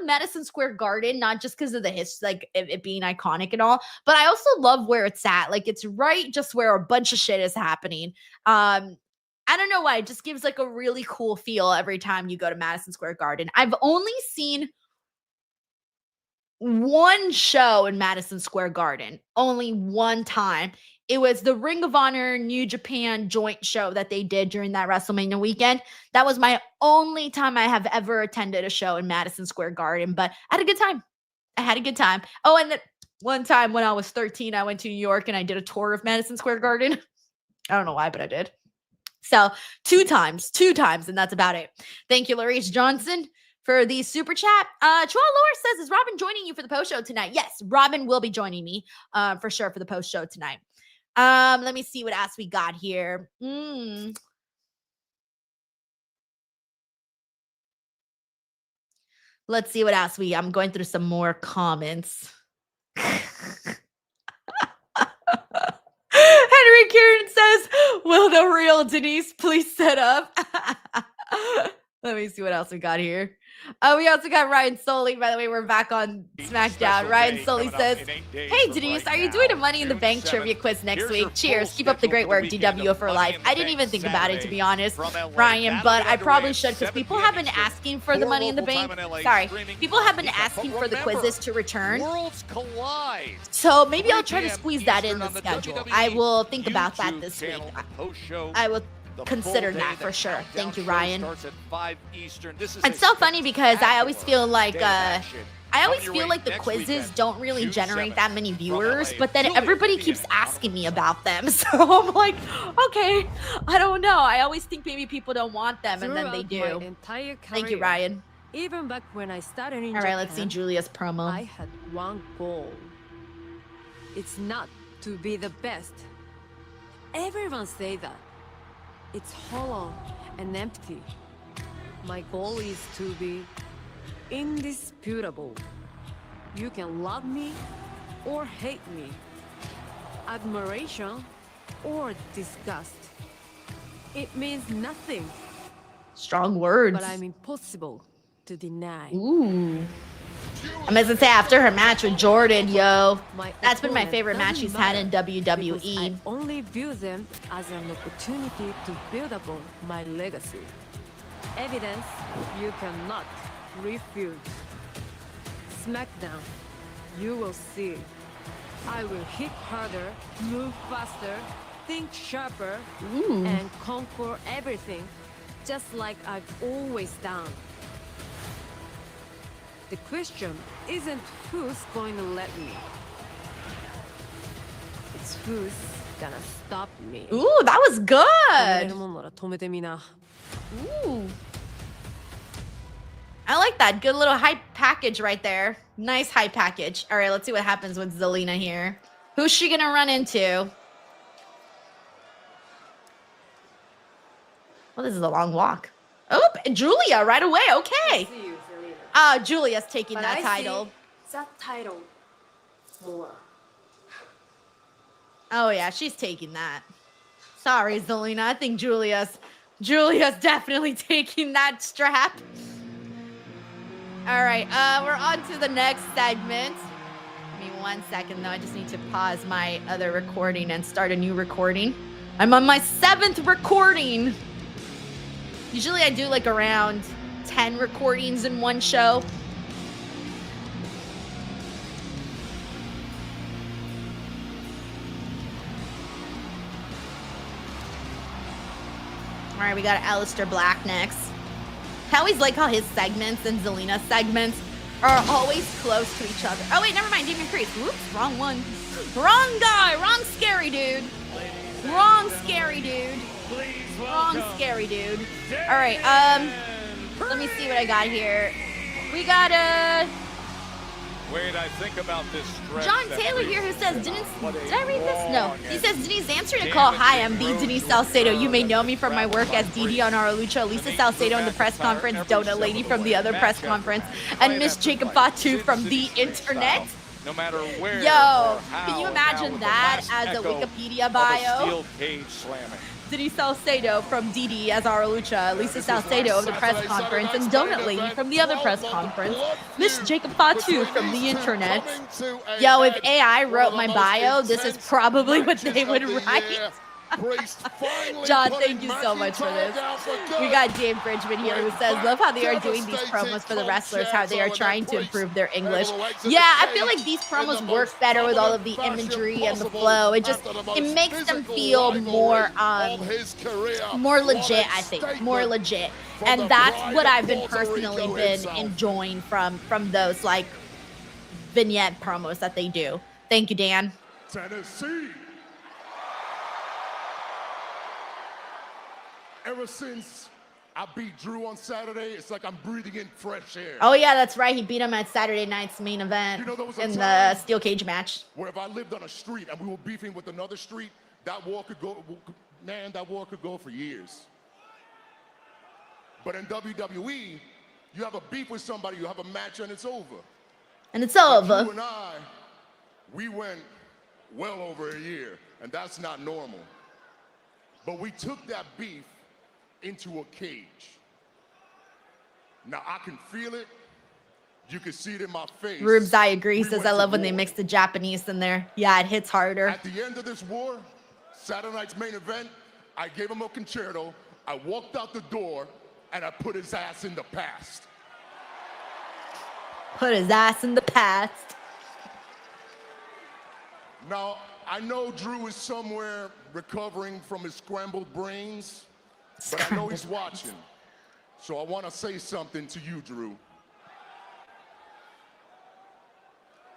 Madison Square Garden, not just because of the history, it being iconic and all, but I also love where it's at. It's right just where a bunch of shit is happening. I don't know why. It just gives like a really cool feel every time you go to Madison Square Garden. I've only seen one show in Madison Square Garden, only one time. It was the Ring of Honor New Japan joint show that they did during that WrestleMania weekend. That was my only time I have ever attended a show in Madison Square Garden, but I had a good time. I had a good time. Oh, and then one time when I was 13, I went to New York and I did a tour of Madison Square Garden. I don't know why, but I did. So 2 times, and that's about it. Thank you, Larice Johnson, for the super chat. Troy Lore says, is Robin joining you for the post show tonight? Yes, Robin will be joining me for sure for the post show tonight. Let me see what else we got here. Let's see what else I'm going through some more comments. Henry Kieran says, will the real Denise please set up? Let me see what else we got here. We also got Ryan Soley. By the way, we're back on SmackDown. Ryan Soley says, hey, Denise, are you doing a Money in the Bank trivia quiz next week? Cheers. Keep up the great work, DW for life. I didn't even think about it, to be honest, Ryan, but I probably should because people have been asking for the Money in the Bank. Sorry. People have been asking for the quizzes to return. So maybe I'll try to squeeze that in the schedule. I will think about that this week. I will consider that for sure. Thank you, Ryan. It's so funny because I always feel like the quizzes don't really generate that many viewers, but then everybody keeps asking me about them. So I'm like, okay, I don't know. I always think maybe people don't want them, and then they do. Thank you, Ryan. Even back when I started in All right, let's see Julia's promo. I had one goal. It's not to be the best. Everyone say that. It's hollow and empty. My goal is to be indisputable. You can love me or hate me. Admiration or disgust. It means nothing. Strong words. But I'm impossible to deny. Ooh. I'm going to say after her match with Jordan, yo, that's been my favorite match she's had in WWE. I only view them as an opportunity to build upon my legacy. Evidence you cannot refute. SmackDown, you will see. I will hit harder, move faster, think sharper, and conquer everything, just like I've always done. The question isn't who's going to let me. It's who's gonna stop me. Ooh, that was good. Ooh. I like that. Good little hype package right there. Nice hype package. All right, let's see what happens with Zelina here. Who's she gonna run into? Well, this is a long walk. Oh, Julia right away. Okay. Julia's taking that title. That title more. Oh yeah, she's taking that. Sorry, Zelina. I think Julia's definitely taking that strap. All right, we're on to the next segment. Give me 1 second though. I just need to pause my other recording and start a new recording. I'm on my 7th recording. Usually I do like around 10 recordings in one show. All right, we got Aleister Black next. I always like how his segments and Zelina's segments are always close to each other. Oh wait, never mind, Damien Priest. Whoops, wrong one. Wrong guy, wrong scary dude. Wrong scary dude. Wrong scary dude. All right, let me see what I got here. We got Wait, I think about this stretch. John Taylor here who says, did I read this? No. He says, Denise, answer to call. Hi, I'm the Denise Salcedo. You may know me from my work as DD on Our Lucha, Lisa Salcedo in the press conference, Donut Lady from the other press conference, and Miss Jacob Fatu from the internet. No matter where. Yo, can you imagine that as a Wikipedia bio? Steel cage slamming. Denise Salcedo from DD as Our Lucha, Lisa Salcedo of the press conference, and Donut Lady from the other press conference, Miss Jacob Fatu from the internet. Yo, if AI wrote my bio, this is probably what they would write. Priest finally John, putting thank you so much for McIntyre this. down for good. We got Dave Bridgman here who says, love how they are doing these promos for the wrestlers, how they are trying to improve their English. Yeah, I feel like these promos work better with all of the imagery and the flow. It makes them feel more legit, I think. More legit. And that's what I've been personally enjoying from those like vignette promos that they do. Thank you, Dan. Tennessee. Ever since I beat Drew on Saturday, it's like I'm breathing in fresh air. Oh yeah, that's right. He beat him at Saturday night's main event in the steel cage match. Where if I lived on a street and we were beefing with another street, that war could go, man, that war could go for years. But in WWE, you have a beef with somebody, you have a match, and it's over. And it's over. You and I, we went well over a year, and that's not normal. But we took that beef into a cage. Now I can feel it. You can see it in my face. Rubes, I agree. He says, I love when they mix the Japanese in there. Yeah, it hits harder. At the end of this war, Saturday night's main event, I gave him a concerto, I walked out the door, and I put his ass in the past. Put his ass in the past. Now, I know Drew is somewhere recovering from his scrambled brains, but I know he's watching. So I want to say something to you, Drew.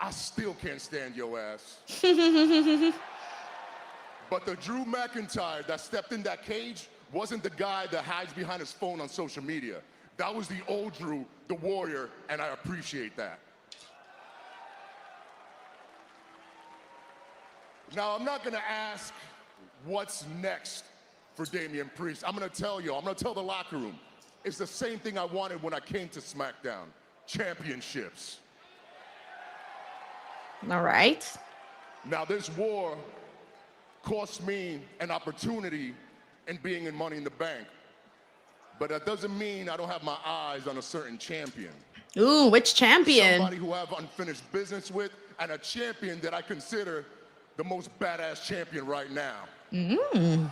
I still can't stand your ass. But the Drew McIntyre that stepped in that cage wasn't the guy that hides behind his phone on social media. That was the old Drew, the warrior, and I appreciate that. Now, I'm not gonna ask what's next for Damian Priest. I'm gonna tell you, I'm gonna tell the locker room. It's the same thing I wanted when I came to SmackDown, championships. All right. Now, this war cost me an opportunity in being in Money in the Bank. But that doesn't mean I don't have my eyes on a certain champion. Ooh, which champion? Somebody who I have unfinished business with, and a champion that I consider the most badass champion right now. Mm.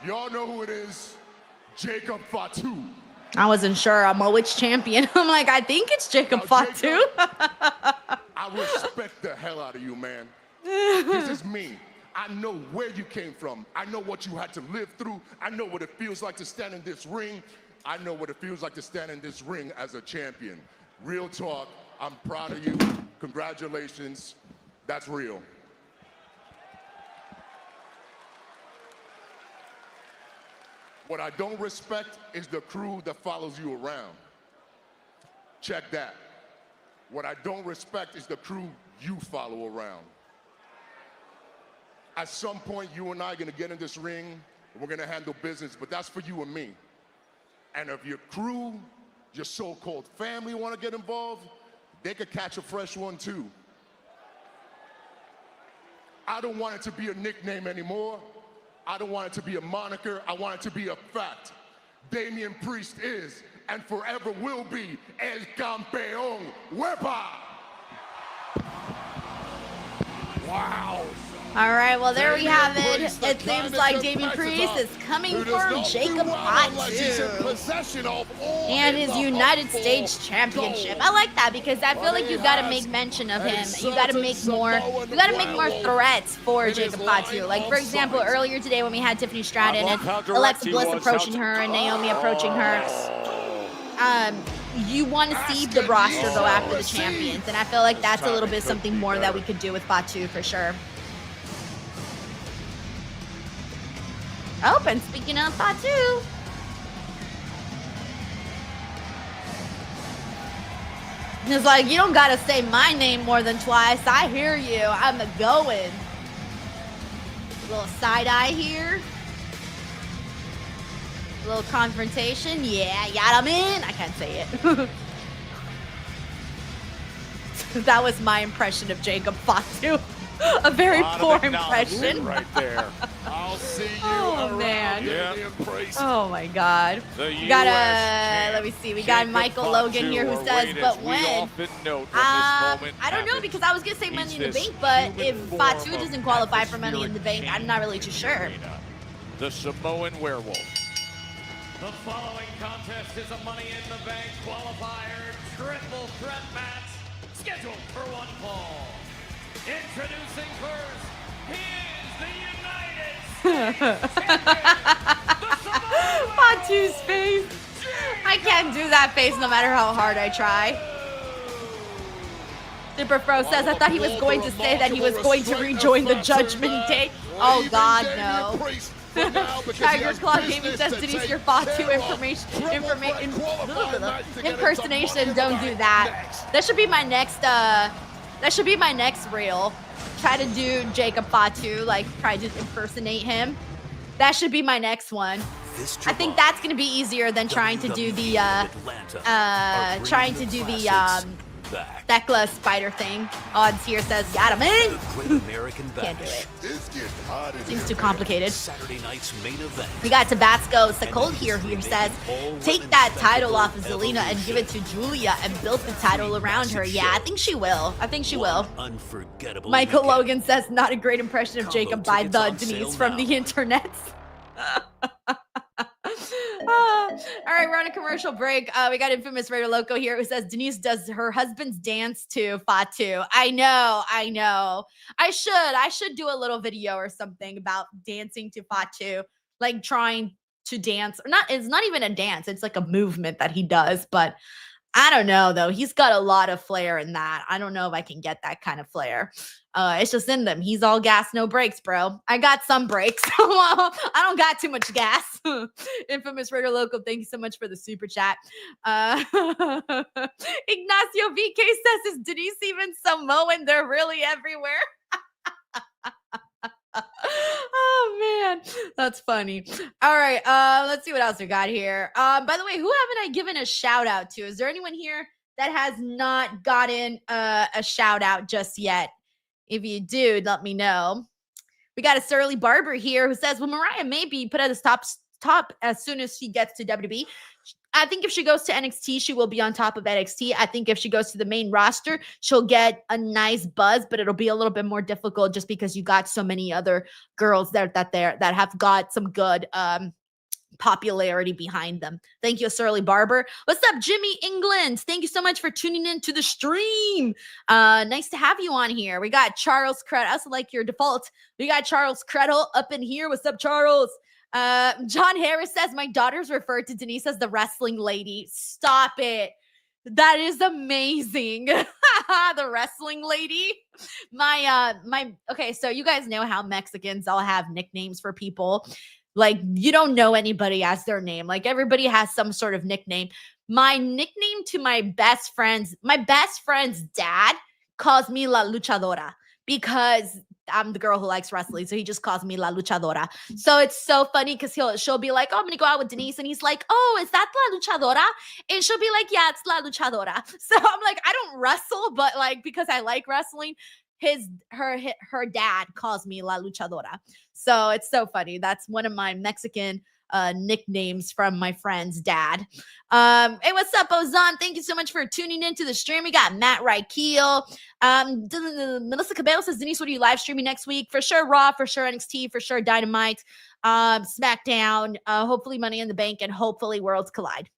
Y'all know who it is, Jacob Fatu. I wasn't sure. I'm a which champion. I'm like, I think it's Jacob Fatu. I respect the hell out of you, man. This is me. I know where you came from. I know what you had to live through. I know what it feels like to stand in this ring. I know what it feels like to stand in this ring as a champion. Real talk, I'm proud of you. Congratulations. That's real. What I don't respect is the crew that follows you around. Check that. What I don't respect is the crew you follow around. At some point, you and I are gonna get in this ring, and we're gonna handle business, but that's for you and me. And if your crew, your so-called family wanna get involved, they could catch a fresh one too. I don't want it to be a nickname anymore. I don't want it to be a moniker. I want it to be a fact. Damian Priest is and forever will be El Campeón. Wepa! Wow. All right, well, there we have it. It seems like Damian Priest is coming for Jacob Fatu and his United States Championship. I like that because I feel like you got to make mention of him. You got to make more. You got to make more threats for Jacob Fatu. Like, for example, earlier today when we had Tiffany Stratton and Alexa Bliss approaching her and Naomi approaching her. You want to see the roster go after the champions, and I feel like that's a little bit something more that we could do with Fatu for sure. Oh, and speaking of Fatu, it's like, you don't gotta say my name more than twice. I hear you. I'm a-going. A little side eye here. A little confrontation. Yeah, got him in. I can't say it. That was my impression of Jacob Fatu. A very poor impression. Right there. I'll see you Oh, around man. Indian Priest. Oh my God. The We got US let me see. We got Jacob Michael Logan Fatu here who are says, weighted, but as we when? often note when this moment I don't know happens. because I was gonna say Money in the He's Bank, this but human if form Fatu of doesn't qualify for Money in the atmospheric Bank, I'm not really change too in the sure. arena. The Samoan Werewolf. The following contest is a Money in the Bank qualifier triple threat match scheduled for one fall. Introducing first, he is the United States champion, Fatu's face. I can't do that face no matter how hard I try. Super Pro says, I thought he was going to say that he was going to rejoin the Judgment Day. Oh God, no. Tiger Claw Gaming says, Denise, your Fatu impersonation, don't do that. That should be my next reel. Try to do Jacob Fatu, like try to impersonate him. That should be my next one. I think that's gonna be easier than trying to do the Thekla spider thing. Odds here says got him in. Can't do it. Seems too complicated. We got Tabasco Sakol here who says, take that title off of Zelina and give it to Julia and build the title around her. Yeah, I think she will. Michael Logan says, not a great impression of Jacob by the Denise from the internet. All right, we're on a commercial break. We got Infamous Raider Loco here who says Denise does her husband's dance to Fatu. I know. I should do a little video or something about dancing to Fatu, like trying to dance. Or not, it's not even a dance. It's like a movement that he does, but I don't know though. He's got a lot of flair in that. I don't know if I can get that kind of flair. It's just in them. He's all gas, no brakes, bro. I got some brakes. I don't got too much gas. Infamous Raider Local, thank you so much for the super chat. Ignacio VK says, is Denise even Samoan? They're really everywhere. Oh man, that's funny. All right, let's see what else we got here. By the way, who haven't I given a shout out to? Is there anyone here that has not gotten a shout out just yet? If you do, let me know. We got a Surly Barber here who says, well, Mariah may be put at the top as soon as she gets to WWE. I think if she goes to NXT, she will be on top of NXT. I think if she goes to the main roster, she'll get a nice buzz, but it'll be a little bit more difficult just because you got so many other girls that have got some good popularity behind them. Thank you, Surly Barber. What's up, Jimmy England? Thank you so much for tuning in to the stream. Nice to have you on here. We got Charles Credle. I also like your default. We got Charles Credle up in here. What's up, Charles? John Harris says, my daughter's referred to Denise as the wrestling lady. Stop it. That is amazing. The wrestling lady. Okay, so you guys know how Mexicans all have nicknames for people. Like, you don't know anybody as their name. Like, everybody has some sort of nickname. My nickname to my best friend's dad calls me La Luchadora because I'm the girl who likes wrestling. So he just calls me La Luchadora. So it's so funny because she'll be like, oh, I'm going to go out with Denise. And he's like, oh, is that La Luchadora? And she'll be like, yeah, it's La Luchadora. So I'm like, I don't wrestle, but like, because I like wrestling, her dad calls me La Luchadora. So it's so funny. That's one of my Mexican nicknames from my friend's dad. Hey, what's up, Ozan? Thank you so much for tuning into the stream. We got Matt Rykeel. Melissa Cabello says, Denise, what are you live streaming next week? For sure Raw, for sure NXT, for sure Dynamite, SmackDown, hopefully Money in the Bank, and hopefully Worlds Collide.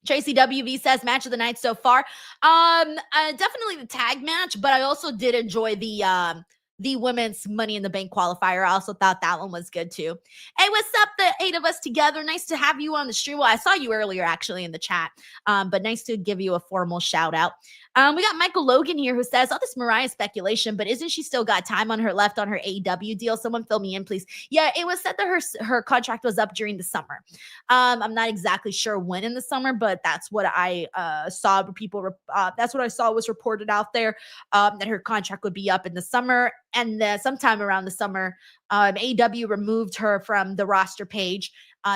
Tracy WV says, match of the night so far. Definitely the tag match, but I also did enjoy the women's Money in the Bank qualifier. I also thought that one was good too. Hey, what's up, the 8 of us together? Nice to have you on the stream. Well, I saw you earlier actually in the chat, but nice to give you a formal shout out. We got Michael Logan here who says, all this Mariah speculation, but isn't she still got time on her left on her AEW deal? Someone fill me in, please. Yeah, it was said that her contract was up during the summer. I'm not exactly sure when in the summer, but that's what I saw. That's what I saw was reported out there, that her contract would be up in the summer. And sometime around the summer, AEW removed her from the roster page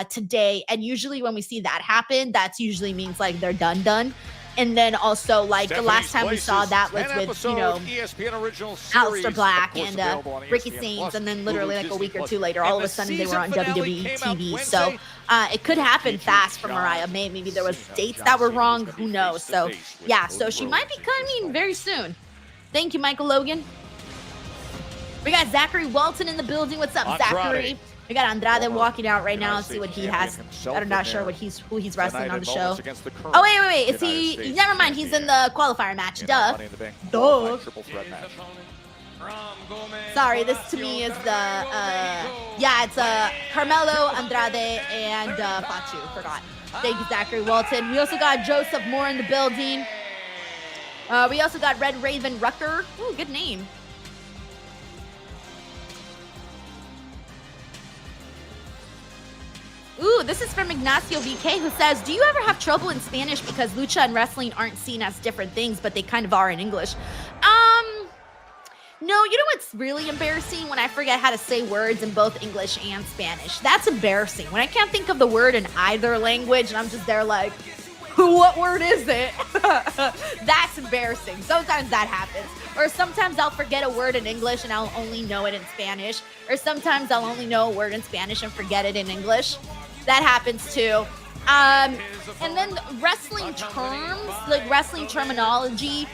today. And usually when we see that happen, that usually means like they're done. And then also, like, the last time we saw that was 10 with, you know, ESPN original Aleister series, Black of course, and available on Ricky ESPN Saints, Plus, and then literally Hulu, like a Disney week or Plus. two later, And all of the a sudden they were season on finale WWE came out TV. So Wednesday. it could happen fast for Mariah. Maybe there was dates that were wrong. Who knows? So yeah, so she might be coming very soon. Thank you, Michael Logan. We got Zachary Walton in the building. What's up, Zachary? We got Andrade walking out right now. Let's see what he has. I'm not sure who he's wrestling on the show. Oh, wait. Is he? Never mind. He's in the qualifier match. Duh. Sorry, this to me is the, yeah, it's Carmelo, Andrade, and Fatu. Forgot. Thank you, Zachary Walton. We also got Joseph Moore in the building. We also got Red Raven Rucker. Ooh, good name. Ooh, this is from Ignacio VK, who says, do you ever have trouble in Spanish because lucha and wrestling aren't seen as different things, but they kind of are in English? No, you know what's really embarrassing? When I forget how to say words in both English and Spanish. That's embarrassing. When I can't think of the word in either language, and I'm just there like, what word is it? That's embarrassing. Sometimes that happens. Or sometimes I'll forget a word in English and I'll only know it in Spanish. Or sometimes I'll only know a word in Spanish and forget it in English. That happens too. And then wrestling terms, like wrestling terminology,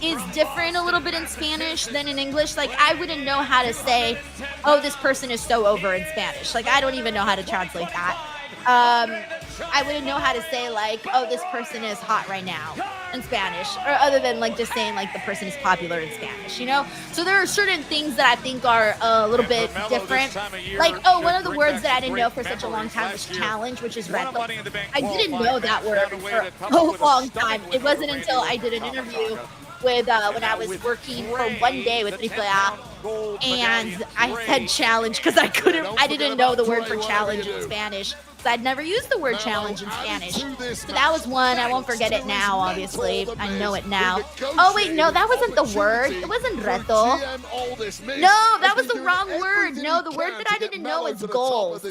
is different a little bit in Spanish than in English. Like, I wouldn't know how to say, oh, this person is so over in Spanish. Like, I don't even know how to translate that. I wouldn't know how to say, like, oh, this person is hot right now in Spanish, or other than like just saying like the person is popular in Spanish, you know? So there are certain things that I think are a little bit different. Like, oh, one of the words that I didn't know for such a long time was challenge, which is red. I didn't know that word for a long time. It wasn't until I did an interview with when I was working for one day with AAA, and I said challenge because I didn't know the word for challenge in Spanish. So I'd never used the word challenge in Spanish. So that was one. I won't forget it now, obviously. I know it now. Oh, wait, no, that wasn't the word. It wasn't reto. No, that was the wrong word. No, the word that I didn't know was goals.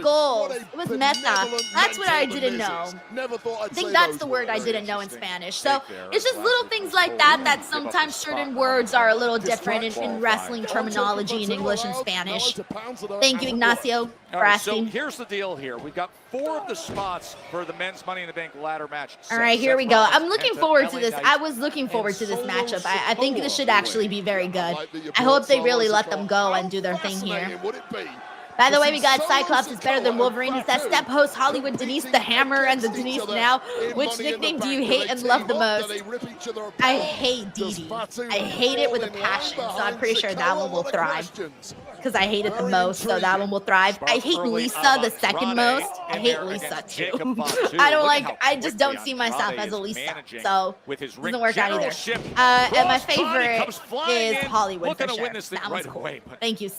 Goals. It was meta. That's what I didn't know. I think that's the word I didn't know in Spanish. So it's just little things like that, that sometimes certain words are a little different in wrestling terminology in English and Spanish. Thank you, Ignacio, for asking. So here's the deal here. We've got 4 of the spots for the men's Money in the Bank ladder match. All right, here we go. I'm looking forward to this. I was looking forward to this matchup. I think this should actually be very good. I hope they really let them go and do their thing here. By the way, we got Cyclops is better than Wolverine. He says, step host Hollywood Denise the Hammer and the Denise Now. Which nickname do you hate and love the most? I hate Dee Dee. I hate it with a passion, so I'm pretty sure that one will thrive. Because I hate it the most, so that one will thrive. I hate Lisa the second most. I hate Lisa too. I just don't see myself as a Lisa, so it doesn't work out either. And my favorite is Hollywood for sure. That one's cool. Thank you.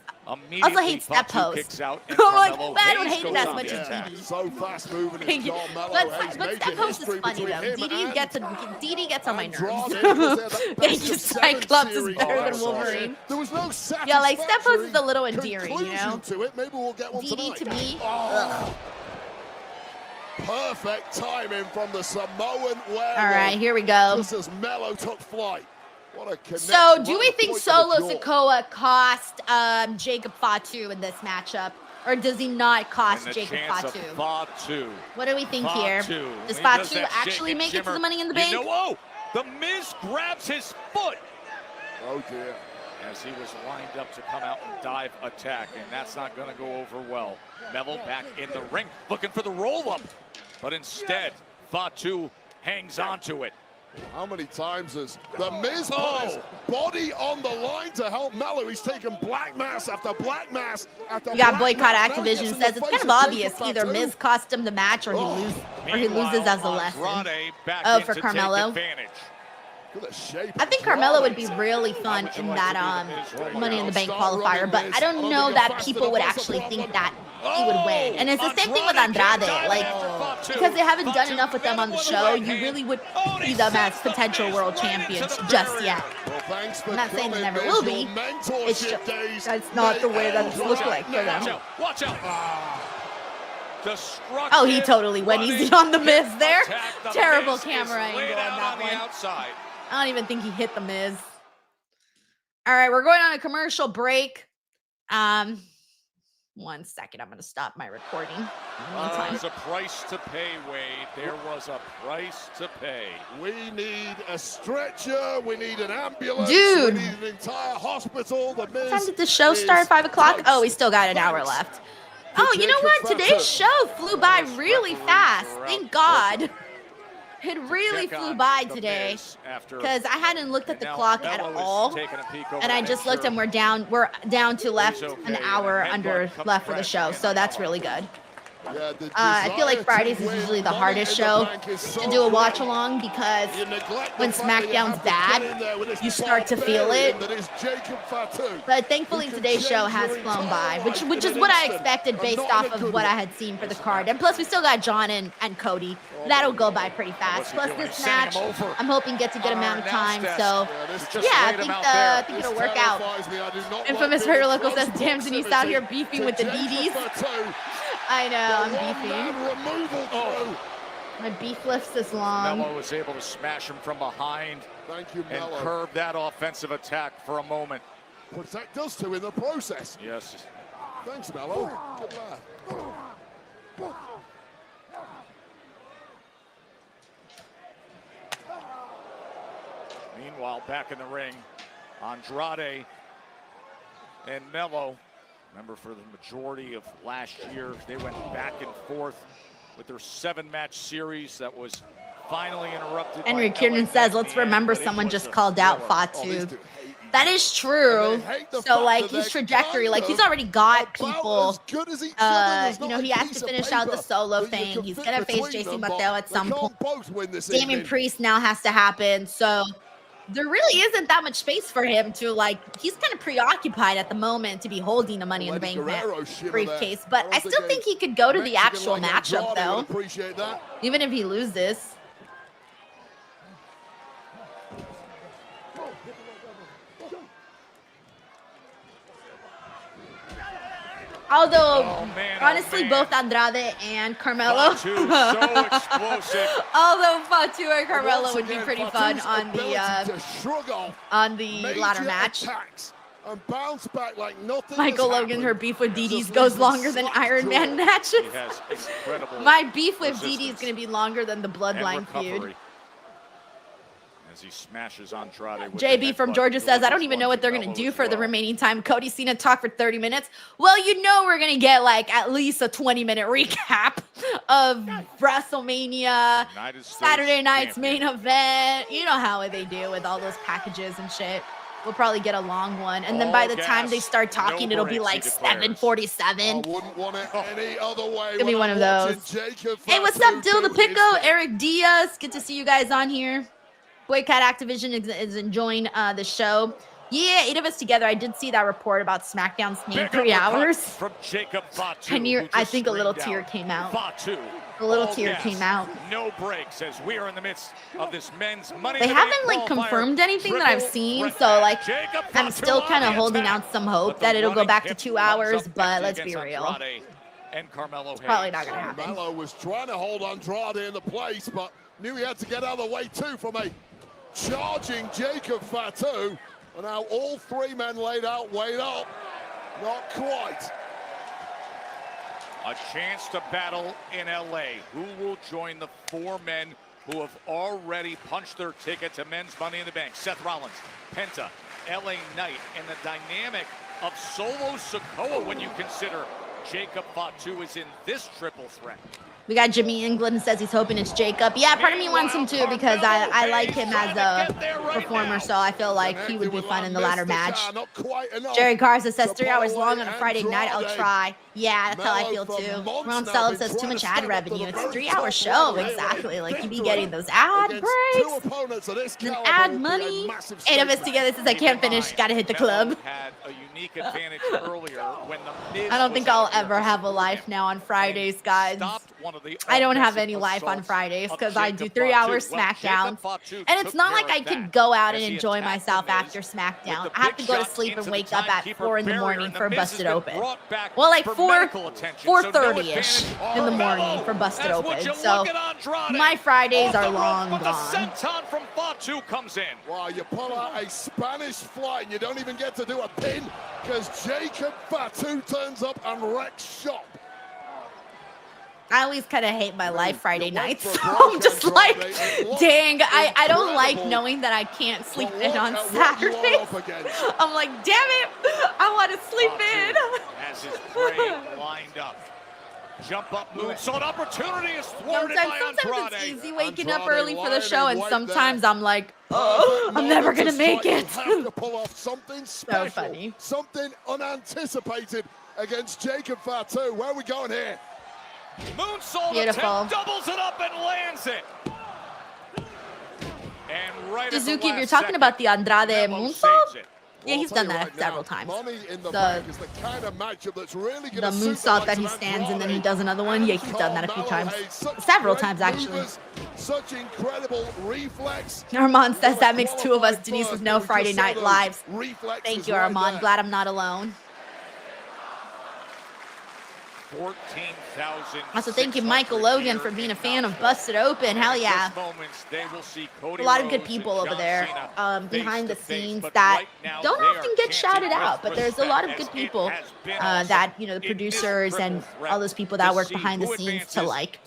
Also hate Step Pose. I'm like, but I don't hate it as much as Dee Dee. So fast moving. Thank you. But Step Pose is funny though. Dee Dee gets on my nerves. Thank you. Cyclops is better than Wolverine. Yeah, like Step Pose is a little endearing, you know? Dee Dee to me, ugh. Perfect timing from the Samoan werewolf. All right, here we go. Just as Melo took flight. So, do we think Solo Sikoa cost Jacob Fatu in this matchup? Or does he not cost Jacob Fatu? What do we think here? Does Fatu actually make it to the Money in the Bank? Oh, the Miz grabs his foot. Oh, dear. As he was lined up to come out and dive attack, and that's not going to go over well. Melo back in the ring, looking for the roll-up. But instead, Fatu hangs on to it. How many times has the Miz put his body on the line to help Melo? He's taken black mass after black mass after We got Boycott Activision says it's kind of obvious. Either Miz cost him the match or he loses as a lesson. Oh, for Carmelo. I think Carmelo would be really fun in that Money in the Bank qualifier, but I don't know that people would actually think that he would win. And it's the same thing with Andrade, like, because they haven't done enough with them on the show, you really would see them as potential world champions just yet. I'm not saying they never will be, it's just, that's not the way that it's looked like for them. Watch out. Destructive. Oh, he totally went easy on the Miz there. The Terrible Miz camera is angle laid on out that on the one. outside. I don't even think he hit the Miz. All right, we're going on a commercial break. One second, I'm going to stop my recording. There's a price to pay, Wade. There was a price to pay. We need a stretcher. We need an ambulance. Dude. We need an entire hospital. The What time did the show start at 5 o'clock? Oh, we still got an hour left. Oh, you know what? Today's show flew by really fast. Thank God. It really flew by today because I hadn't looked at the clock at all, and I just looked and we're down to left an hour under left for the show, so that's really good. I feel like Fridays is usually the hardest show to do a watch along because when SmackDown's bad, you start to feel it. But thankfully today's show has flown by, which is what I expected based off of what I had seen for the card. And plus we still got John and Cody. That'll go by pretty fast. Plus this match, I'm hoping gets a good amount of time. So yeah, I think it'll work out. Infamous Very Local says, damn, Denise out here beefing with the DDs. I know, I'm beefing. My beef list is long. Melo was able to smash him from behind. Thank you, and Melo. curb that offensive attack for a moment. What that does to in the process. Yes. Thanks, Melo. Good lad. Meanwhile, back in the ring, Andrade and Melo. Remember, for the majority of last year, they went back and forth with their 7-match series that was finally interrupted. Henry Kiernan says, let's remember someone just called out Fatu. That is true. So, like, his trajectory, like, he's already got people, you know, he has to finish out the solo thing. He's going to face JC Mateo at some point. Damian Priest now has to happen. So, there really isn't that much space for him to, like, he's kind of preoccupied at the moment to be holding a Money in the Bank briefcase. But I still think he could go to the actual matchup, though, even if he loses. Although, honestly, both Andrade and Carmelo, although Fatu and Carmelo would be pretty fun on the ladder match. Michael Logan, her beef with DD's goes longer than Iron Man matches. My beef with DD is going to be longer than the Bloodline feud. As he smashes Andrade. JB from Georgia says, I don't even know what they're going to do for the remaining time. Cody Cena talk for 30 minutes. Well, you know we're going to get like at least a 20-minute recap of WrestleMania, Saturday night's main event. You know how they do with all those packages and shit. We'll probably get a long one. And then by the time they start talking, it'll be like 7:47. Wouldn't want it any other way. It'll be one of those. Hey, what's up, Dill the Pico? Eric Diaz. Good to see you guys on here. Boycott Activision is enjoying the show. Yeah, 8 of us together. I did see that report about SmackDown's being 3 hours. From Jacob Fatu, I think a little tear came out. A little tear came out. No breaks as we are in the midst of this men's Money. They haven't like confirmed anything that I've seen, so like I'm still kind of holding out some hope that it'll go back to 2 hours. But let's be real. And Carmelo it's probably not gonna happen. Melo was trying to hold Andrade in the place, but knew he had to get out of the way too from a charging Jacob Fatu. And now all 3 men laid out, weighed up. Not quite. A chance to battle in LA. Who will join the 4 men who have already punched their ticket to men's Money in the Bank? Seth Rollins, Penta, LA Knight, and the dynamic of Solo Sikoa when you consider Jacob Fatu is in this triple threat. We got Jimmy England says he's hoping it's Jacob. Yeah, part of me wants him too because I like him as a performer, so I feel like he would be fun in the ladder match. Jerry Garza says 3 hours long on a Friday night. I'll try. Yeah, that's how I feel too. Ron Sullivan says too much ad revenue. It's a 3-hour show. Exactly. Like you be getting those ad breaks, and ad money. 8 of us together says I can't finish. Gotta hit the club. I don't think I'll ever have a life now on Fridays, guys. one of the I don't have any offensive life on assaults Fridays of because I do Jacob 3 hour Fatu. Well, Smackdowns. Jacob Fatu And it's took not care like of I that could go out as and he enjoy attacked myself The Miz after with Smackdown. the I have big to go to shot sleep and into the wake up at timekeeper 4 in the barrier, morning and for the Miz has Busted been Open. brought back Well, like for 4, medical attention, so no 4:30-ish advantage. in the Melo. morning for Busted That's Open. what you So look at Andrade. my Fridays Off are the rope, long but the gone. senton from Fatu comes in. Wow, you pull out a Spanish fly and you don't even get to do a pin because Jacob Fatu turns up and wrecks shop. I always kind of hate my life Friday nights. So I'm just like, dang, I don't like knowing that I can't sleep in on Saturdays. I'm like, damn it, I want to sleep in. Has his prey lined up. Jump up moonsault opportunity is thwarted by Sometimes Andrade. it's easy waking up early for the show, and sometimes I'm like, oh, I'm never gonna make it. Have to pull off something special, funny. something unanticipated against Jacob Fatu. Where are we going here? Moonsault Beautiful. attempt, doubles it up and lands it. And right Suzuki, if you're talking about the Andrade moonsault, yeah, he's done that several times. The moonsault that he stands and then he does another one, yeah, he's done that a few times. Several times, actually. Such incredible reflex. Armand says that makes 2 of us, Denise, with no Friday night lives. Thank you, Armand. Glad I'm not alone. 14,000. Also, thank you, Michael Logan, for being a fan of Busted Open. Hell yeah. A lot of good people over there behind the scenes that don't often get shouted out, but there's a lot of good people that, you know, the producers and all those people that work behind the scenes to, like,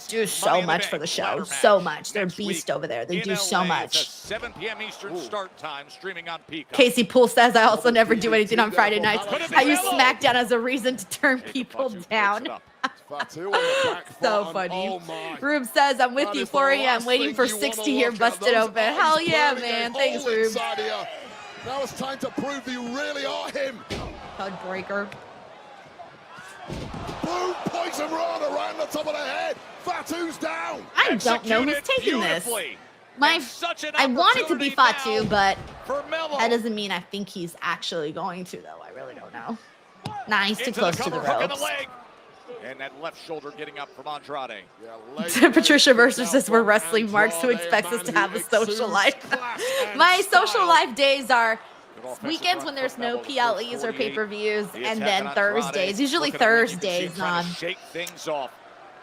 do so much for the show. So much. They're beasts over there. They do so much. 7 p.m. Eastern start time, streaming on Peacock. Casey Poole says, I also never do anything on Friday nights. I use SmackDown as a reason to turn people down. So funny. Rube says, I'm with you, 4 a.m. waiting for 6 to hear Busted Open. Hell yeah, man. Thanks, Rube. Now it's time to prove you really are him. Code breaker. Boom, poison rod around the top of the head. Fatu's down. I don't know who's taking this. I want it to be Fatu, but that doesn't mean I think he's actually going to, though. I really don't know. Nah, he's too close to the ropes. And that left shoulder getting up from Andrade. Patricia Mercer says we're wrestling marks, who expects us to have a social life. My social life days are weekends when there's no PLEs or pay-per-views, and then Thursdays. Usually Thursdays.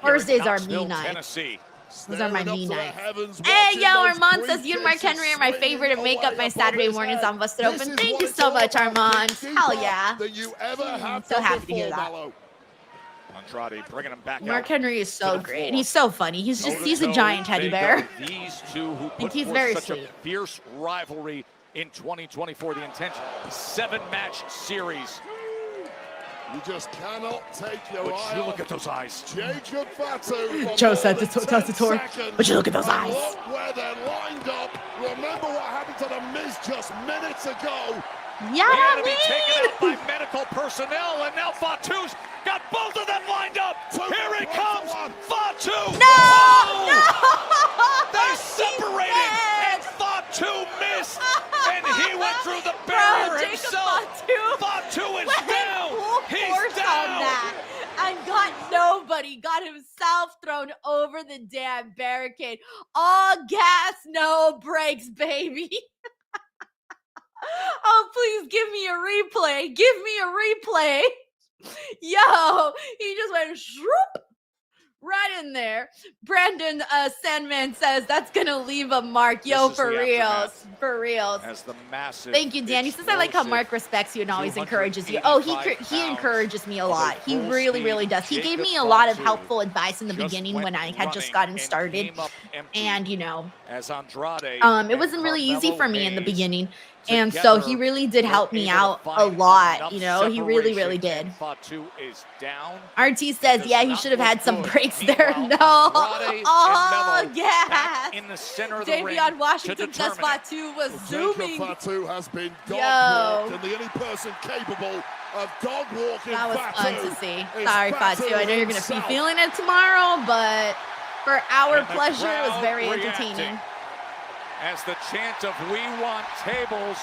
Thursdays are me night. Those are my me nights. Hey, yo, Armand says you and Mark Henry are my favorite and make up my Saturday mornings on Busted Open. Thank you so much, Armand. Hell yeah. I'm so happy to hear that. Andrade bringing him back Mark out Henry is so great. He's so funny. He's a giant teddy bear. These two who put he's forth very such sweet. a fierce rivalry in 2024. The intention, 7-match series. You just cannot take your eye you off. Look at those eyes. Jacob Fatu. Joe said to Tor, but you look at those eyes. Look where they're lined up. Remember what happened to the Miz just minutes ago. Yeah, he had to be taken out by medical personnel, and now Fatu's got both of them lined up. Here he comes, Fatu. No! They separated, and Fatu missed, and he went through the barrier himself. Fatu is down. He's down. And got nobody. Got himself thrown over the damn barricade. All gas, no brakes, baby. Oh, please give me a replay. Give me a replay. Yo, he just went shroop right in there. Brandon Sandman says that's gonna leave a mark. Yo, for reals. For reals. As the massive Thank you, Dan. He says I like how Mark respects you and always encourages you. Oh, he encourages me a lot. He really, really does. He gave me a lot of helpful advice in the beginning when I had just gotten started. And, you know, as Andrade, it wasn't really easy for me in the beginning. And so he really did help me out a lot. You know, he really, really did. Fatu is down. RT says, yeah, he should have had some breaks there. No. Oh, yeah. In the center of the ring. Davion Washington says Fatu was zooming. Jacob Fatu has been dog-walked, and the only person capable of dog-walking That was Fatu fun to see. is Sorry, Fatu. I know you're going to be feeling it tomorrow, but for our pleasure, it was very entertaining. As the chant of "We want tables"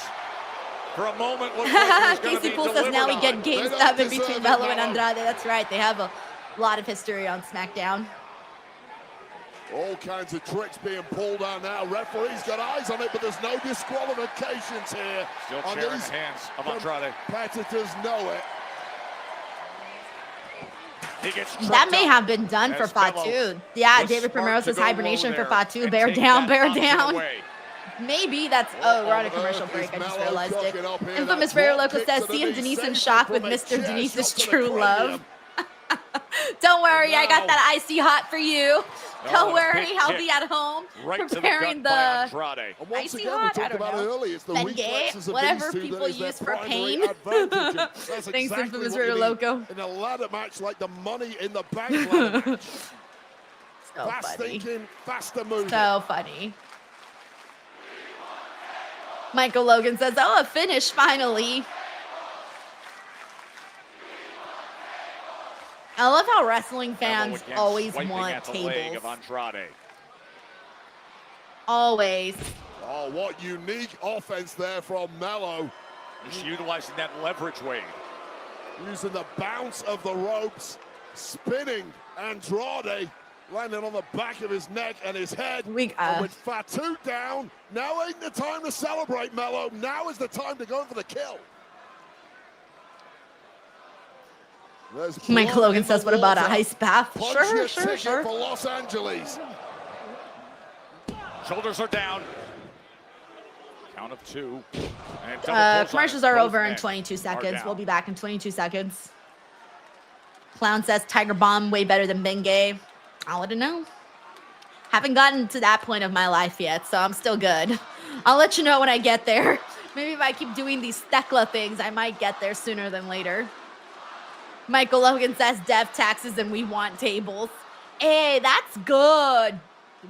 for a moment looks like Casey Poole says now we get Game 7 between Melo and Andrade. That's right. They have a A lot of history on SmackDown. All kinds of tricks being pulled on now. Referee's got eyes on it, but there's no disqualifications here. Still chair in the hands of Andrade. Competitors know it. He gets That may have been done for as Melo Fatu. Yeah, was David smart Primero to says go hibernation low for there Fatu. and Bear take down, that bear option down. away. Maybe that's, oh, we're on a commercial break. I just realized it. Infamous Rare Loco says, seeing Denise in shock with Mr. Denise's true love. Don't worry, I got that icy hot for you. Don't worry, I'll be at home preparing the icy hot. I don't know. Bengay, whatever people use for pain. Thanks, Infamous Rare Loco. In a ladder match like the Money in the Bank ladder match. So fast funny. thinking, faster moving. So funny. Michael Logan says, oh, a finish finally. I love how wrestling fans always want tables. Of Andrade. Always. Oh, what unique offense there from Melo. Just utilizing that leverage wave. Using the bounce of the ropes, spinning Andrade, landing on the back of his neck and his head. And with Fatu down, now ain't the time to celebrate, Melo. Now is the time to go for the kill. Michael Logan says, what about a ice bath? Sure. Sure. For Los Angeles. Shoulders are down. Count of 2. And commercials are over in 22 seconds. We'll be back in 22 seconds. Clown says, Tiger Bomb way better than Bengay. I'll let it know. Haven't gotten to that point of my life yet, so I'm still good. I'll let you know when I get there. Maybe if I keep doing these Thekla things, I might get there sooner than later. Michael Logan says death taxes and we want tables. Hey, that's good.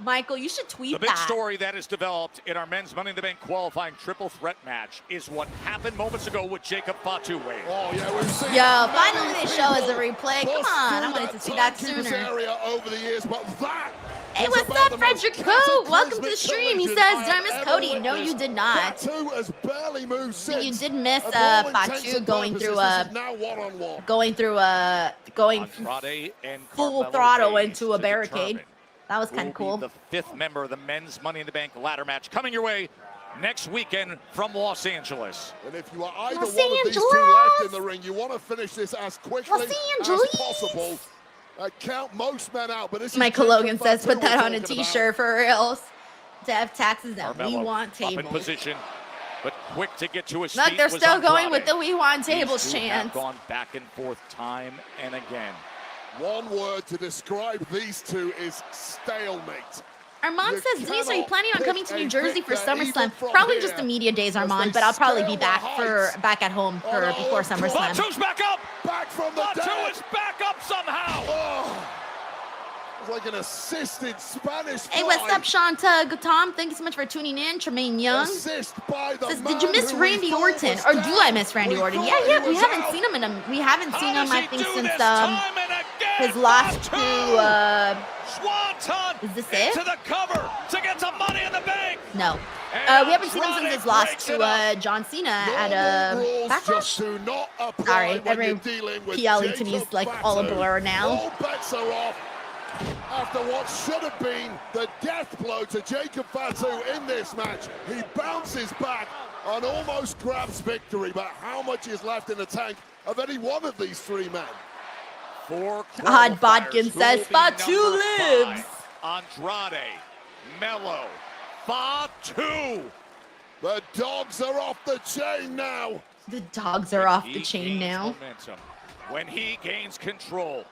Michael, you should tweet that. The big that. story that is developed in our men's Money in the Bank qualifying triple threat match is what happened moments ago with Jacob Fatu. Oh, yeah, we've seen finally they show us a replay. Come on, I wanted to see that sooner. Area over the years, but that Hey, what's up, Frederick Cole? Welcome to the stream. He says, did I miss Cody? No, you did not. Fatu has barely moved since. You did miss Fatu going through full throttle into a barricade. That was kind of cool. The 5th member of the men's Money in the Bank ladder match coming your way next weekend from Los Angeles. And if you are either one of these two left in the ring, you want to finish this as quickly as possible. Count most men out, but this is Michael Logan says, put that on a t-shirt for reals. Death taxes and we want tables. Up in position, but quick to get to his Look, feet. they're still going with the we want tables chant. Have gone back and forth time and again. One word to describe these two is stalemate. Armand says, Denise, are you planning on coming to New Jersey for SummerSlam? Probably just the media days, Armand, but I'll probably be back at home before SummerSlam. Fatu's back up! Back from the Fatu is back up somehow! Oh, it's like an assisted Spanish fly. Hey, what's up, Shanta? Tom, thank you so much for tuning in. Tremaine Young says, did you miss Randy Orton? Or do I miss Randy Orton? Yeah, we haven't seen him I think, since his last two Swanton is this it? To the cover to get some Money in the Bank. No. We haven't seen him since his loss to John Cena at Backlash. Sorry, every PLE to me is like all a blur now. All bets are off after what should have been the death blow to Jacob Fatu in this match. He bounces back and almost grabs victory, but how much is left in the tank of any one of these 3 men? Odd Bodkin says, Fatu lives. Andrade, Melo, Fatu. The dogs are off the chain now. The dogs are off the chain now. Momentum. When he gains control,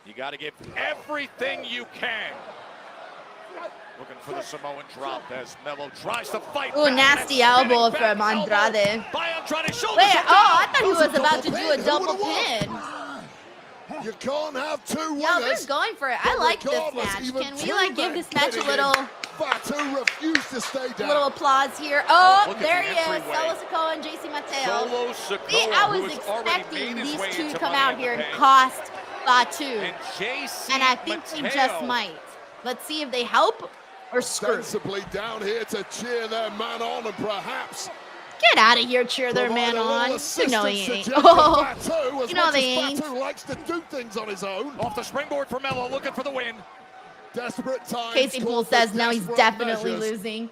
you got to give everything you can. Looking for the Samoan drop as Melo tries to fight. Ooh, nasty elbow from Andrade. By Andrade, wait, I thought he was about to do a double pin. You can't have 2 winners. Yeah, they're going for it. I like this match. Can we give this match a little refused to stay down. Little applause here. Oh, there he is. Solo Sikoa and JC Mateo. Solo Sikoa, see, I was expecting these two to come out here and cost Fatu. And I think they just might. Let's see if they help or screw. Sensibly down here to cheer their man on and perhaps Get out of here, cheer their man on. You know he ain't. Oh, you know they ain't. Fatu likes to do things on his own. Off the springboard for Melo, looking for the win. Desperate times. Casey Poole says now he's definitely losing.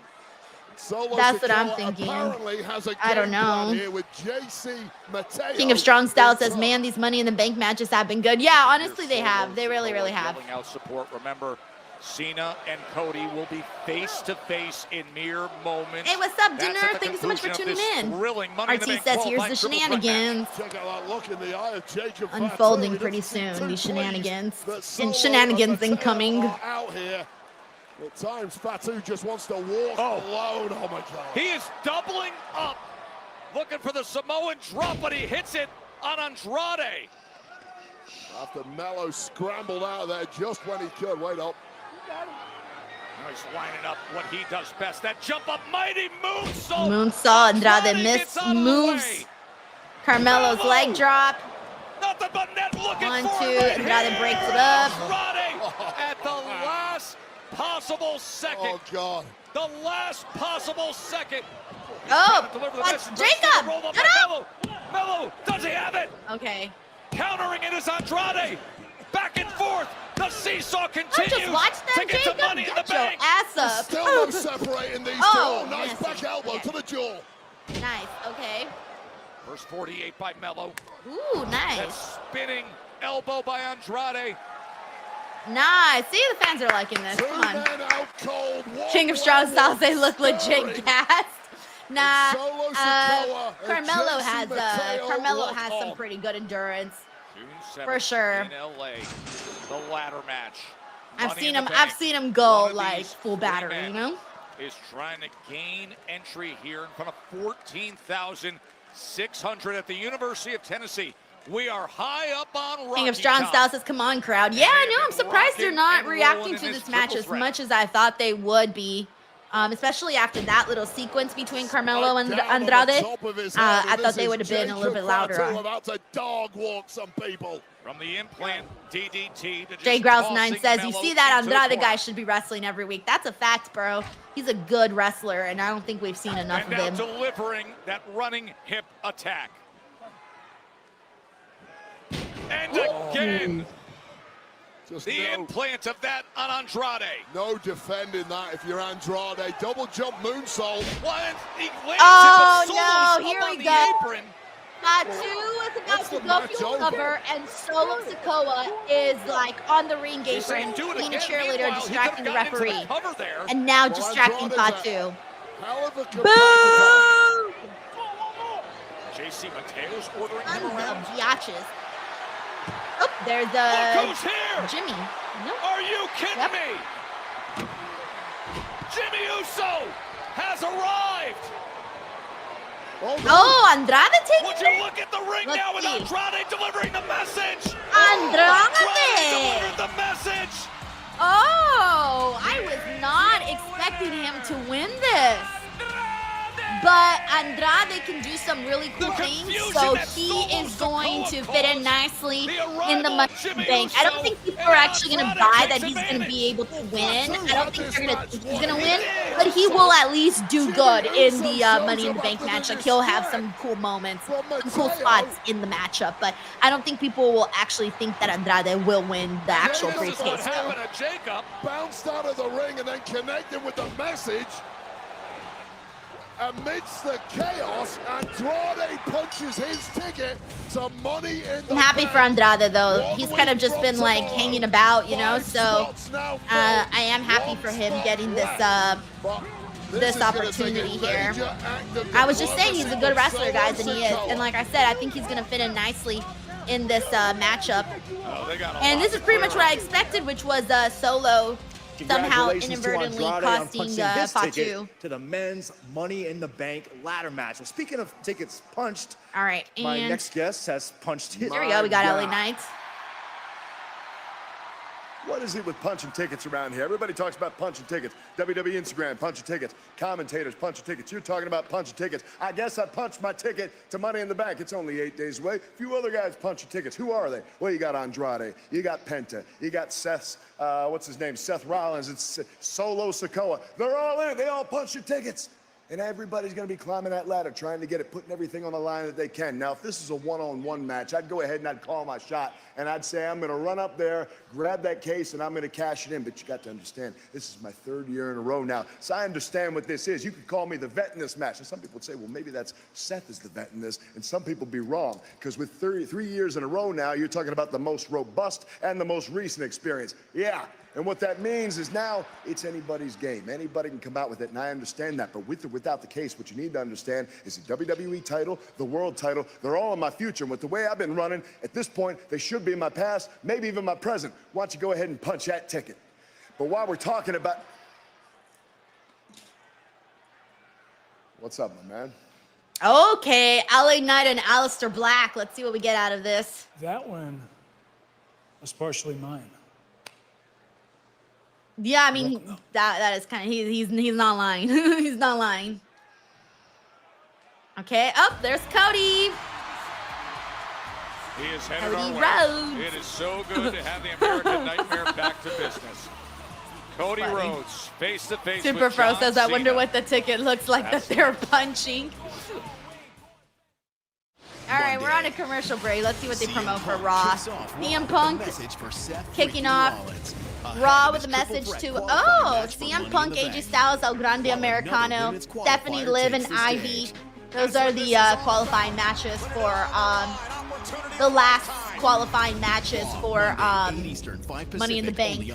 That's what I'm thinking. I don't know. King of Strong Style says, man, these Money in the Bank matches have been good. Yeah, honestly, they have. They really, really have. Out support. Remember, Cena and Cody will be face-to-face in mere moments. Hey, what's up, Dinner? Thank you so much for tuning in. RT says, here's the shenanigans. Unfolding pretty soon, these shenanigans. And shenanigans incoming. Out here. At times, Fatu just wants to walk alone. Oh, my God. He is doubling up, looking for the Samoan drop, but he hits it on Andrade. After Melo scrambled out of there just when he could. Wait up. Now he's lining up what he does best. That jump up, mighty moonsault. Moonsault, Andrade missed, moves. Carmelo's leg drop. Nothing but net looking 1, 2, Andrade breaks it up. At the last possible second. Oh, God. The last possible second. Oh, watch Jacob. Get up. Melo, does he have it? Okay. Countering it is Andrade. Back and forth. The seesaw continues. Just watch them, to get Jacob. the Money in the Get your Bank. ass up. Still no separating these two. Nice back elbow to the jaw. Nice, okay. First 48 by Melo. Ooh, nice. That spinning elbow by Andrade. Nice. See, the fans are liking this. Come on. Cold, King of Strong Style, they look legit gassed. Nah, Carmelo has some pretty good endurance. For sure. In LA, the ladder match. I've seen him go like full battery, you know? Is trying to gain entry here in front of 14,600 at the University of Tennessee. We are high up on Rocky King of Strong Top. Style says, come on, crowd. Yeah, I know. I'm surprised they're not reacting to this match as much as I thought they would be. Especially after that little sequence between Carmelo and Andrade. I thought they would have been a little bit louder. About to dog walk some people. From the implant DDT to Jay Grouse9 says, you see that Andrade guy should be wrestling every week. That's a fact, bro. He's a good wrestler, and I don't think we've seen enough of him. Delivering that running hip attack. And again. The implant of that on Andrade. No defending that if you're Andrade. Double jump moonsault. He lands no, here we go. Fatu is about to go for the cover, and Solo Sikoa is like on the ring apron, being a cheerleader, distracting the referee. And now distracting Fatu. Boom! JC Mateo's ordering him Tons around. of biatches. Oh, there's Jimmy. Nope. Are you kidding me? Jimmy Uso has arrived. Oh, Andrade taking Would you look at the ring now with Andrade delivering the message? Andrade delivered the message. Oh, I was not expecting him to win this. But Andrade can do some really cool things, so he is going to fit in nicely in the Money in the Bank. I don't think people are actually going to buy that he's going to be able to win. I don't think they're going to think he's going to win, but he will at least do good in the Money in the Bank match. Like, he'll have some cool moments, some cool spots in the matchup, but I don't think people will actually think that Andrade will win the actual briefcase. Jacob bounced out of the ring and then connected with the message. Amidst the chaos, Andrade punches his ticket to Money in the I'm happy for Andrade, though. He's kind of just been, like, hanging about, you know? So I am happy for him getting this this opportunity here. I was just saying he's a good wrestler, guys, and he is. And like I said, I think he's going to fit in nicely in this matchup. And this is pretty much what I expected, which was Solo somehow inadvertently costing Fatu. To the men's Money in the Bank ladder match. Well, speaking of tickets punched, all right, my next guest has punched his. There we go. We got LA Knights. What is it with punching tickets around here? Everybody talks about punching tickets. WWE Instagram, punching tickets. Commentators, punching tickets. You're talking about punching tickets. I guess I punched my ticket to Money in the Bank. It's only 8 days away. A few other guys punching tickets. Who are they? Well, you got Andrade. You got Penta. You got Seth, what's his name? Seth Rollins. It's Solo Sikoa. They're all in. They all punch your tickets. And everybody's going to be climbing that ladder, trying to get it, putting everything on the line that they can. Now, if this is a one-on-one match, I'd go ahead and I'd call my shot. And I'd say, I'm going to run up there, grab that case, and I'm going to cash it in. But you got to understand, this is my 3rd year in a row now. So I understand what this is. You could call me the vet in this match. And some people would say, well, maybe that's Seth is the vet in this. And some people be wrong. Because with 3 years in a row now, you're talking about the most robust and the most recent experience. Yeah. And what that means is now it's anybody's game. Anybody can come out with it, and I understand that. But with or without the case, what you need to understand is the WWE title, the world title, they're all in my future. And with the way I've been running, at this point, they should be in my past, maybe even my present. Why don't you go ahead and punch that ticket? But while we're talking about... What's up, my man? Okay, LA Knight and Aleister Black. Let's see what we get out of this. That one was partially mine. Yeah, I mean, that is kind of, he's not lying. He's not lying. Okay, there's Cody. He is headed Cody our way. Rhodes. It is so good to have the American Nightmare back to business. Cody Rhodes, face to face Super with Fro John says, I wonder Cena. what the ticket looks like that they're punching. All right, we're on a commercial break. Let's see what they promote for Raw. CM Punk kicking off Raw with a message to, CM Punk, AJ Styles, El Grande Americano, Stephanie, Liv, and Ivy. Those are the qualifying matches for the last qualifying matches for Money in the Bank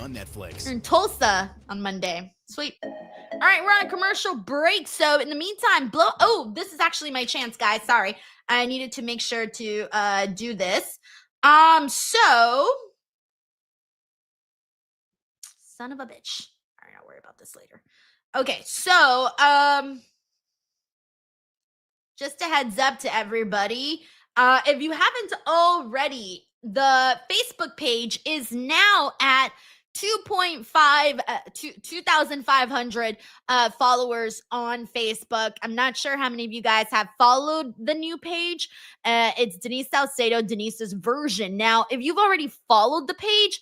in Tulsa on Monday. Sweet. All right, we're on a commercial break. So in the meantime, this is actually my chance, guys. Sorry. I needed to make sure to do this. Son of a bitch. All right, I'll worry about this later. Okay, so just a heads up to everybody. If you haven't already, the Facebook page is now at 2,500 followers on Facebook. I'm not sure how many of you guys have followed the new page. It's Denise Salcedo, Denise's version. Now, if you've already followed the page,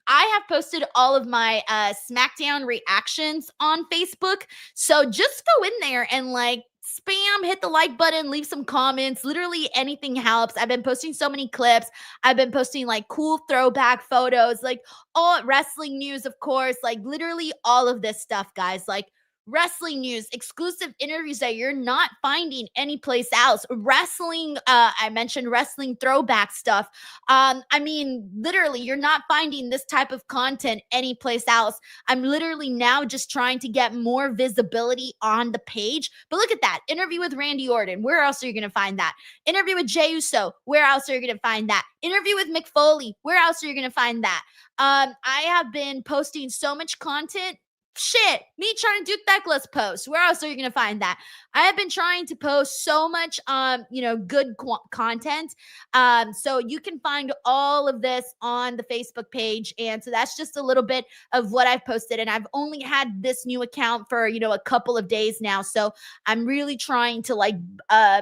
I have posted all of my SmackDown reactions on Facebook. So just go in there and spam, hit the like button, leave some comments. Literally anything helps. I've been posting so many clips. I've been posting cool throwback photos, all wrestling news, of course, literally all of this stuff, guys. Wrestling news, exclusive interviews that you're not finding anyplace else. Wrestling, I mentioned wrestling throwback stuff. I mean, literally, you're not finding this type of content anyplace else. I'm literally now just trying to get more visibility on the page. But look at that. Interview with Randy Orton. Where else are you going to find that? Interview with Jey Uso. Where else are you going to find that? Interview with Mick Foley. Where else are you going to find that? I have been posting so much content. Shit, me trying to do Theckla's posts. Where else are you gonna find that? I have been trying to post so much, good content. So you can find all of this on the Facebook page, and so that's just a little bit of what I've posted. And I've only had this new account for a couple of days now, so I'm really trying to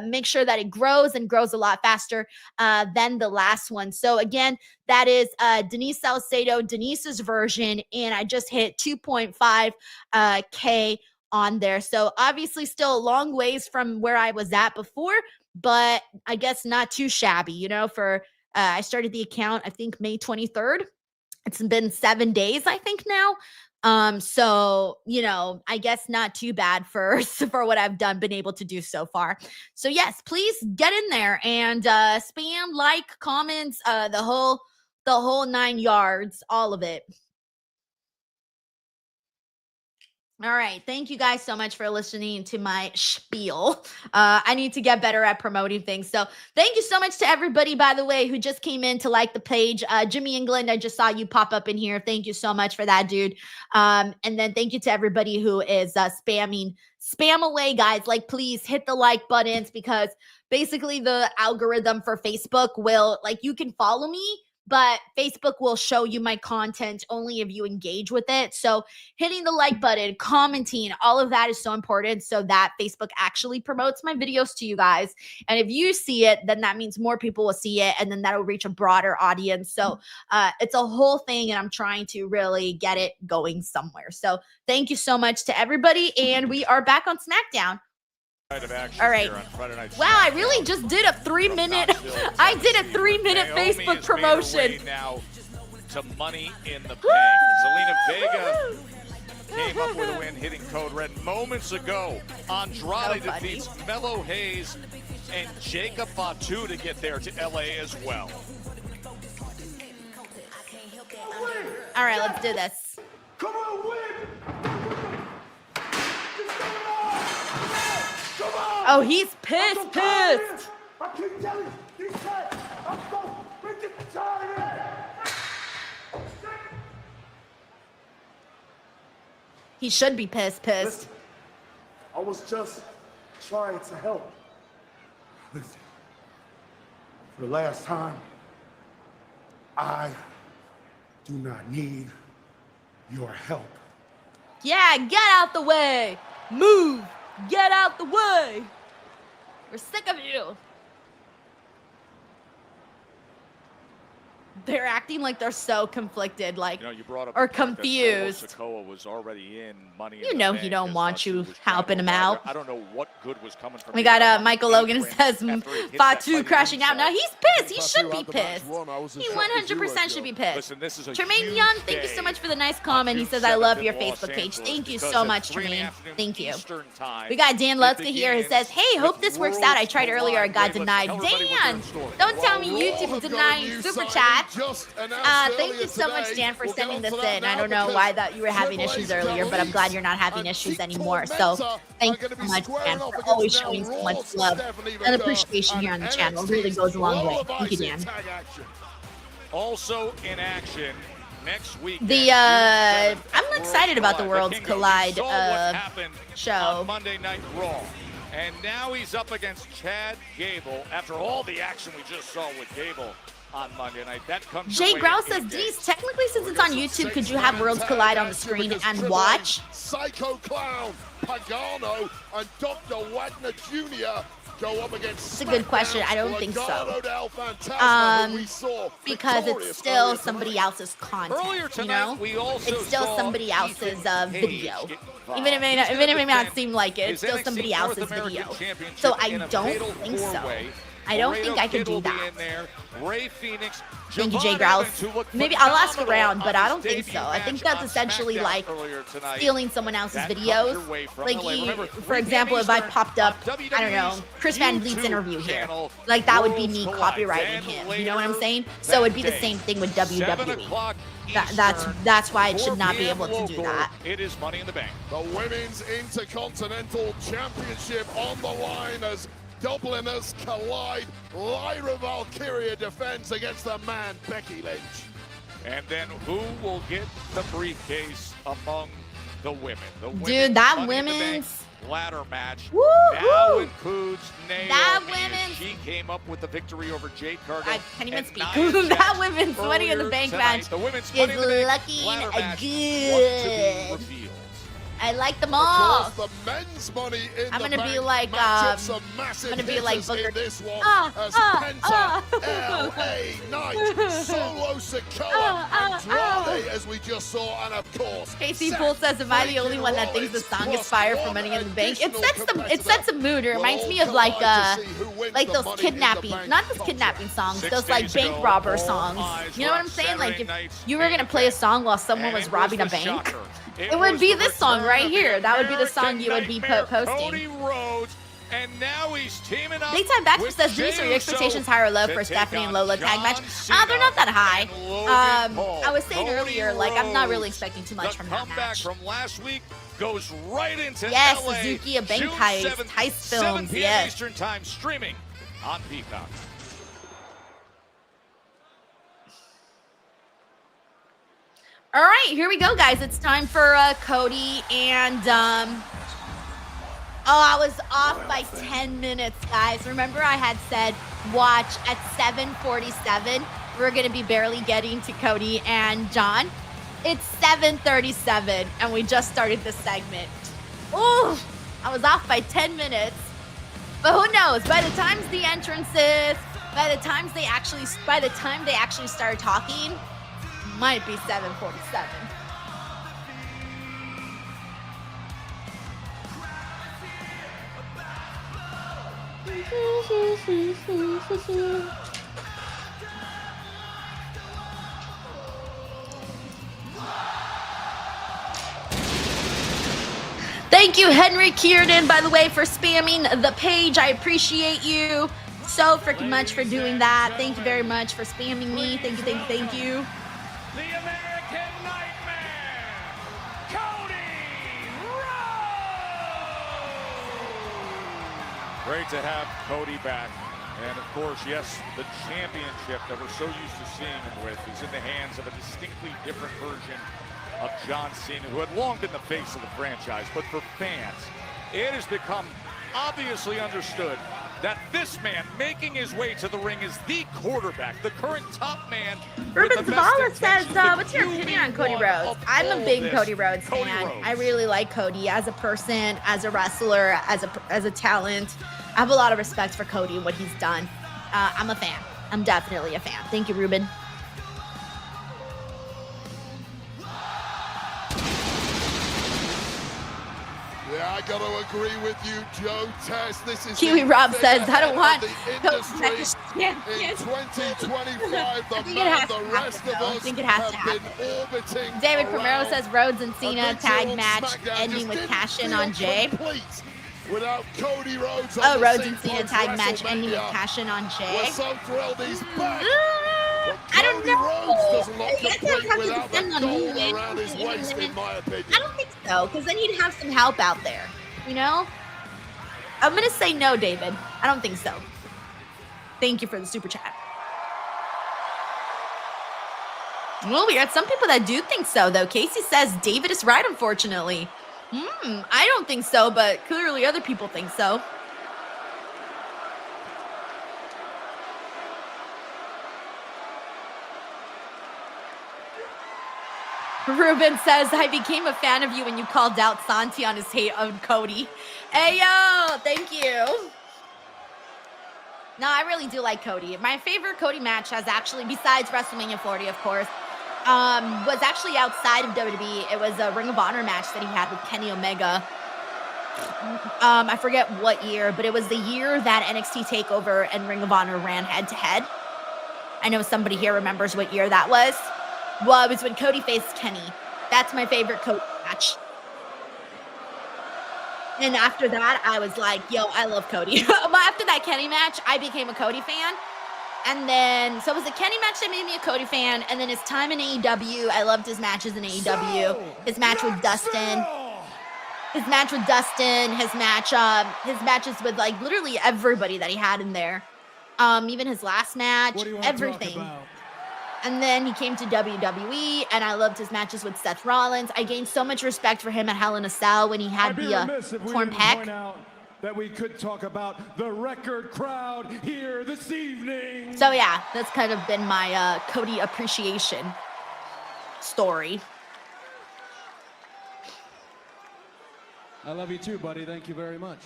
make sure that it grows and grows a lot faster than the last one. So again, that is Denise Salcedo, Denise's version, and I just hit 2.5K on there. So obviously still a long ways from where I was at before, but I guess not too shabby, for I started the account, I think May 23rd. It's been 7 days, I think now. So, I guess not too bad for what I've been able to do so far. So yes, please get in there and spam, comments, the whole 9 yards, all of it. All right. Thank you guys so much for listening to my spiel. I need to get better at promoting things. So thank you so much to everybody, by the way, who just came in to like the page. Jimmy England, I just saw you pop up in here. Thank you so much for that, dude. And then thank you to everybody who is spamming. Spam away, guys. Please hit the like buttons, because basically the algorithm for Facebook will, you can follow me, but Facebook will show you my content only if you engage with it. So hitting the like button, commenting, all of that is so important so that Facebook actually promotes my videos to you guys. And if you see it, then that means more people will see it, and then that'll reach a broader audience. So it's a whole thing, and I'm trying to really get it going somewhere. So thank you so much to everybody, and we are back on SmackDown All right. Wow, I really just did a 3-minute. I did a 3-minute Facebook promotion. Now to Money in the Bank. Zelina Vega came up with a win, hitting Code Red moments ago. Andrade defeats Melo Hayes and Jacob Fatu to get there to LA as well. All right, let's do this. Come on, win! Come on! Oh, he's pissed. I keep telling you, he's tired. I'm so freaking tired. He should be pissed. Listen, I was just trying to help. Listen, for the last time, I do not need your help. Yeah, get out the way. Move. Get out the way. We're sick of you. They're acting like they're so conflicted, like, You brought up or the fact that confused. Solo Sikoa was already in Money in You the know Bank he don't as want much you as he was helping him trying to out. I don't know what good was coming from We the got other Michael Logan win says after he hit that Fatu fight crashing out. himself. Now he's pissed. He should be pissed. He 100% should be pissed. Listen, this is a Tremaine huge Young, thank you day so much for the nice comment. He says, I love your Facebook page. Thank you so much, Tremaine. Thank you. We got Dan Lutzka here who says, hey, hope this works out. I tried earlier. I got denied. Dan, don't tell me YouTube denying super chat. Thank you so much, Dan, for sending this in. I don't know why that you were having issues earlier, but I'm glad you're not having issues anymore. So thank you so much, Dan, for always showing so much love and appreciation here on the channel. It really goes a long way. Thank you, Dan. Also in action next week. I'm excited about the Worlds Collide show. On Monday Night Raw. And now he's up against Chad Gable after all the action we just saw with Gable on Monday night. That comes Jay Grouse says, Dees, technically since it's on YouTube, could you have Worlds Collide on the screen and watch? Psycho Clown, Pagano, and Dr. Wagner Jr. go up against It's a good question. I don't think so. Legado del Fantasma, who we saw Because it's still somebody else's content, you know? we also It's still saw somebody else's video. Even if it may not seem like it, it's still somebody else's video. So I don't think so. I don't think I could do that. Thank you, Jay Grouse. Maybe I'll ask around, but I don't think so. I think that's essentially like stealing someone else's videos. Like, for example, if I popped up, I don't know, Chris Van Vliet's interview here, like that would be me copyrighting him. You know what I'm saying? So it'd be the same thing with WWE. That's why it should not be able to do that. It is Money in the Bank. The Women's Intercontinental Championship on the line as Dubliners collide. Lyra Valkyria defends against the man Becky Lynch. And then who will get the briefcase among the women? Dude, that women's ladder match woo, now woo. includes Naomi. That women's, she came up with the victory over Jade Cargill. I can't even speak. That women's Money in the Bank match is looking good. I like them all. The men's Money in I'm the gonna Bank be like matchups, I'm gonna be like Booker. this one as Penta, LA Knight, Solo Sikoa, Andrade, as we just saw, and of course, Casey Poole says, am I the only one that thinks the song is fire for Money in the Bank? It sets a mood. It reminds me of like those kidnapping, not those kidnapping songs, those like bank robber songs. You know what I'm saying? Like if you were gonna play a song while someone was robbing a bank, it would be this song right here. That would be the song you would be posting. Cody Rhodes, and now he's teaming up. Daytime Baxter says, Denise, are your expectations high or low for Stephanie and Lola tag match? They're not that high. I was saying earlier, like, I'm not really expecting too much from that match. From last week goes right into yes, LA, Suzuki, a bank heist films, 7 p.m. yes. Eastern Time, streaming on Peacock. All right, here we go, guys. It's time for Cody and I was off by 10 minutes, guys. Remember I had said watch at 7:47. We're going to be barely getting to Cody and John. It's 7:37 and we just started this segment. Ooh, I was off by 10 minutes. But who knows? By the time the entrances, by the time they actually start talking, might be 7:47. Thank you, Henry Kiernan, by the way, for spamming the page. I appreciate you so freaking much for doing that. Thank you very much for spamming me. Thank you, thank you, thank you. The American Nightmare, Cody Rhodes! Great to have Cody back. And of course, yes, the championship that we're so used to seeing him with is in the hands of a distinctly different version of John Cena, who had long been the face of the franchise. But for fans, it has become obviously understood that this man making his way to the ring is the quarterback, the current top man. Ruben Zavala says, what's your opinion on Cody Rhodes? I'm a big Cody Rhodes fan. I really like Cody as a person, as a wrestler, as a talent. I have a lot of respect for Cody and what he's done. I'm a fan. I'm definitely a fan. Thank you, Ruben. Yeah, I got to agree with you, Joe Tess. This is Kiwi Rob says, I don't want the industry in 2025. The rest of us have been orbiting. David Primero around says Rhodes and a Cena big tag old match SmackDown ending just with didn't cash in feel on Jay. complete without Cody Rhodes on Oh, the Rhodes scene and Cena post tag match ending with WrestleMania. cash in on Jay. We're so thrilled he's back. I don't know. Rhodes does not I guess I'd complete have to without the depend on gold him. around his waist, in my opinion. I don't think so, because then he'd have some help out there, you know? I'm going to say no, David. I don't think so. Thank you for the super chat. Well, we got some people that do think so, though. Casey says David is right, unfortunately. I don't think so, but clearly other people think so. Ruben says, I became a fan of you when you called out Santi on his hate on Cody. Hey, yo, thank you. No, I really do like Cody. My favorite Cody match has actually, besides WrestleMania 40, of course, was actually outside of WWE. It was a Ring of Honor match that he had with Kenny Omega. I forget what year, but it was the year that NXT TakeOver and Ring of Honor ran head-to-head. I know somebody here remembers what year that was. Well, it was when Cody faced Kenny. That's my favorite Cody match. And after that, I was like, yo, I love Cody. After that Kenny match, I became a Cody fan. And then, so it was the Kenny match that made me a Cody fan. And then his time in AEW, I loved his matches in AEW. His match with Dustin. His match with Dustin. His matches with like literally everybody that he had in there. Even his last match, everything. And then he came to WWE, and I loved his matches with Seth Rollins. I gained so much respect for him at Hell in a Cell when he had the torn pec. That we could talk about the record crowd here this evening. So yeah, that's kind of been my Cody appreciation story. I love you too, buddy. Thank you very much.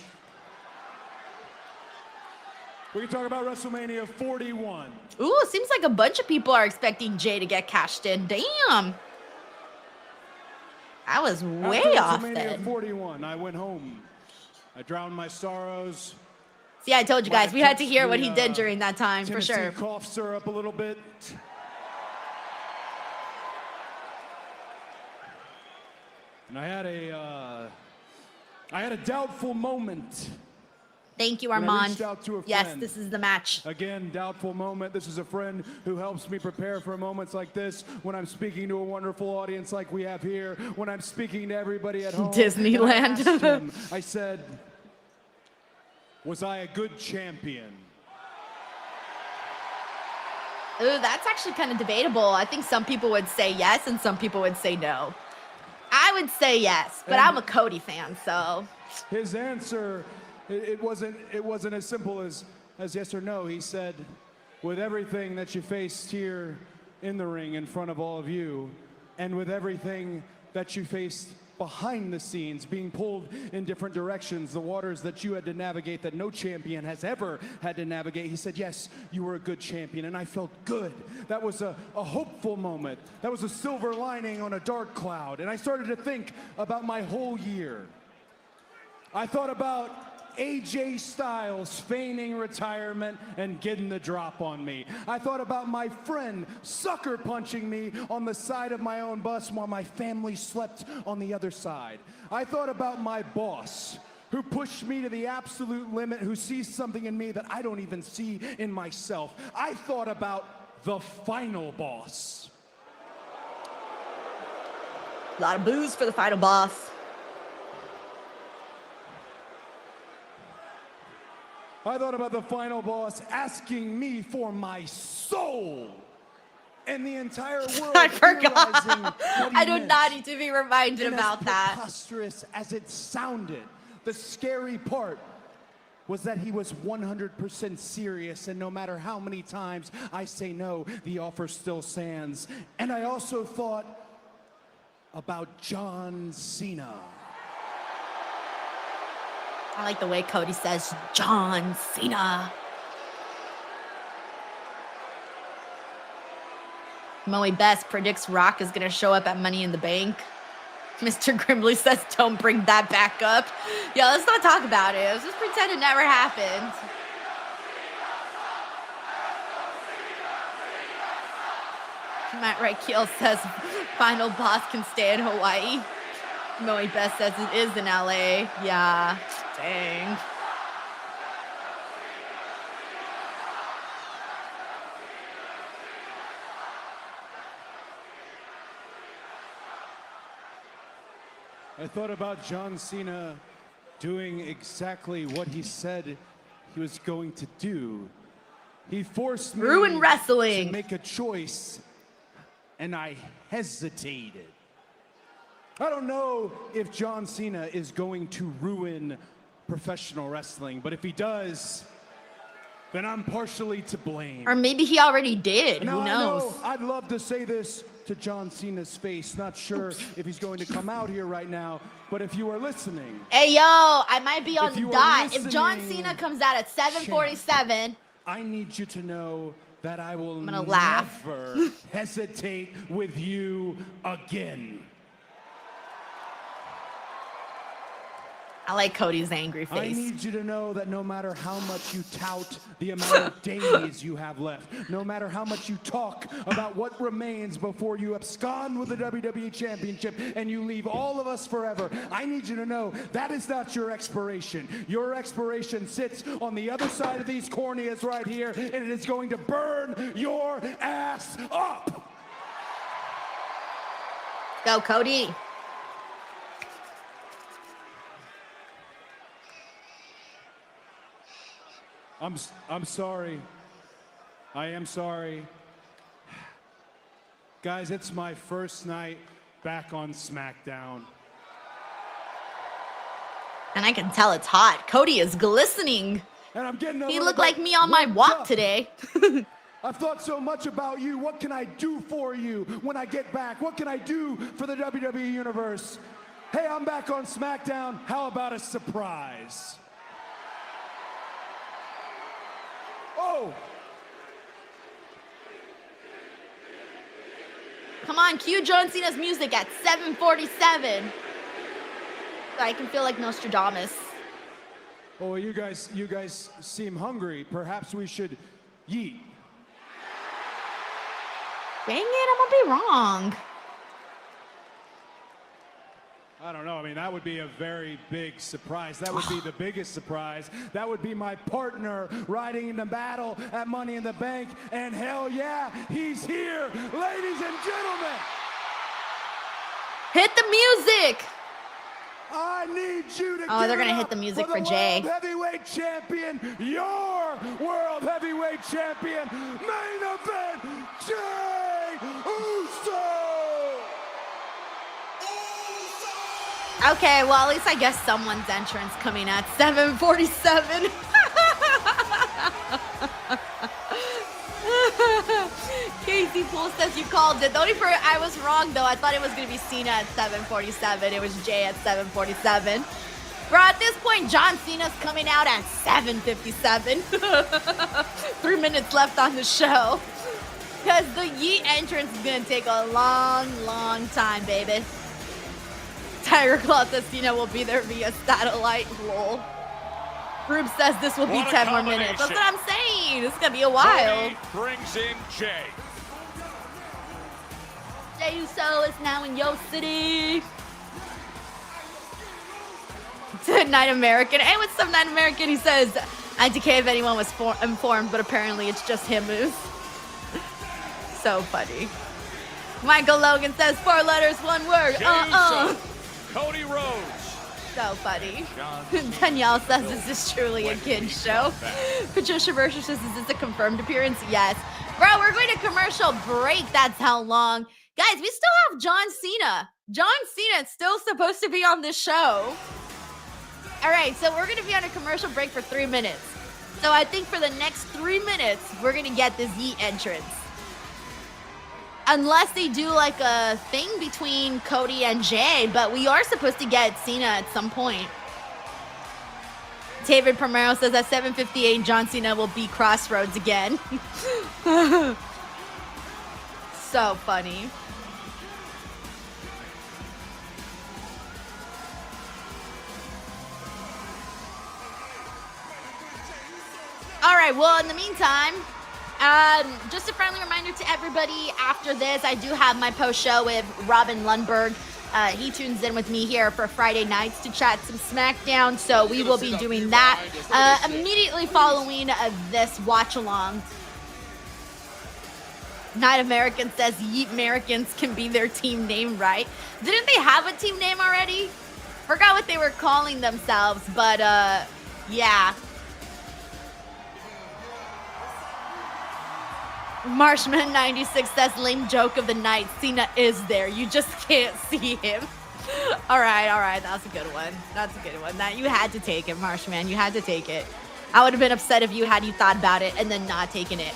We can talk about WrestleMania 41. Ooh, seems like a bunch of people are expecting Jay to get cashed in. Damn. I was way off WrestleMania then. 41, I went home. I drowned my sorrows. See, I told you guys, we had to hear what he did during that time, for sure. Tennessee cough syrup a little bit. And I had a doubtful moment. Thank you, When I Armand. reached out to a Yes, friend. this is the match. Again, doubtful moment. This is a friend who helps me prepare for moments like this when I'm speaking to a wonderful audience like we have here, when I'm speaking to everybody at home. Disneyland. And I asked him, I said, was I a good champion? Ooh, that's actually kind of debatable. I think some people would say yes and some people would say no. I would say yes, but I'm a Cody fan, so. His answer, it wasn't as simple as yes or no. He said, with everything that you faced here in the ring in front of all of you, and with everything that you faced behind the scenes, being pulled in different directions, the waters that you had to navigate that no champion has ever had to navigate, he said, yes, you were a good champion, and I felt good. That was a hopeful moment. That was a silver lining on a dark cloud, and I started to think about my whole year. I thought about AJ Styles feigning retirement and getting the drop on me. I thought about my friend sucker punching me on the side of my own bus while my family slept on the other side. I thought about my boss, who pushed me to the absolute limit, who sees something in me that I don't even see in myself. I thought about the final boss. A lot of boos for the final boss. I thought about the final boss asking me for my soul. And the entire world I forgot. realizing what he I do meant. not need to be reminded And about as that. preposterous as it sounded, the scary part was that he was 100% serious, and no matter how many times I say no, the offer still stands. And I also thought about John Cena. I like the way Cody says John Cena. Moe Best predicts Rock is going to show up at Money in the Bank. Mr. Grimley says don't bring that back up. Yeah, let's not talk about it. Let's just pretend it never happened. Matt Reichel says final boss can stay in Hawaii. Moe Best says it is in LA. Yeah, dang. I thought about John Cena doing exactly what he said he was going to do. He forced me Ruin wrestling. to make a choice, and I hesitated. I don't know if John Cena is going to ruin professional wrestling, but if he does, then I'm partially to blame. Or maybe he already did. Now, Who knows? I know I'd love to say this to John Cena's face. Not sure if he's going to come out here right now, but if you are listening. Hey, yo, I might be on If the you are dot. If John listening, Cena comes out at 7:47, I need you to know that I will gonna laugh. never hesitate with you again. I like Cody's angry I face. need you to know that no matter how much you tout the amount of days you have left, no matter how much you talk about what remains before you abscond with the WWE Championship and you leave all of us forever, I need you to know that is not your expiration. Your expiration sits on the other side of these corneas right here, and it is going to burn your ass up. Go, Cody. I'm sorry. I am sorry. Guys, it's my first night back on SmackDown. And I can tell it's hot. Cody is glistening. And I'm getting a He little looked bit like me on my worked walk up. today. I've thought so much about you. What can I do for you when I get back? What can I do for the WWE Universe? Hey, I'm back on SmackDown. How about a surprise? Oh! Come on, cue John Cena's music at 7:47. I can feel like Nostradamus. Oh, you guys seem hungry. Perhaps we should yeet. Dang it, I'm gonna be wrong. I don't know. I mean, that would be a very big surprise. That would be the biggest surprise. That would be my partner riding into battle at Money in the Bank. And hell yeah, he's here, ladies and gentlemen. Hit the music. I need you to Oh, they're give it gonna hit up the music for for Jay. World Heavyweight Champion, your World Heavyweight Champion, main event, Jey Uso. Okay, well, at least I guess someone's entrance coming at 7:47. Casey Poole says you called it. The only part I was wrong, though. I thought it was going to be Cena at 7:47. It was Jay at 7:47. Bro, at this point, John Cena's coming out at 7:57. 3 minutes left on the show. Because the Yeet entrance is going to take a long, long time, baby. Tiger Claw says Cena will be there via satellite. Lol. Group says this will be 10 more minutes. That's what I'm saying. This is going to be a while. Cody brings in Jay. Jey Uso is now in Yo City. To Night American. Hey, what's up, Night American? He says, IDK if anyone was informed, but apparently it's just him who's. So funny. Michael Logan says 4 letters, 1 word. Cody Rhodes. So funny. Danielle says, is this truly a kid's show? Patricia Mercer says, is this a confirmed appearance? Yes. Bro, we're going to commercial break. That's how long. Guys, we still have John Cena. John Cena is still supposed to be on this show. All right, so we're going to be on a commercial break for 3 minutes. So I think for the next 3 minutes, we're going to get this Yeet entrance. Unless they do like a thing between Cody and Jay, but we are supposed to get Cena at some point. David Primero says at 7:58, John Cena will beat Crossroads again. So funny. All right, well, in the meantime, just a friendly reminder to everybody, after this, I do have my post show with Robin Lundberg. He tunes in with me here for Friday nights to chat some SmackDown, so we will be doing that immediately following this watch along. Night American says Yeet Americans can be their team name, right? Didn't they have a team name already? Forgot what they were calling themselves, but yeah. Marshman96 says, lame joke of the night. Cena is there. You just can't see him. All right. That's a good one. That you had to take it, Marshman. You had to take it. I would have been upset if you thought about it and then not taken it.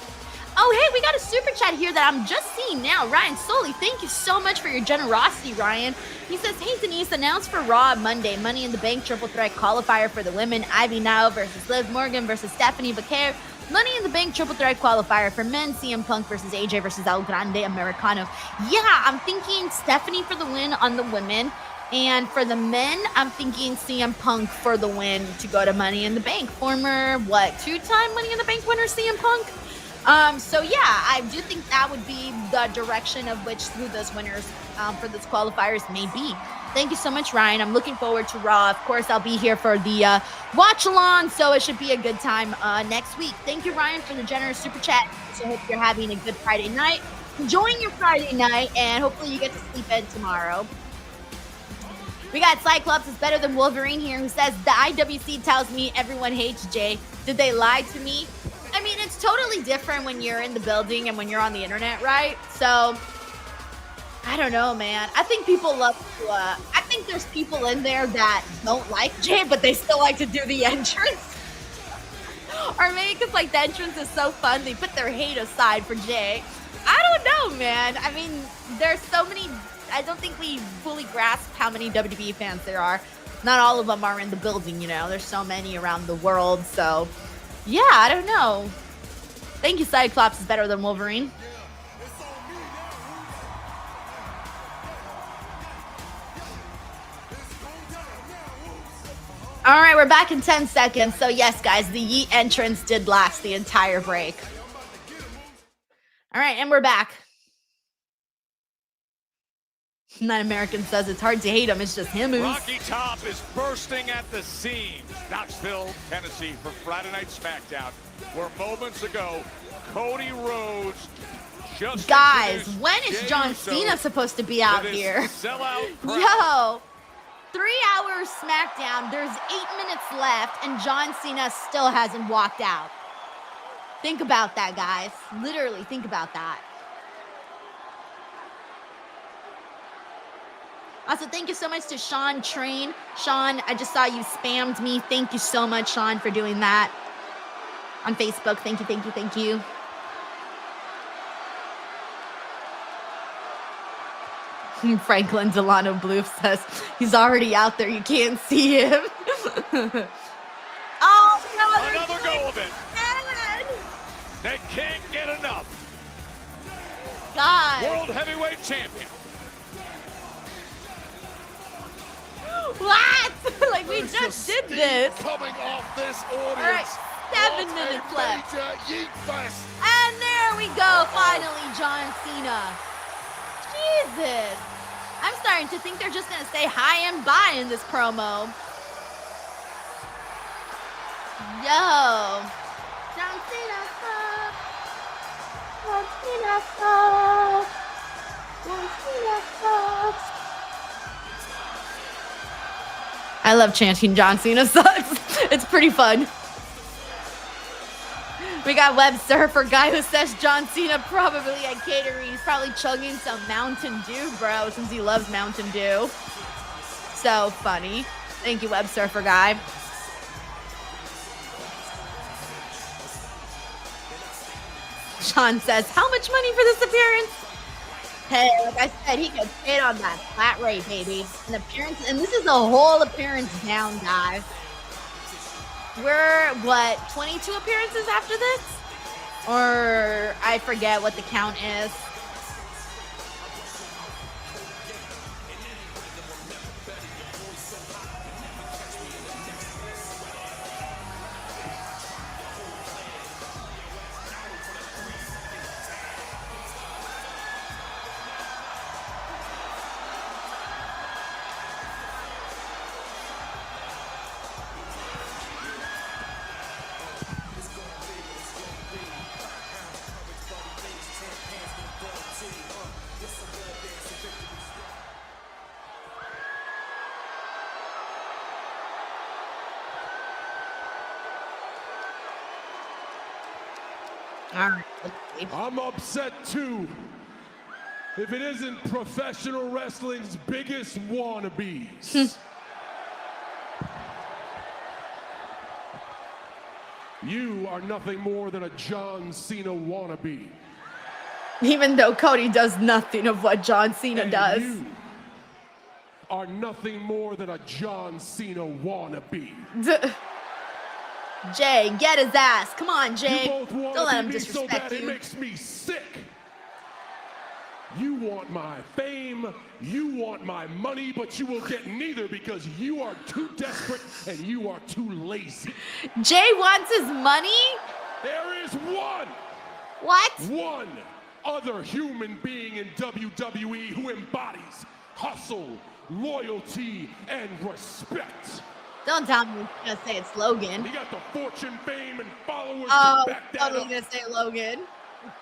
Oh, hey, we got a super chat here that I'm just seeing now. Ryan Soley, thank you so much for your generosity, Ryan. He says, hey, Denise, announced for Raw Monday, Money in the Bank triple threat qualifier for the women. Ivy Nile versus Liv Morgan versus Stephanie Belair. Money in the Bank triple threat qualifier for men, CM Punk versus AJ versus El Grande Americano. Yeah, I'm thinking Stephanie for the win on the women. And for the men, I'm thinking CM Punk for the win to go to Money in the Bank. Former, 2-time Money in the Bank winner CM Punk? So yeah, I do think that would be the direction of who those winners for those qualifiers may be. Thank you so much, Ryan. I'm looking forward to Raw. Of course, I'll be here for the watch along, so it should be a good time next week. Thank you, Ryan, for the generous super chat. So I hope you're having a good Friday night. Enjoying your Friday night, and hopefully you get to sleep in tomorrow. We got Cyclops is better than Wolverine here, who says, the IWC tells me everyone hates Jay. Did they lie to me? I mean, it's totally different when you're in the building and when you're on the internet, right? So, I don't know, man. I think people love to, I think there's people in there that don't like Jay, but they still like to do the entrance. Or maybe because, like, the entrance is so fun, they put their hate aside for Jay. I don't know, man. I mean, there's so many, I don't think we fully grasp how many WWE fans there are. Not all of them are in the building, you know. There's so many around the world, so... yeah, I don't know. Thank you, Cyclops is better than Wolverine. All right, we're back in 10 seconds. So yes, guys, the Yeet entrance did last the entire break. All right, and we're back. That American says it's hard to hate him. It's just him. Rocky Top is bursting at the seams. Knoxville, Tennessee for Friday Night SmackDown, where moments ago, Cody Rhodes just guys, when is John Cena supposed to be out here? Yo, 3 hours SmackDown. There's 8 minutes left, and John Cena still hasn't walked out. Think about that, guys. Literally, think about that. Also, thank you so much to Sean Train. Sean, I just saw you spammed me. Thank you so much, Sean, for doing that on Facebook. Thank you. Franklin Delano Blue says he's already out there. You can't see him. Oh, no, another go of it. They can't get enough. God. World Heavyweight Champion. What? Like, we just did this. Coming off this audience. All right, 7 minutes left. Yeet fest. And there we go, finally, John Cena. Jesus. I'm starting to think they're just going to say hi and bye in this promo. Yo. John Cena sucks. John Cena sucks. John Cena sucks. I love chanting John Cena sucks. It's pretty fun. We got Web Surfer guy who says John Cena probably at catering. He's probably chugging some Mountain Dew, bro, since he loves Mountain Dew. So funny. Thank you, Web Surfer guy. Sean says, how much money for this appearance? Hey, like I said, he gets paid on that flat rate, baby. An appearance, and this is a whole appearance down, guys. We're, what, 22 appearances after this? Or I forget what the count is. All right, let's see. I'm upset too. If it isn't professional wrestling's biggest wannabes. You are nothing more than a John Cena wannabe. Even though Cody does nothing of what John Cena And does. You are nothing more than a John Cena wannabe. Jay, get his ass. Come on, Jay. You both Don't let him me so disrespect bad it you. makes me sick. You want my fame, you want my money, but you will get neither because you are too desperate and you are too lazy. Jay wants his money? There is one. What? One other human being in WWE who embodies hustle, loyalty, and respect. Don't tell me he's gonna say it's Logan. He got the fortune, fame, and followers Oh, to back that totally up. gonna say Logan.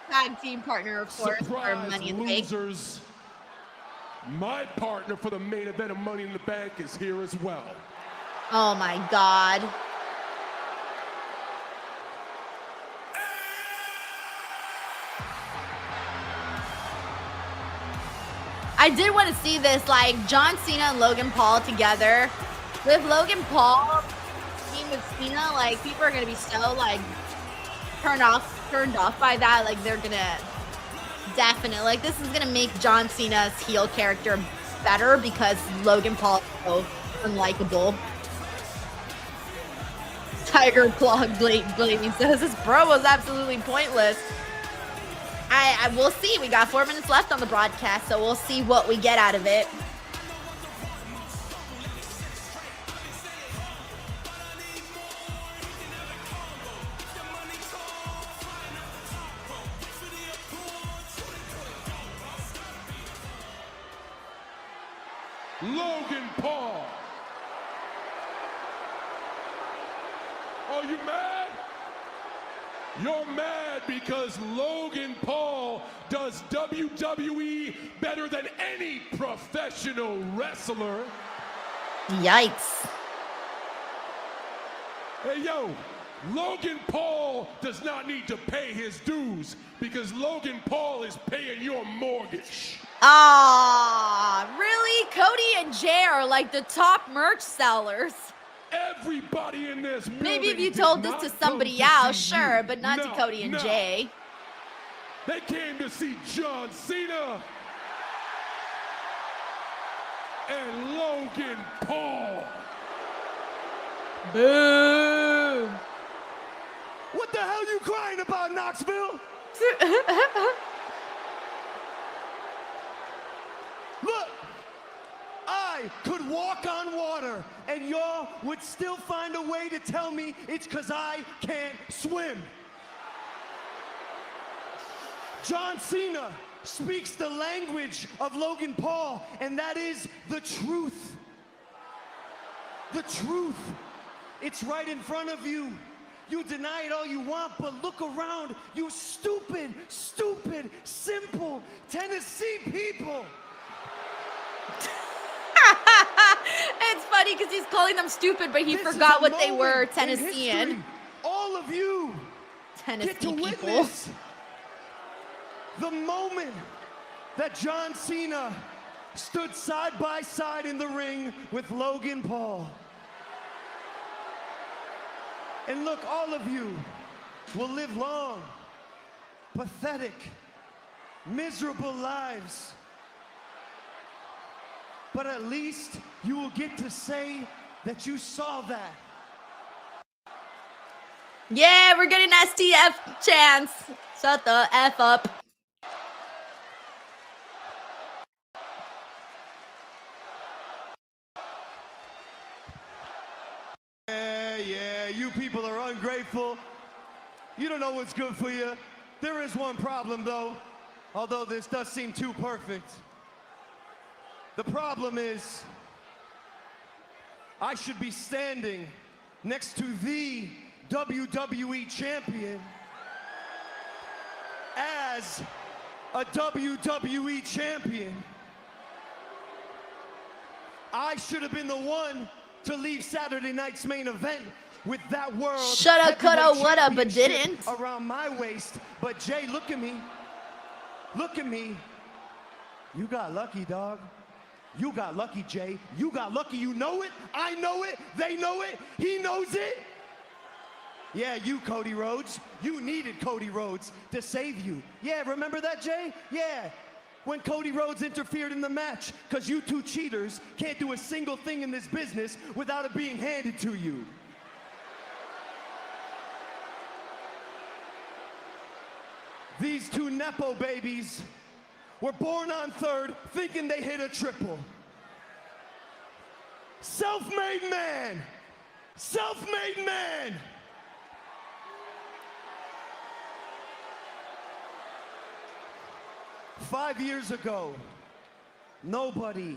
Tag team partner, of course, for Surprise, Money in the Bank. losers. My partner for the main event of Money in the Bank is here as well. Oh my God. I did want to see this, like John Cena and Logan Paul together. With Logan Paul team with Cena, like people are gonna be so like turned off by that. Like they're gonna definitely, like this is gonna make John Cena's heel character better because Logan Paul is so unlikable. Tiger Claw Blading says this bro was absolutely pointless. I will see. We got 4 minutes left on the broadcast, so we'll see what we get out of it. Logan Paul. Are you mad? You're mad because Logan Paul does WWE better than any professional wrestler. Yikes. Hey, yo, Logan Paul does not need to pay his dues because Logan Paul is paying your mortgage. Ah, really? Cody and Jay are like the top merch sellers. Everybody in this building Maybe if you did told this not to come somebody to else, see sure, you. but not to Cody and Jay. They came to see John Cena and Logan Paul. Boo! What the hell you crying about, Knoxville? Look, I I could walk on water and y'all would still find a way to tell me it's because I can't swim. John Cena speaks the language of Logan Paul, and that is the truth. The truth. It's right in front of you. You deny it all you want, but look around. You stupid, simple Tennessee people. It's funny because he's calling them stupid, but he forgot what they were, Tennessean. All of you Tennessee get to people. witness the moment that John Cena stood side by side in the ring with Logan Paul. And look, all of you will live long, pathetic, miserable lives. But at least you will get to say that you saw that. Yeah, we're getting STF chance. Shut the F up. Yeah, you people are ungrateful. You don't know what's good for you. There is one problem, though, although this does seem too perfect. The problem is, I should be standing next to the WWE champion as a WWE champion. I should have been the one to leave Saturday night's main event with that world Shoulda, coulda, heavyweight woulda, but championship didn't. around my waist. But Jay, look at me. Look at me. You got lucky, dog. You got lucky, Jay. You got lucky. You know it. I know it. They know it. He knows it. Yeah, you, Cody Rhodes. You needed Cody Rhodes to save you. Yeah, remember that, Jay? Yeah. When Cody Rhodes interfered in the match, because you two cheaters can't do a single thing in this business without it being handed to you. These two Nepo babies were born on third thinking they hit a triple. Self-made man. Self-made man. Five years ago, nobody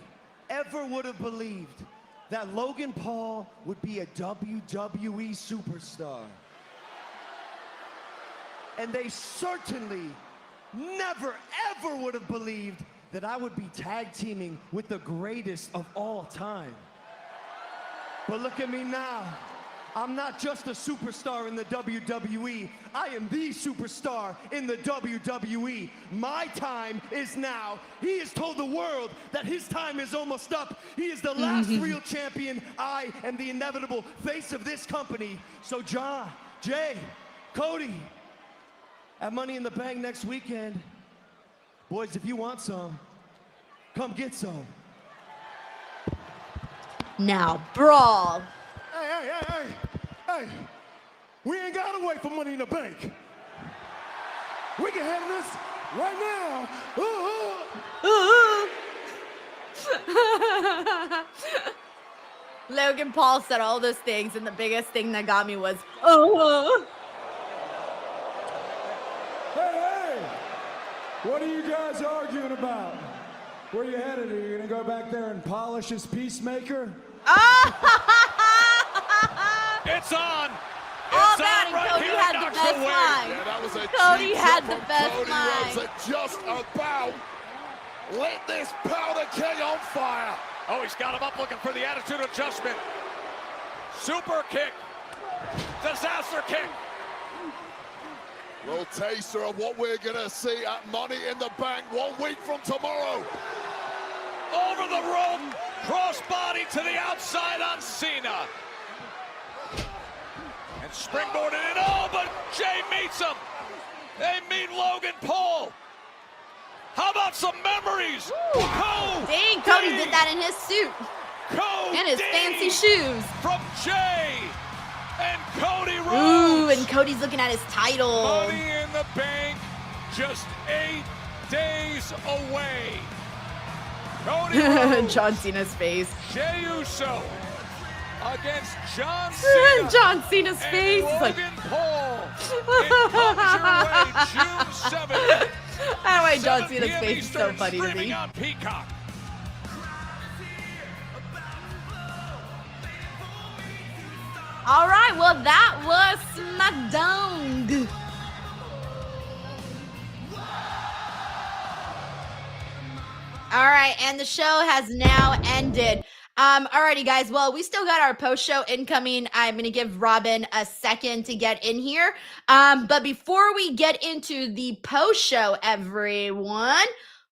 ever would have believed that Logan Paul would be a WWE superstar. And they certainly never, ever would have believed that I would be tag teaming with the greatest of all time. But look at me now. I'm not just a superstar in the WWE. I am the superstar in the WWE. My time is now. He has told the world that his time is almost up. He is the last real champion. I am the inevitable face of this company. So John, Jay, Cody, at Money in the Bank next weekend, boys, if you want some, come get some. Now, brawl. Hey, we ain't gotta wait for Money in the Bank. We can handle this right now. Logan Paul said all those things, and the biggest thing that got me was, Hey, what are you guys arguing about? Where you headed? Are you gonna go back there and polish his Peacemaker? It's on. Oh, It's man, on right Cody here. had the Knocks best away. line. Yeah, that was a Cody cheap had shot the from best Cody line. Rhodes that just about lit this powder keg on fire. Oh, he's got him up looking for the attitude adjustment. Super kick. Disaster kick. Little taster of what we're gonna see at Money in the Bank 1 week from tomorrow. Over the rope. Crossbody to the outside on Cena. And springboarded it. Oh, but Jay meets him. They meet Logan Paul. How about some memories? Dang, Cody did that in his suit. And his fancy shoes. From Jay and Cody Rhodes. Ooh, and Cody's looking at his title. Money in the Bank, just 8 days away. Cody Rhodes. John Cena's face. Jey Uso against John Cena. John Cena's and face. Logan Paul. It comes your way June 7th. That way John 7 Cena's p.m. face is so Eastern, funny to me. streaming on Peacock. All right, well, that was SmackDown. All right, and the show has now ended. Alrighty, guys. Well, we still got our post-show incoming. I'm gonna give Robin a second to get in here. But before we get into the post-show, everyone,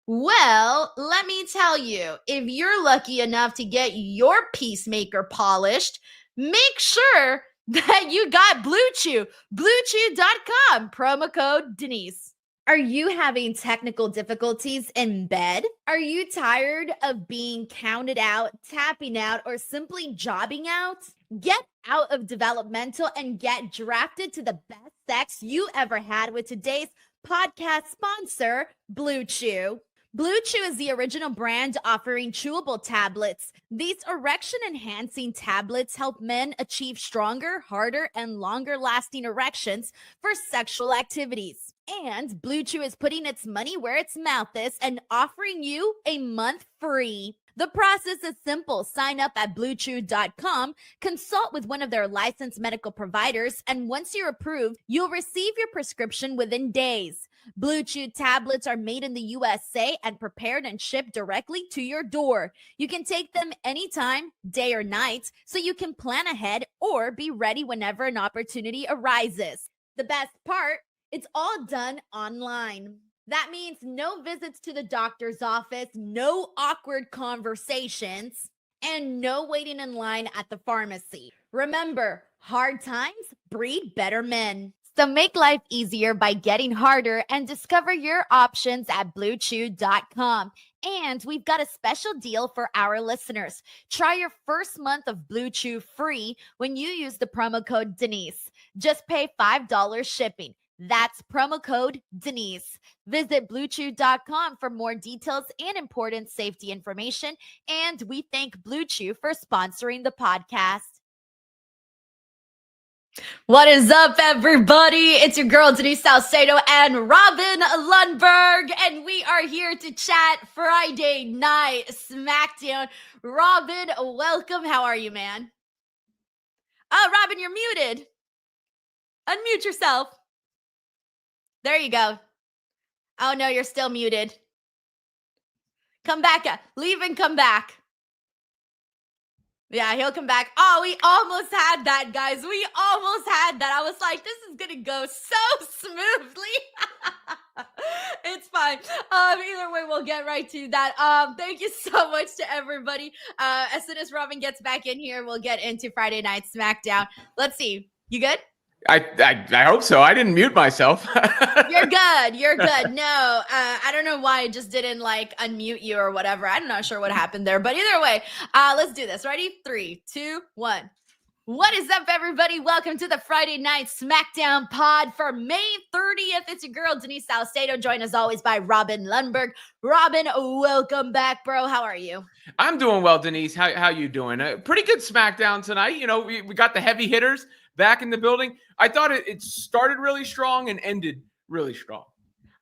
well, let me tell you, if you're lucky enough to get your Peacemaker polished, make sure that you got Blue Chew. BlueChew.com, promo code Denise. Are you having technical difficulties in bed? Are you tired of being counted out, tapping out, or simply jobbing out? Get out of developmental and get drafted to the best sex you ever had with today's podcast sponsor, Blue Chew. Blue Chew is the original brand offering chewable tablets. These erection-enhancing tablets help men achieve stronger, harder, and longer-lasting erections for sexual activities. And Blue Chew is putting its money where its mouth is and offering you a month free. The process is simple. Sign up at BlueChew.com, consult with one of their licensed medical providers, and once you're approved, you'll receive your prescription within days. Blue Chew tablets are made in the USA and prepared and shipped directly to your door. You can take them anytime, day or night, so you can plan ahead or be ready whenever an opportunity arises. The best part, it's all done online. That means no visits to the doctor's office, no awkward conversations, and no waiting in line at the pharmacy. Remember, hard times breed better men. So make life easier by getting harder and discover your options at BlueChew.com. And we've got a special deal for our listeners. Try your first month of Blue Chew free when you use the promo code Denise. Just pay $5 shipping. That's promo code Denise. Visit BlueChew.com for more details and important safety information. And we thank Blue Chew for sponsoring the podcast. What is up, everybody? It's your girl, Denise Salcedo and Robin Lundberg, and we are here to chat Friday Night Smackdown. Robin, welcome. How are you, man? Oh, Robin, you're muted. Unmute yourself. There you go. Oh, no, you're still muted. Come back. Leave and come back. Yeah, he'll come back. Oh, we almost had that, guys. We almost had that. I was like, this is going to go so smoothly. It's fine. Either way, we'll get right to that. Thank you so much to everybody. As soon as Robin gets back in here, we'll get into Friday Night Smackdown. Let's see. You good? I hope so. I didn't mute myself. You're good. You're good. No, I don't know why I just didn't unmute you or whatever. I'm not sure what happened there, but either way, let's do this. Ready? 3, 2, 1. What is up, everybody? Welcome to the Friday Night Smackdown pod for May 30th. It's your girl, Denise Salcedo, joined as always by Robin Lundberg. Robin, welcome back, bro. How are you? I'm doing well, Denise. How you doing? Pretty good Smackdown tonight. You know, we got the heavy hitters back in the building. I thought it started really strong and ended really strong.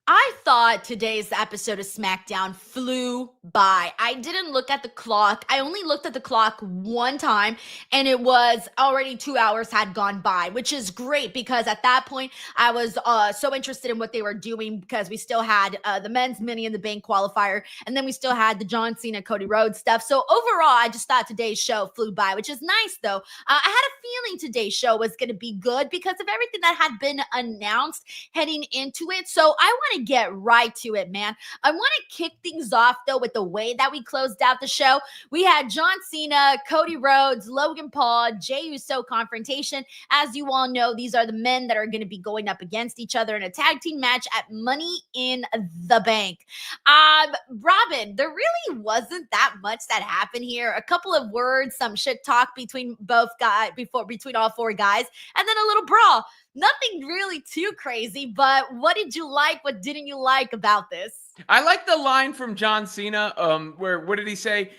I thought today's episode of SmackDown flew by. I didn't look at the clock. I only looked at the clock one time, and it was already 2 hours had gone by, which is great because at that point, I was so interested in what they were doing because we still had the men's Money in the Bank qualifier, and then we still had the John Cena, Cody Rhodes stuff. So overall, I just thought today's show flew by, which is nice, though. I had a feeling today's show was going to be good because of everything that had been announced heading into it. So I want to get right to it, man. I want to kick things off, though, with the way that we closed out the show. We had John Cena, Cody Rhodes, Logan Paul, Jey Uso confrontation. As you all know, these are the men that are going to be going up against each other in a tag team match at Money in the Bank. Robin, there really wasn't that much that happened here. A couple of words, some shit talk between between all four guys, and then a little brawl. Nothing really too crazy, but what did you like? What didn't you like about this? I like the line from John Cena, where what did he say?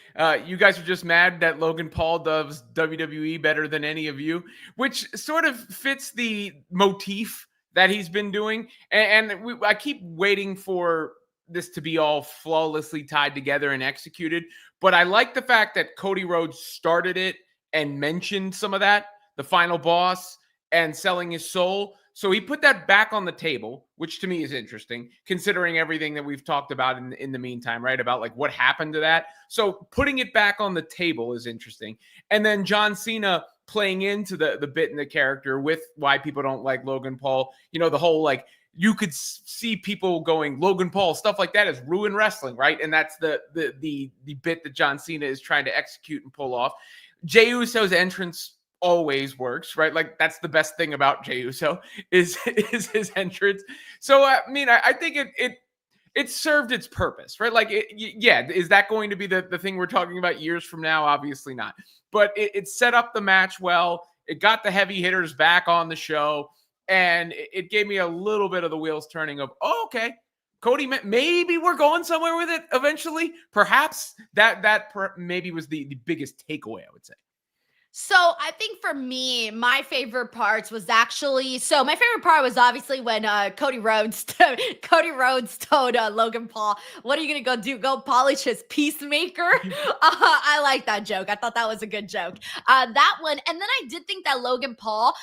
You guys are just mad that Logan Paul does WWE better than any of you, which sort of fits the motif that he's been doing. I keep waiting for this to be all flawlessly tied together and executed. But I like the fact that Cody Rhodes started it and mentioned some of that, the final boss and selling his soul. So he put that back on the table, which to me is interesting, considering everything that we've talked about in the meantime, right? About like what happened to that. So putting it back on the table is interesting. And then John Cena playing into the bit in the character with why people don't like Logan Paul. You know, the whole like, you could see people going, Logan Paul, stuff like that is ruin wrestling, right? And that's the bit that John Cena is trying to execute and pull off. Jey Uso's entrance always works, right? Like that's the best thing about Jey Uso is his entrance. So I mean, I think it served its purpose, right? Like, yeah, is that going to be the thing we're talking about years from now? Obviously not. But it set up the match well. It got the heavy hitters back on the show, and it gave me a little bit of the wheels turning of, oh, okay, Cody, maybe we're going somewhere with it eventually. Perhaps that maybe was the biggest takeaway, I would say. So I think for me, my favorite parts was actually, so my favorite part was obviously when Cody Rhodes told Logan Paul, what are you going to go do? Go polish his peacemaker? I like that joke. I thought that was a good joke. That one. And then I did think that Logan Paul,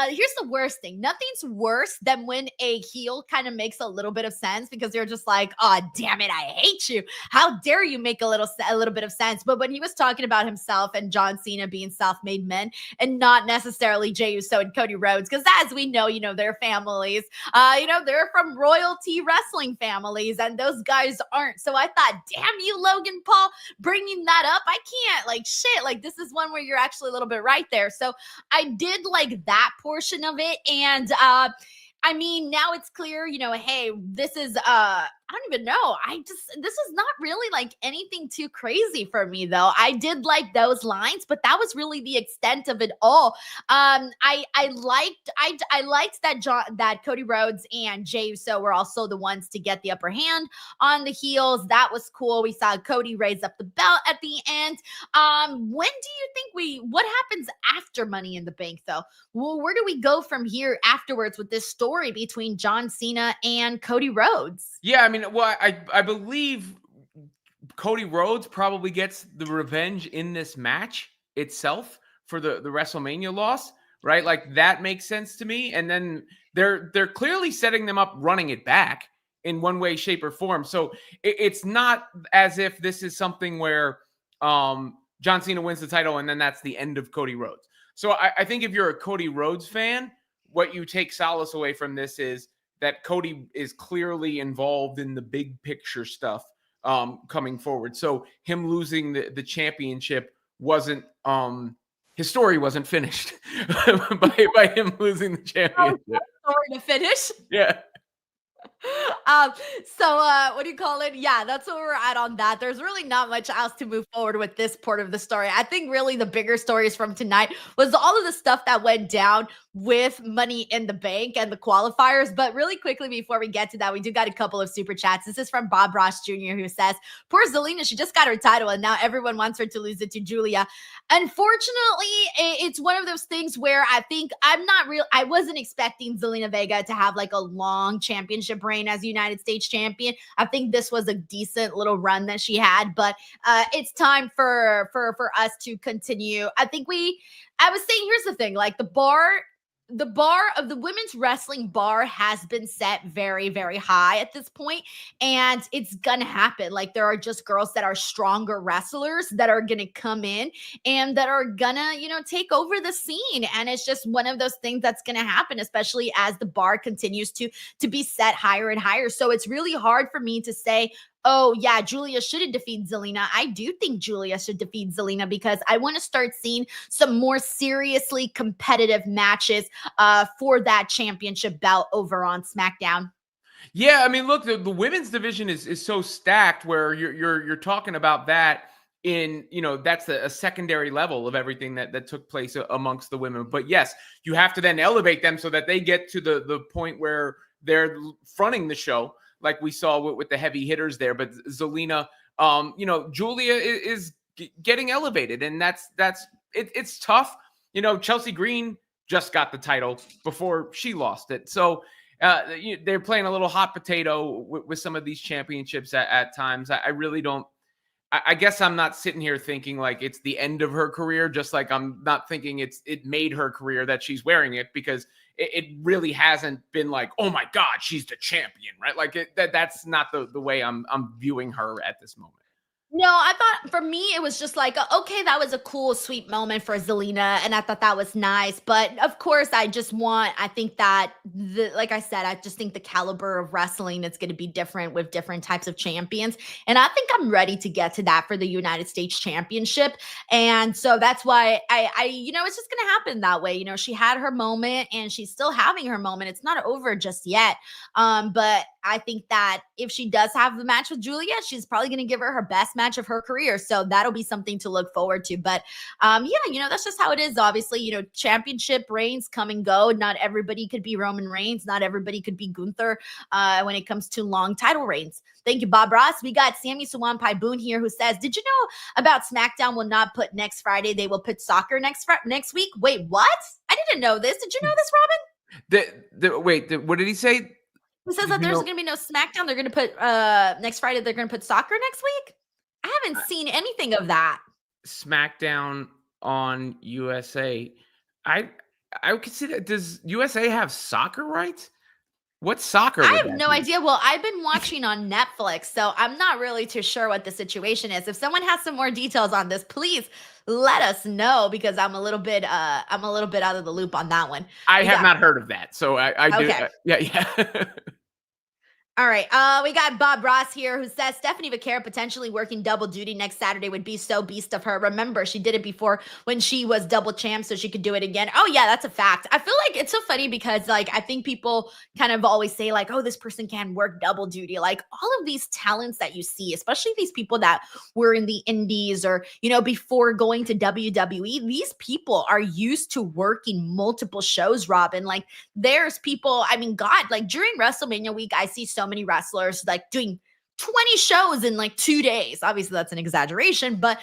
here's the worst thing. Nothing's worse than when a heel kind of makes a little bit of sense because they're just like, oh, damn it, I hate you. How dare you make a little bit of sense? But when he was talking about himself and John Cena being self-made men and not necessarily Jey Uso and Cody Rhodes, because as we know, their families, they're from royalty wrestling families, and those guys aren't. So I thought, damn you, Logan Paul, bringing that up. I can't, like, shit, like this is one where you're actually a little bit right there. So I did like that portion of it. And I mean, now it's clear, hey, this is, I don't even know. This is not really like anything too crazy for me though. I did like those lines, but that was really the extent of it all. I liked that Cody Rhodes and Jey Uso were also the ones to get the upper hand on the heels. That was cool. We saw Cody raise up the belt at the end. When do you think what happens after Money in the Bank though? Well, where do we go from here afterwards with this story between John Cena and Cody Rhodes? Yeah, I mean, well, I believe Cody Rhodes probably gets the revenge in this match itself for the WrestleMania loss, right? Like that makes sense to me. And then they're clearly setting them up, running it back in one way, shape, or form. So it's not as if this is something where John Cena wins the title and then that's the end of Cody Rhodes. So I think if you're a Cody Rhodes fan, what you take solace away from this is that Cody is clearly involved in the big picture stuff coming forward. So him losing the championship wasn't his story wasn't finished by him losing the championship. Story to finish. Yeah. So what do you call it? Yeah, that's where we're at on that. There's really not much else to move forward with this part of the story. I think really the bigger stories from tonight was all of the stuff that went down with Money in the Bank and the qualifiers. But really quickly before we get to that, we do got a couple of super chats. This is from Bob Ross Jr. who says, poor Zelina, she just got her title and now everyone wants her to lose it to Julia. Unfortunately, it's one of those things where I think I wasn't expecting Zelina Vega to have like a long championship reign as United States champion. I think this was a decent little run that she had, but it's time for us to continue. I was saying, here's the thing, like the bar of the women's wrestling bar has been set very, very high at this point, and it's gonna happen. Like there are just girls that are stronger wrestlers that are gonna come in and that are gonna, take over the scene. And it's just one of those things that's gonna happen, especially as the bar continues to be set higher and higher. So it's really hard for me to say, oh, yeah, Julia shouldn't defeat Zelina. I do think Julia should defeat Zelina because I want to start seeing some more seriously competitive matches for that championship belt over on SmackDown. Yeah, I mean, look, the women's division is so stacked where you're talking about that in, that's a secondary level of everything that took place amongst the women. But yes, you have to then elevate them so that they get to the point where they're fronting the show. like we saw with the heavy hitters there. But Zelina, Julia is getting elevated, and it's tough. Chelsea Green just got the title before she lost it. So they're playing a little hot potato with some of these championships at times. I really don't. I guess I'm not sitting here thinking like it's the end of her career, just like I'm not thinking it made her career that she's wearing it, because it really hasn't been like, oh my God, she's the champion, right? Like that's not the way I'm viewing her at this moment. No, I thought for me, it was just like, okay, that was a cool, sweet moment for Zelina, and I thought that was nice. But of course, I think that, like I said, I just think the caliber of wrestling is going to be different with different types of champions. And I think I'm ready to get to that for the United States Championship. And so that's why it's just going to happen that way. She had her moment and she's still having her moment. It's not over just yet. But I think that if she does have the match with Julia, she's probably going to give her best match of her career. So that'll be something to look forward to. But that's just how it is. Obviously, championship reigns come and go. Not everybody could be Roman Reigns. Not everybody could be Gunther when it comes to long title reigns. Thank you, Bob Ross. We got Sammy Suwan Boone here who says, did you know about SmackDown will not put next Friday? They will put soccer next week. Wait, what? I didn't know this. Did you know this, Robin? What did he say? Who says that there's going to be no SmackDown? They're going to put next Friday. They're going to put soccer next week. I haven't seen anything of that. SmackDown on USA. I could see that. Does USA have soccer rights? What's soccer? I have no idea. Well, I've been watching on Netflix, so I'm not really too sure what the situation is. If someone has some more details on this, please let us know, because I'm a little bit out of the loop on that one. I have not heard of that, so I do. Okay. Yeah. All right. We got Bob Ross here who says Stephanie Vaquera potentially working double duty next Saturday would be so beast of her. Remember, she did it before when she was double champ, so she could do it again. Oh yeah, that's a fact. I feel like it's so funny because I think people kind of always say like, oh, this person can work double duty. Like all of these talents that you see, especially these people that were in the indies or, before going to WWE, these people are used to working multiple shows, Robin. Like there's people, God, like during WrestleMania week, I see so many wrestlers like doing 20 shows in like 2 days. Obviously that's an exaggeration, but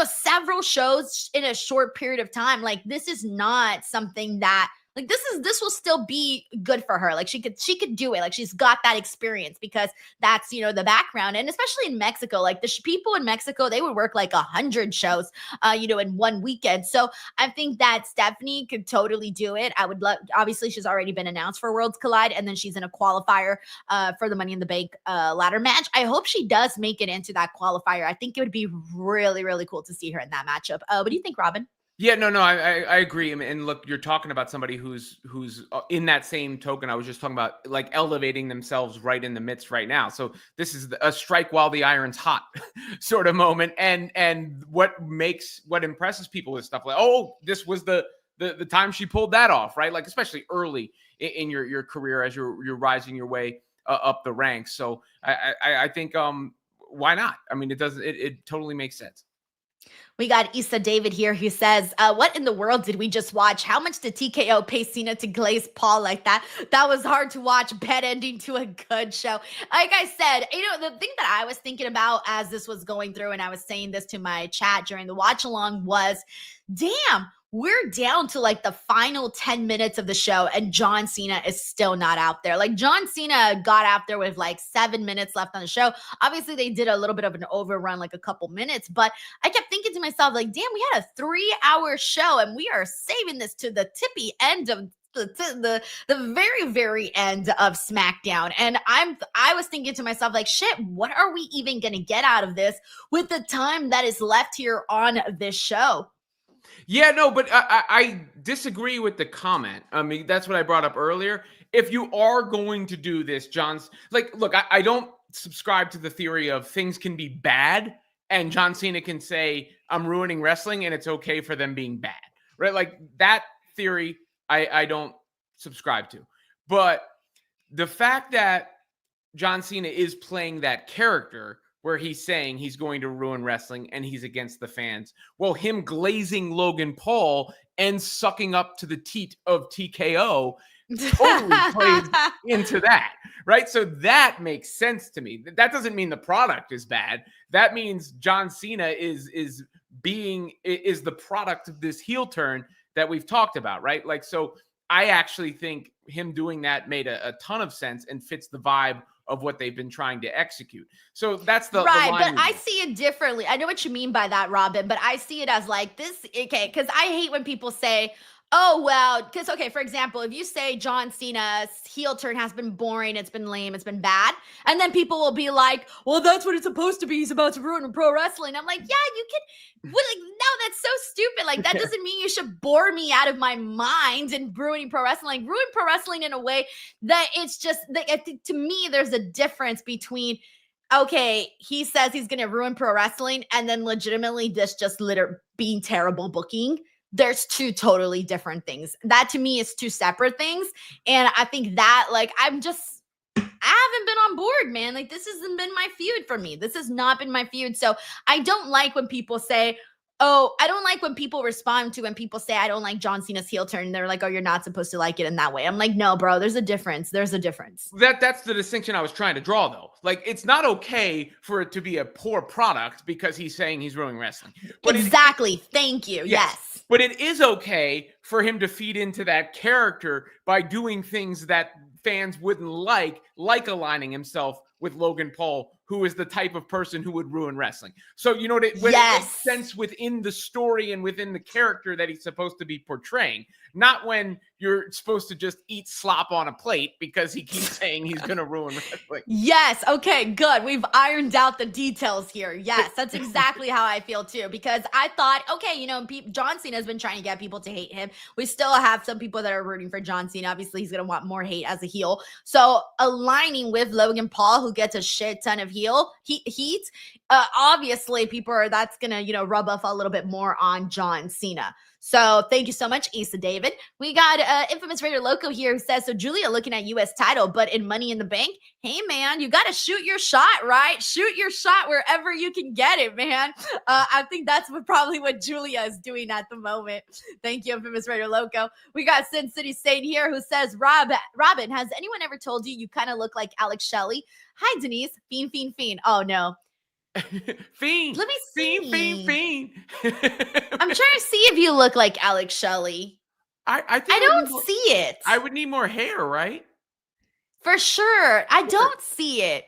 several shows in a short period of time. Like this is not something that like this will still be good for her. Like she could do it. Like she's got that experience because that's, the background. And especially in Mexico, like the people in Mexico, they would work like 100 shows, in one weekend. So I think that Stephanie could totally do it. I would love, obviously she's already been announced for Worlds Collide, and then she's in a qualifier for the Money in the Bank ladder match. I hope she does make it into that qualifier. I think it would be really, really cool to see her in that matchup. What do you think, Robin? Yeah, no, I agree. And look, you're talking about somebody who's in that same token. I was just talking about like elevating themselves right in the midst right now. So this is a strike while the iron's hot sort of moment. And what impresses people is stuff like, oh, this was the time she pulled that off, right? Like especially early in your career as you're rising your way up the ranks. So I think why not? It totally makes sense. We got Issa David here who says, what in the world did we just watch? How much did TKO pay Cena to glaze Paul like that? That was hard to watch. Bad ending to a good show. Like I said, the thing that I was thinking about as this was going through, and I was saying this to my chat during the watch along, was, damn, we're down to like the final 10 minutes of the show and John Cena is still not out there. Like John Cena got out there with like 7 minutes left on the show. Obviously they did a little bit of an overrun, like a couple minutes, but I kept thinking to myself, like, damn, we had a 3-hour show and we are saving this to the tippy end of the very, very end of SmackDown. And I was thinking to myself, like, shit, what are we even going to get out of this with the time that is left here on this show? Yeah, no, but I disagree with the comment. That's what I brought up earlier. If you are going to do this, John's like, look, I don't subscribe to the theory of things can be bad and John Cena can say, I'm ruining wrestling and it's okay for them being bad, right? Like that theory, I don't subscribe to. But the fact that John Cena is playing that character where he's saying he's going to ruin wrestling and he's against the fans. Well, him glazing Logan Paul and sucking up to the teat of TKO totally plays into that, right? So that makes sense to me. That doesn't mean the product is bad. That means John Cena is the product of this heel turn that we've talked about, right? Like, so I actually think him doing that made a ton of sense and fits the vibe of what they've been trying to execute. So that's the right, line but I see it differently. I know what you mean by that, Robin, but I see it as like this, okay, because I hate when people say, oh, well, because, okay, for example, if you say John Cena's heel turn has been boring, it's been lame, it's been bad, and then people will be like, well, that's what it's supposed to be. He's about to ruin pro wrestling. I'm like, yeah, you can, well, like, no, that's so stupid. Like, that doesn't mean you should bore me out of my mind and ruining pro wrestling. Like, ruin pro wrestling in a way that it's just, like, I think to me, there's a difference between, okay, he says he's going to ruin pro wrestling, and then legitimately this just being terrible booking. There's two totally different things. That to me is two separate things. And I think that, like, I haven't been on board, man. Like, this hasn't been my feud for me. This has not been my feud. So I don't like when people say, oh, I don't like when people respond to when people say, I don't like John Cena's heel turn. They're like, oh, you're not supposed to like it in that way. I'm like, no, bro, there's a difference. There's a difference. That's the distinction I was trying to draw, though. Like, it's not okay for it to be a poor product because he's saying he's ruining wrestling. But exactly. Thank you. Yes. But it is okay for him to feed into that character by doing things that fans wouldn't like aligning himself with Logan Paul, who is the type of person who would ruin wrestling. So, you know what? It makes sense within the story and within the character that he's supposed to be portraying, not when you're supposed to just eat slop on a plate because he keeps saying he's going to ruin wrestling. Yes. Okay, good. We've ironed out the details here. Yes, that's exactly how I feel too, because I thought, okay, you know, John Cena has been trying to get people to hate him. We still have some people that are rooting for John Cena. Obviously, he's going to want more hate as a heel. So aligning with Logan Paul, who gets a shit ton of heat, obviously that's going to, you know, rub off a little bit more on John Cena. So thank you so much, Issa David. We got Infamous Raider Loco here who says, so Julia looking at U.S. title, but in Money in the Bank, hey, man, you got to shoot your shot, right? Shoot your shot wherever you can get it, man. I think that's probably what Julia is doing at the moment. Thank you, Infamous Raider Loco. We got Sin City Saint here who says, Robin, has anyone ever told you kind of look like Alex Shelley? Hi, Denise. Fiend. Oh, no. Fiend. Let me see. Fiend. I'm trying to see if you look like Alex Shelley. I don't see it. I would need more hair, right? For sure. I don't see it.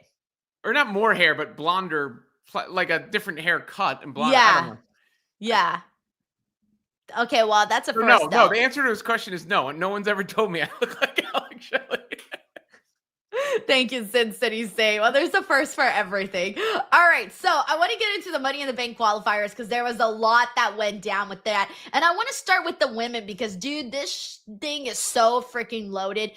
Or not more hair, but blonder, like a different haircut and blonde. I don't know. Yeah. Okay, well, that's a first. No, the answer to this question is no. And no one's ever told me I look like Alex Shelley. Thank you, Sin City Say. Well, there's a first for everything. All right, so I want to get into the Money in the Bank qualifiers because there was a lot that went down with that. And I want to start with the women because, dude, this thing is so freaking loaded.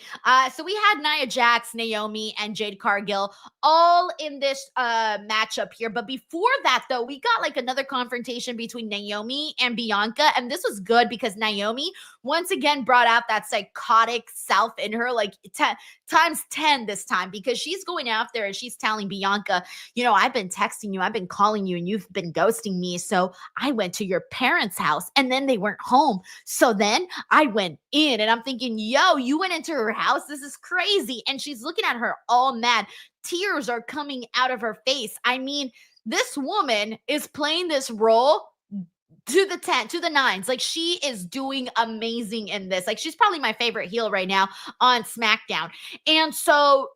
So we had Nia Jax, Naomi, and Jade Cargill all in this matchup here. But before that, though, we got like another confrontation between Naomi and Bianca. And this was good because Naomi once again brought out that psychotic self in her, like times 10 this time, because she's going out there and she's telling Bianca, you know, I've been texting you, I've been calling you, and you've been ghosting me. So I went to your parents' house and then they weren't home. So then I went in and I'm thinking, yo, you went into her house? This is crazy. And she's looking at her all mad. Tears are coming out of her face. I mean, this woman is playing this role to the 10, to the 9s. Like, she is doing amazing in this. Like, she's probably my favorite heel right now on SmackDown. And so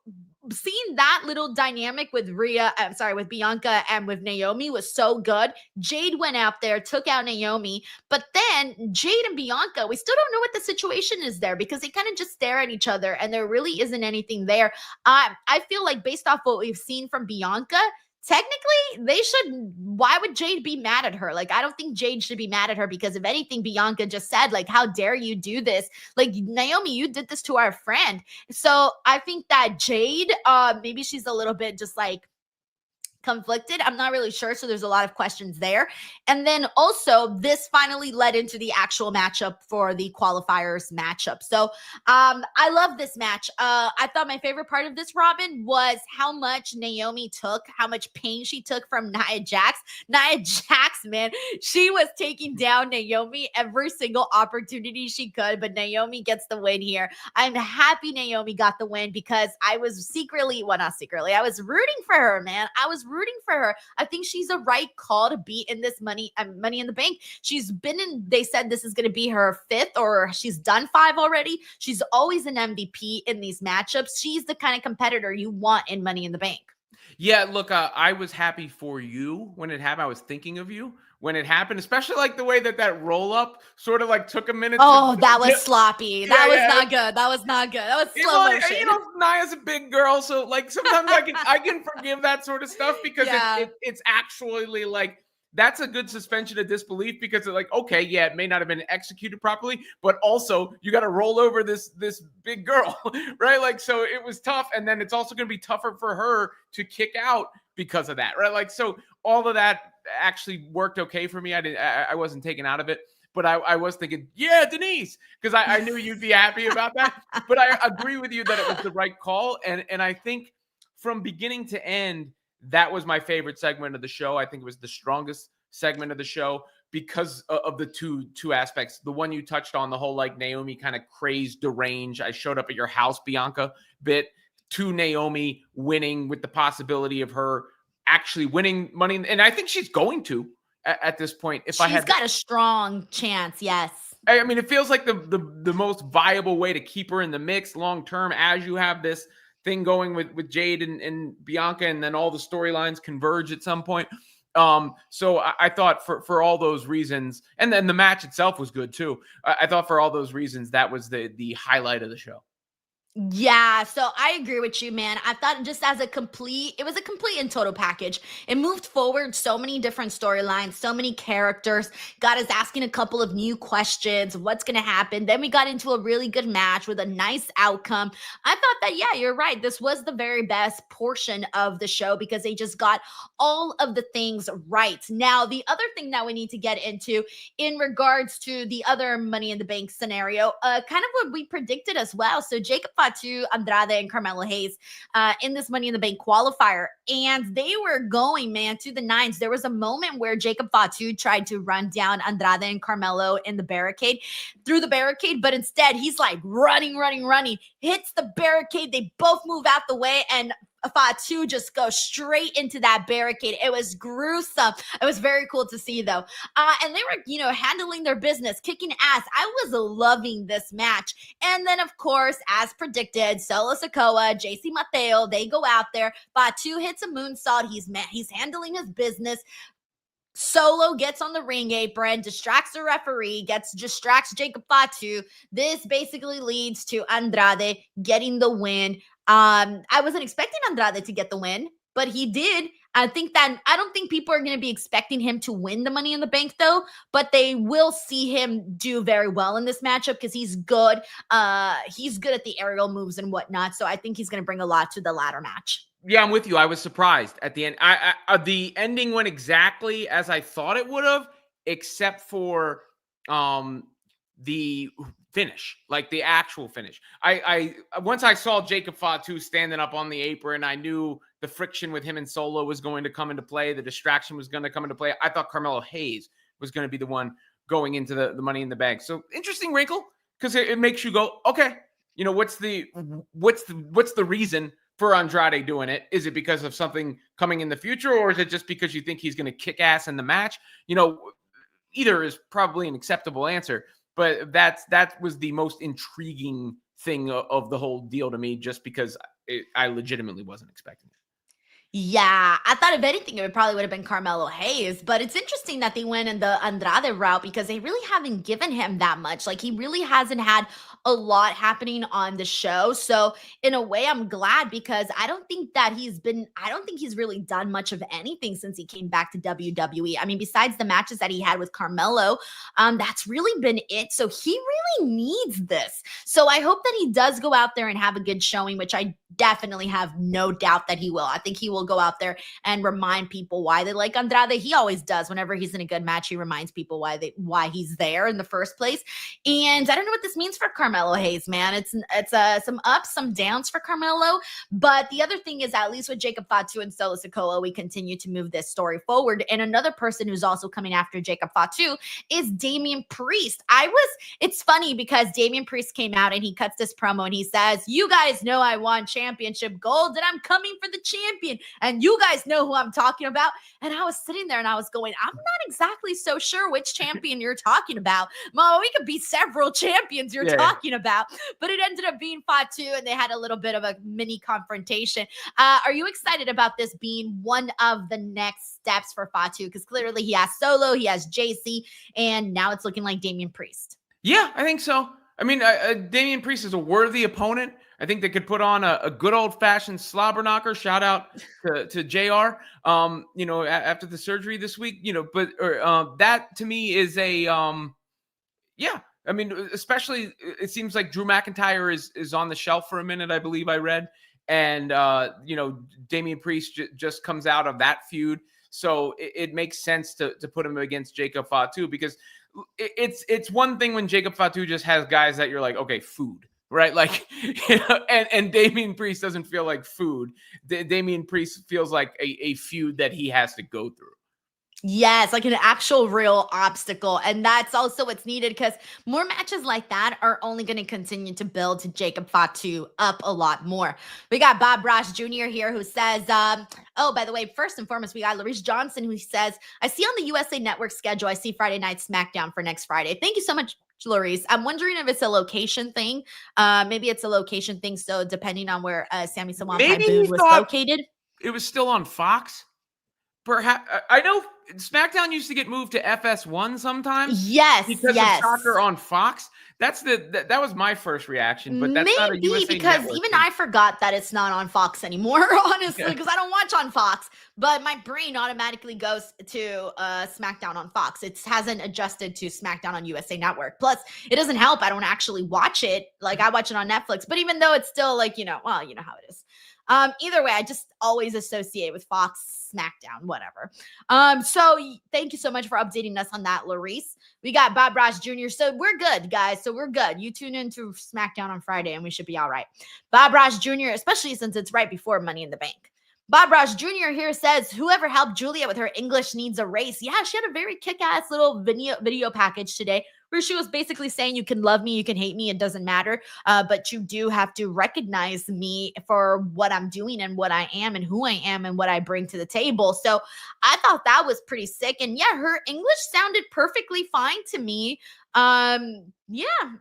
seeing that little dynamic with with Bianca and with Naomi was so good. Jade went out there, took out Naomi, but then Jade and Bianca, we still don't know what the situation is there because they kind of just stare at each other and there really isn't anything there. I feel like based off what we've seen from Bianca, technically, why would Jade be mad at her? Like, I don't think Jade should be mad at her because if anything, Bianca just said, like, how dare you do this? Like, Naomi, you did this to our friend. So I think that Jade, maybe she's a little bit just like, conflicted. I'm not really sure, so there's a lot of questions there. And then also, this finally led into the actual matchup for the qualifiers matchup. So I love this match. I thought my favorite part of this, Robin, was how much Naomi took, how much pain she took from Nia Jax. Nia Jax, man, she was taking down Naomi every single opportunity she could, but Naomi gets the win here. I'm happy Naomi got the win because I was not secretly, I was rooting for her, man. I was rooting for her. I think she's a right call to be in this Money in the Bank. She's been in, they said this is going to be her 5th, or she's done 5 already. She's always an MVP in these matchups. She's the kind of competitor you want in Money in the Bank. Yeah, look, I was happy for you when it happened. I was thinking of you when it happened, especially like the way that roll up sort of like took a minute. That was sloppy. That was not good. That was not good. That was slow motion. You know, Nia's a big girl, so like sometimes I can forgive that sort of stuff because it's actually like, that's a good suspension of disbelief because it's like, okay, yeah, it may not have been executed properly, but also you got to roll over this big girl, right? Like, so it was tough. And then it's also going to be tougher for her to kick out because of that, right? Like, so all of that actually worked okay for me. I wasn't taken out of it, but I was thinking, yeah, Denise, because I knew you'd be happy about that. But I agree with you that it was the right call. And I think from beginning to end, that was my favorite segment of the show. I think it was the strongest segment of the show because of the two aspects. The one you touched on, the whole like Naomi kind of crazed, deranged, I showed up at your house, Bianca bit, to Naomi winning with the possibility of her actually winning money. And I think she's going to at this point. She's got a strong chance, yes. I mean, it feels like the most viable way to keep her in the mix long term as you have this thing going with Jade and Bianca, and then all the storylines converge at some point. So I thought for all those reasons, and then the match itself was good too. I thought for all those reasons, that was the highlight of the show. Yeah, so I agree with you, man. I thought just as it was a complete and total package. It moved forward so many different storylines, so many characters, got us asking a couple of new questions, what's going to happen. Then we got into a really good match with a nice outcome. I thought that, yeah, you're right. This was the very best portion of the show because they just got all of the things right. Now, the other thing that we need to get into in regards to the other Money in the Bank scenario, kind of what we predicted as well. So Jacob Fatu, Andrade, and Carmelo Hayes in this Money in the Bank qualifier. And they were going, man, to the 9s. There was a moment where Jacob Fatu tried to run down Andrade and Carmelo in the barricade, through the barricade, but instead he's like running, hits the barricade. They both move out the way, and Fatu just goes straight into that barricade. It was gruesome. It was very cool to see, though. And they were, handling their business, kicking ass. I was loving this match. And then, of course, as predicted, Solo Sikoa, JC Mateo, they go out there. Fatu hits a moonsault. He's handling his business. Solo gets on the ring apron, distracts the referee, distracts Jacob Fatu. This basically leads to Andrade getting the win. I wasn't expecting Andrade to get the win, but he did. I don't think people are going to be expecting him to win the Money in the Bank, though, but they will see him do very well in this matchup because he's good. He's good at the aerial moves and whatnot, so I think he's going to bring a lot to the ladder match. Yeah, I'm with you. I was surprised at the end. The ending went exactly as I thought it would have, except for the finish, like the actual finish. I once I saw Jacob Fatu standing up on the apron, I knew the friction with him and Solo was going to come into play. The distraction was going to come into play. I thought Carmelo Hayes was going to be the one going into the Money in the Bank. So interesting wrinkle, because it makes you go, okay, what's the reason for Andrade doing it? Is it because of something coming in the future, or is it just because you think he's going to kick ass in the match? Either is probably an acceptable answer. But that was the most intriguing thing of the whole deal to me, just because I legitimately wasn't expecting it. Yeah, I thought if anything, it probably would have been Carmelo Hayes, but it's interesting that they went in the Andrade route because they really haven't given him that much. Like, he really hasn't had a lot happening on the show. So in a way, I'm glad because I don't think he's really done much of anything since he came back to WWE. I mean, besides the matches that he had with Carmelo, that's really been it. So he really needs this. So I hope that he does go out there and have a good showing, which I definitely have no doubt that he will. I think he will go out there and remind people why they like Andrade. He always does. Whenever he's in a good match, he reminds people why he's there in the first place. And I don't know what this means for Carmelo Hayes, man. It's some ups, some downs for Carmelo. But the other thing is, at least with Jacob Fatu and Solo Sikoa, we continue to move this story forward. And another person who's also coming after Jacob Fatu is Damian Priest. It's funny because Damian Priest came out and he cuts this promo and he says, "You guys know I want championship gold and I'm coming for the champion. And you guys know who I'm talking about." And I was sitting there and I was going, I'm not exactly so sure which champion you're talking about. Mo, we could be several champions you're talking about. But it ended up being Fatu and they had a little bit of a mini confrontation. Are you excited about this being one of the next steps for Fatu? Because clearly he has Solo, he has JC, and now it's looking like Damian Priest. Yeah, I think so. I mean, Damian Priest is a worthy opponent. I think they could put on a good old-fashioned slobber knocker. Shout out to JR, after the surgery this week, but that to me is a, yeah. I mean, especially it seems like Drew McIntyre is on the shelf for a minute, I believe I read. And, Damian Priest just comes out of that feud. So it makes sense to put him against Jacob Fatu, because it's one thing when Jacob Fatu just has guys that you're like, okay, food. Right, like, and Damian Priest doesn't feel like food. Damian Priest feels like a feud that he has to go through. Yes, like an actual real obstacle. And that's also what's needed, because more matches like that are only going to continue to build to Jacob Fatu up a lot more. We got Bob Ross Jr. here who says, oh, by the way, first and foremost, we got Larice Johnson who says, I see on the USA Network schedule, I see Friday Night Smackdown for next Friday. Thank you so much, Larice. I'm wondering if it's a location thing. Maybe it's a location thing. So depending on where Sammy Sawan Boone was located. It was still on Fox. Perhaps I know SmackDown used to get moved to FS1 sometimes. Yes, because of soccer on Fox. That was my first reaction, but that's not a USA because Network even thing. I forgot that it's not on Fox anymore, honestly, because I don't watch on Fox. But my brain automatically goes to SmackDown on Fox. It hasn't adjusted to SmackDown on USA Network. Plus, it doesn't help. I don't actually watch it. Like, I watch it on Netflix. But even though it's still like, well, you know how it is. Either way, I just always associate with Fox, SmackDown, whatever. So thank you so much for updating us on that, Larice. We got Bob Ross Jr. So we're good, guys. So we're good. You tune into SmackDown on Friday and we should be all right. Bob Ross Jr., especially since it's right before Money in the Bank. Bob Ross Jr. here says, whoever helped Julia with her English needs a race. Yeah, she had a very kick-ass little video package today where she was basically saying, you can love me, you can hate me, it doesn't matter, but you do have to recognize me for what I'm doing and what I am and who I am and what I bring to the table. So I thought that was pretty sick. And yeah, her English sounded perfectly fine to me. Yeah,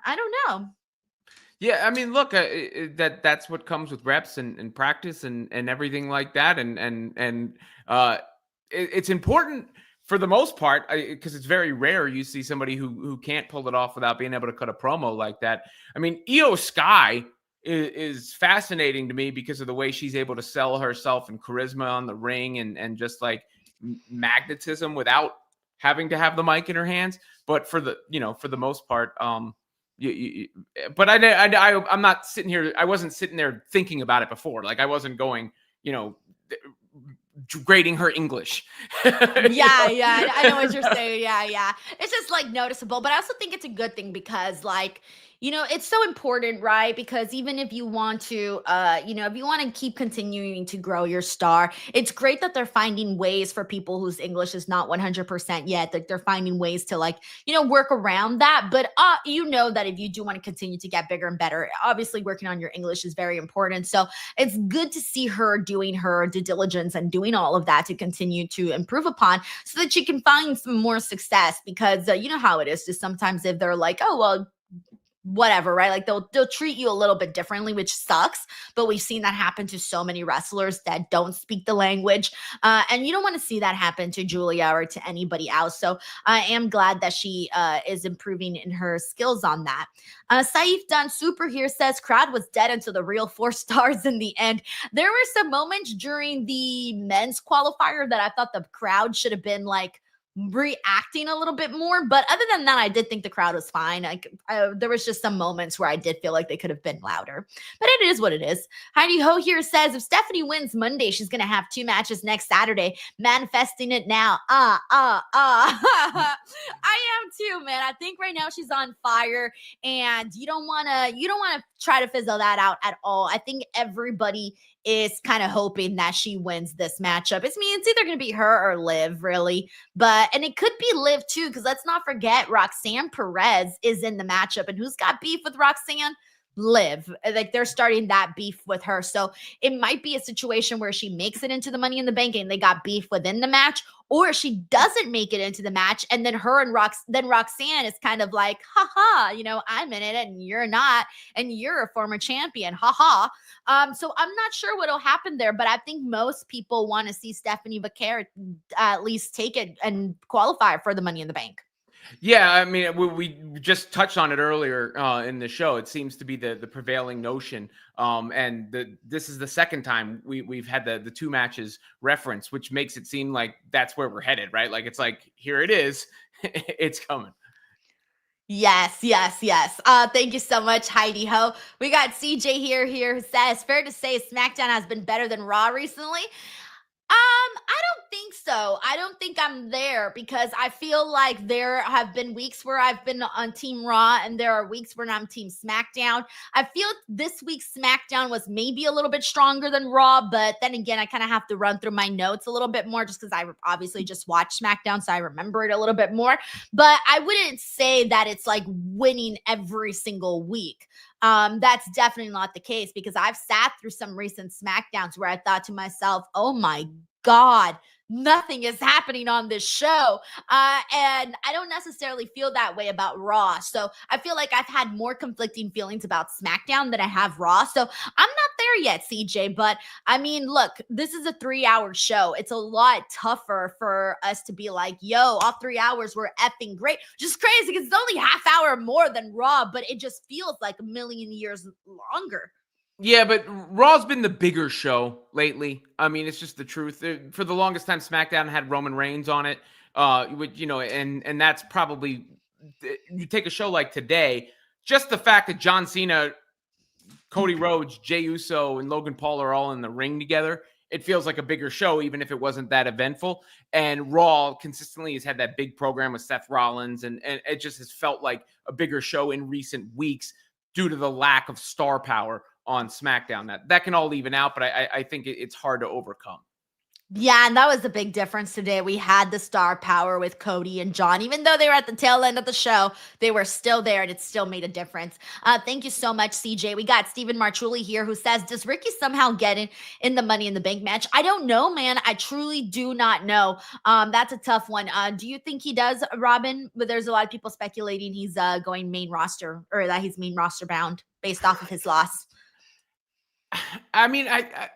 I don't know. Yeah, I mean, look, that's what comes with reps and practice and everything like that, and it's important for the most part, because it's very rare you see somebody who can't pull it off without being able to cut a promo like that. I mean, Io Sky is fascinating to me because of the way she's able to sell herself and charisma on the ring and just like magnetism without having to have the mic in her hands. But for the most part, but I'm not sitting here. I wasn't sitting there thinking about it before. Like, I wasn't going, grading her English. Yeah, I know what you're saying. Yeah. It's just like noticeable, but I also think it's a good thing because like, it's so important, right? Because even if you want to, if you want to keep continuing to grow your star, it's great that they're finding ways for people whose English is not 100% yet, that they're finding ways to like, work around that. But that if you do want to continue to get bigger and better, obviously working on your English is very important. So it's good to see her doing her due diligence and doing all of that to continue to improve upon so that she can find some more success, because you know how it is. Just sometimes if they're like, oh, well, whatever, right? Like they'll treat you a little bit differently, which sucks. But we've seen that happen to so many wrestlers that don't speak the language. And you don't want to see that happen to Julia or to anybody else. So I am glad that she is improving in her skills on that. Saif Dunn Super here says, crowd was dead until the real 4 stars in the end. There were some moments during the men's qualifier that I thought the crowd should have been like reacting a little bit more. But other than that, I did think the crowd was fine. There was just some moments where I did feel like they could have been louder, but it is what it is. Heidi Ho here says, if Stephanie wins Monday, she's going to have 2 matches next Saturday. Manifesting it now. I am too, man. I think right now she's on fire, and you don't want to try to fizzle that out at all. I think everybody is kind of hoping that she wins this matchup. It's either going to be her or Liv, really. And it could be Liv too, because let's not forget Roxanne Perez is in the matchup. And who's got beef with Roxanne? Liv. Like, they're starting that beef with her. So it might be a situation where she makes it into the Money in the Bank and they got beef within the match, or she doesn't make it into the match, and then her and Roxanne is kind of like, haha, I'm in it and you're not, and you're a former champion, haha. So I'm not sure what'll happen there, but I think most people want to see Stephanie Vaquer at least take it and qualify for the Money in the Bank. Yeah, I mean, we just touched on it earlier in the show. It seems to be the prevailing notion, and this is the second time we've had the 2 matches referenced, which makes it seem like that's where we're headed, right? Like, it's like, here it is, it's coming. Yes. Thank you so much, Heidi Ho. We got CJ here who says, fair to say SmackDown has been better than Raw recently. I don't think so. I don't think I'm there, because I feel like there have been weeks where I've been on Team Raw and there are weeks when I'm Team SmackDown. I feel this week's SmackDown was maybe a little bit stronger than Raw, but then again, I kind of have to run through my notes a little bit more just because I obviously just watched SmackDown, so I remember it a little bit more. But I wouldn't say that it's like winning every single week. That's definitely not the case, because I've sat through some recent SmackDowns where I thought to myself, oh my God, nothing is happening on this show. And I don't necessarily feel that way about Raw. So I feel like I've had more conflicting feelings about SmackDown than I have Raw. So I'm not there yet, CJ. But I mean, look, this is a 3-hour show. It's a lot tougher for us to be like, yo, all 3 hours were effing great. Just crazy, because it's only half hour more than Raw, but it just feels like a million years longer. Yeah, but Raw's been the bigger show lately. I mean, it's just the truth. For the longest time, SmackDown had Roman Reigns on it, and that's probably, you take a show like today, just the fact that John Cena, Cody Rhodes, Jey Uso, and Logan Paul are all in the ring together, it feels like a bigger show, even if it wasn't that eventful. And Raw consistently has had that big program with Seth Rollins, and it just has felt like a bigger show in recent weeks due to the lack of star power on SmackDown. That can all even out, but I think it's hard to overcome. Yeah, and that was the big difference today. We had the star power with Cody and John. Even though they were at the tail end of the show, they were still there, and it still made a difference. Thank you so much, CJ. We got Stephen Marchuli here who says, does Ricky somehow get in the Money in the Bank match? I don't know, man. I truly do not know. That's a tough one. Do you think he does, Robin? But there's a lot of people speculating he's going main roster, or that he's main roster bound based off of his loss. I mean, I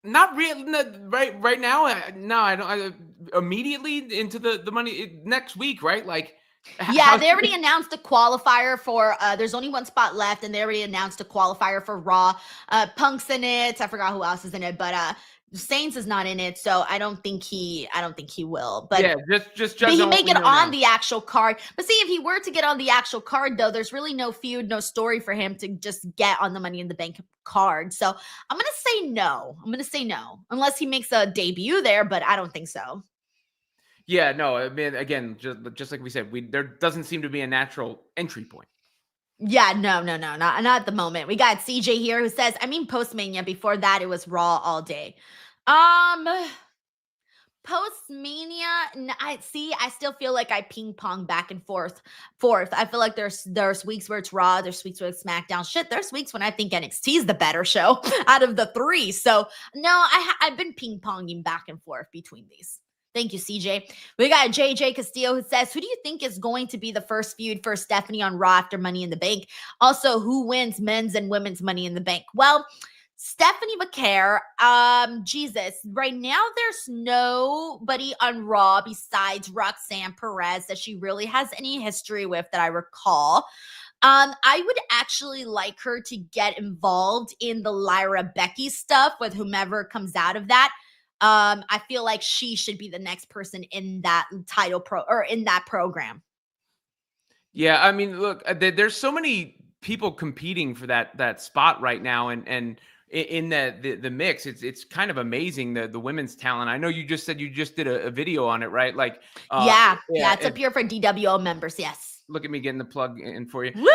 not really right now. No, I don't. Immediately into the Money next week, right? Like, yeah, they already announced a qualifier for. There's only one spot left, and they already announced a qualifier for Raw. Punk's in it. I forgot who else is in it, but Saints is not in it, so I don't think he will. But yeah, just he may get on the actual card. But see, if he were to get on the actual card, though, there's really no feud, no story for him to just get on the Money in the Bank card. So I'm gonna say no. Unless he makes a debut there, but I don't think so. Yeah, no. I mean, again, just like we said, there doesn't seem to be a natural entry point. Yeah, no, not at the moment. We got CJ here who says, I mean, post-Mania. Before that, it was Raw all day. Post-Mania, I still feel like I ping pong back and forth. I feel like there's weeks where it's Raw, there's weeks where it's SmackDown. Shit, there's weeks when I think NXT is the better show out of the 3. So no, I've been ping ponging back and forth between these. Thank you, CJ. We got JJ Castillo who says, who do you think is going to be the first feud for Stephanie on Raw after Money in the Bank? Also, who wins men's and women's Money in the Bank? Well, Stephanie Vaquer, Jesus, right now there's nobody on Raw besides Roxanne Perez that she really has any history with that I recall. I would actually like her to get involved in the Lyra Becky stuff with whomever comes out of that. I feel like she should be the next person in that in that program. Yeah, I mean, look, there's so many people competing for that spot right now, and in the mix, it's kind of amazing the women's talent. I know you just said you just did a video on it, right? Like, yeah, it's up here for DWO members. Yes. Look at me getting the plug in for you. Woo!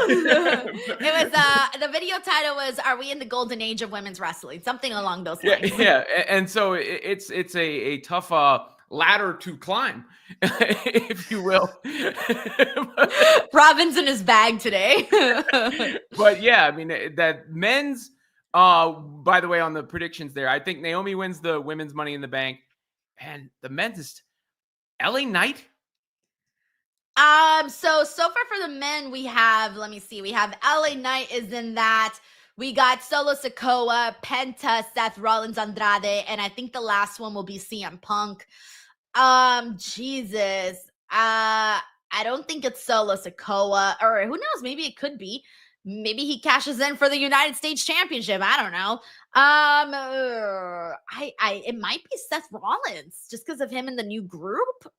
It was the video title was "Are we in the golden age of women's wrestling?" Something along those lines. Yeah, and so it's a tough ladder to climb, if you will. Robin's in his bag today. But yeah, I mean that men's. By the way, on the predictions there, I think Naomi wins the women's Money in the Bank, and the men's is LA Knight. So far for the men, we have, let me see, we have LA Knight is in that. We got Solo Sikoa, Penta, Seth Rollins, Andrade, and I think the last one will be CM Punk. Jesus. I don't think it's Solo Sikoa, or who knows, maybe it could be. Maybe he cashes in for the United States Championship. I don't know. It might be Seth Rollins just because of him in the new group.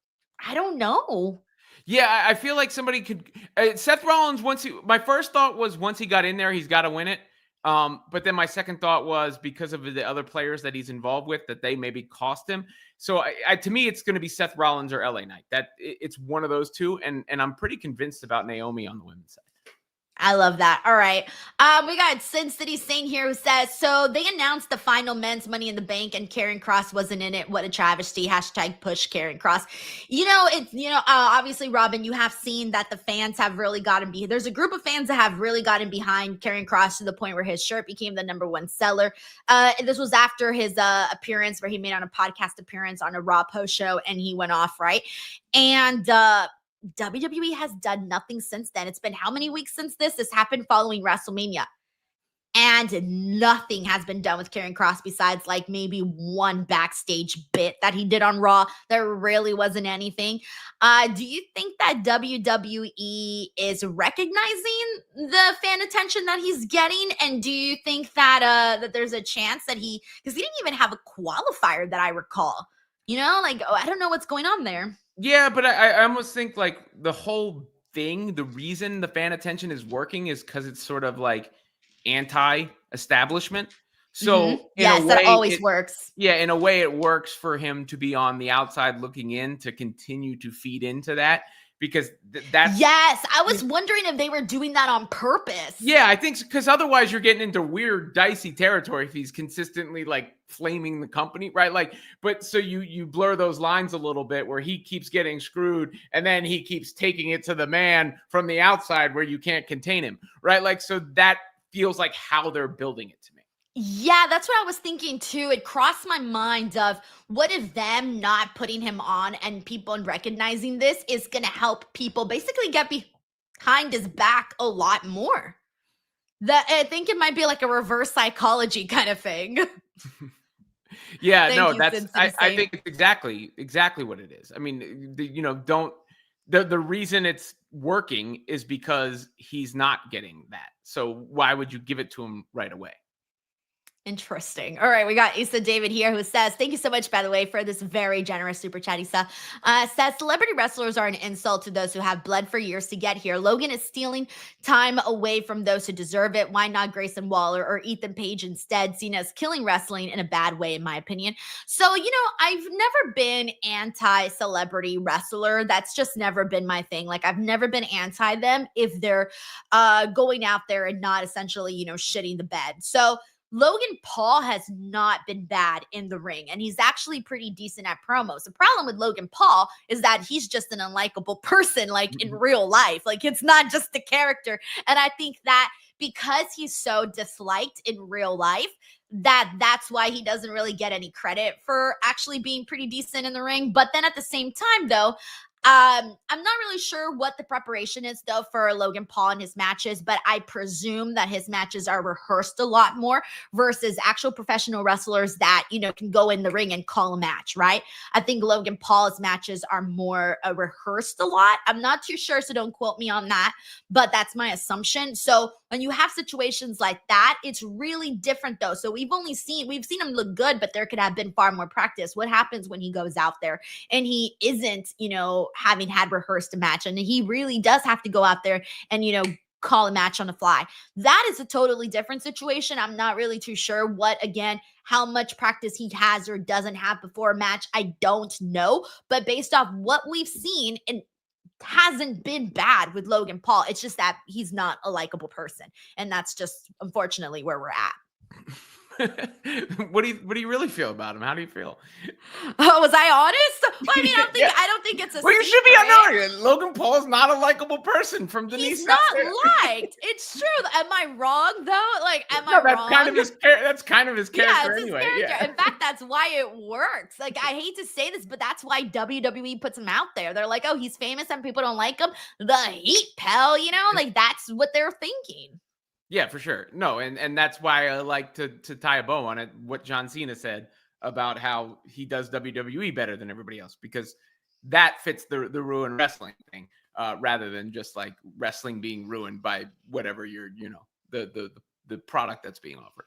I don't know. Yeah, I feel like somebody could. Seth Rollins, my first thought was once he got in there, he's got to win it. But then my second thought was because of the other players that he's involved with, that they maybe cost him. So to me, it's going to be Seth Rollins or LA Knight. It's one of those two, and I'm pretty convinced about Naomi on the women's side. I love that. All right. We got Sin City Saint here who says, so they announced the final men's Money in the Bank and Karrion Kross wasn't in it. What a travesty. # push Karrion Kross. Obviously, Robin, you have seen that the fans have really gotten behind. There's a group of fans that have really gotten behind Karrion Kross to the point where his shirt became the #1 seller. This was after his appearance where he made on a podcast appearance on a Raw post show and he went off, right? And, WWE has done nothing since then. It's been how many weeks since this? This happened following WrestleMania. And nothing has been done with Karrion Kross besides like maybe one backstage bit that he did on Raw. There really wasn't anything. Do you think that WWE is recognizing the fan attention that he's getting? And do you think that that there's a chance that because he didn't even have a qualifier that I recall. I don't know what's going on there. Yeah, but I almost think like the whole thing, the reason the fan attention is working is because it's sort of like anti-establishment. So that always works. Yeah, in a way it works for him to be on the outside looking in to continue to feed into that because that's... Yes, I was wondering if they were doing that on purpose. Yeah, I think because otherwise you're getting into weird, dicey territory if he's consistently like flaming the company, right? Like, but so you blur those lines a little bit where he keeps getting screwed and then he keeps taking it to the man from the outside where you can't contain him, right? Like, so that feels like how they're building it to me. Yeah, that's what I was thinking too. It crossed my mind of what if them not putting him on and people recognizing this is going to help people basically get behind his back a lot more. I think it might be like a reverse psychology kind of thing. Yeah, I think it's exactly what it is. I mean, the reason it's working is because he's not getting that. So why would you give it to him right away? Interesting. All right, we got Issa David here who says, thank you so much, by the way, for this very generous super chat, Issa. Says, celebrity wrestlers are an insult to those who have bled for years to get here. Logan is stealing time away from those who deserve it. Why not Grayson Waller or Ethan Page instead? Cena is killing wrestling in a bad way, in my opinion. So, I've never been anti-celebrity wrestler. That's just never been my thing. Like, I've never been anti them if they're going out there and not essentially, shitting the bed. So, Logan Paul has not been bad in the ring, and he's actually pretty decent at promos. The problem with Logan Paul is that he's just an unlikable person, like in real life. Like, it's not just the character. And I think that because he's so disliked in real life, that's why he doesn't really get any credit for actually being pretty decent in the ring. But then at the same time, though, I'm not really sure what the preparation is though for Logan Paul and his matches, but I presume that his matches are rehearsed a lot more versus actual professional wrestlers that, you know, can go in the ring and call a match, right? I think Logan Paul's matches are more rehearsed a lot. I'm not too sure, so don't quote me on that, but that's my assumption. So when you have situations like that, it's really different though. So we've seen him look good, but there could have been far more practice. What happens when he goes out there and he isn't, you know, having had rehearsed a match, and he really does have to go out there and, you know, call a match on the fly? That is a totally different situation. I'm not really too sure how much practice he has or doesn't have before a match. I don't know, but based off what we've seen, it hasn't been bad with Logan Paul. It's just that he's not a likable person, and that's just unfortunately where we're at. What do you really feel about him? How do you feel? Oh, was I honest? Well, I mean, I don't think it's a Well, you should be on. Logan Paul is not a likable person from Denise. He's not liked. It's true. Am I wrong though? Like, am I wrong? That's kind of his character anyway. Character. Yeah. In fact, that's why it works. Like, I hate to say this, but that's why WWE puts him out there. They're like, oh, he's famous and people don't like him. The heat, pal, you know, like that's what they're thinking. Yeah, for sure. No, and that's why I like to tie a bow on it, what John Cena said about how he does WWE better than everybody else, because that fits the ruined wrestling thing, rather than just like wrestling being ruined by whatever the product that's being offered.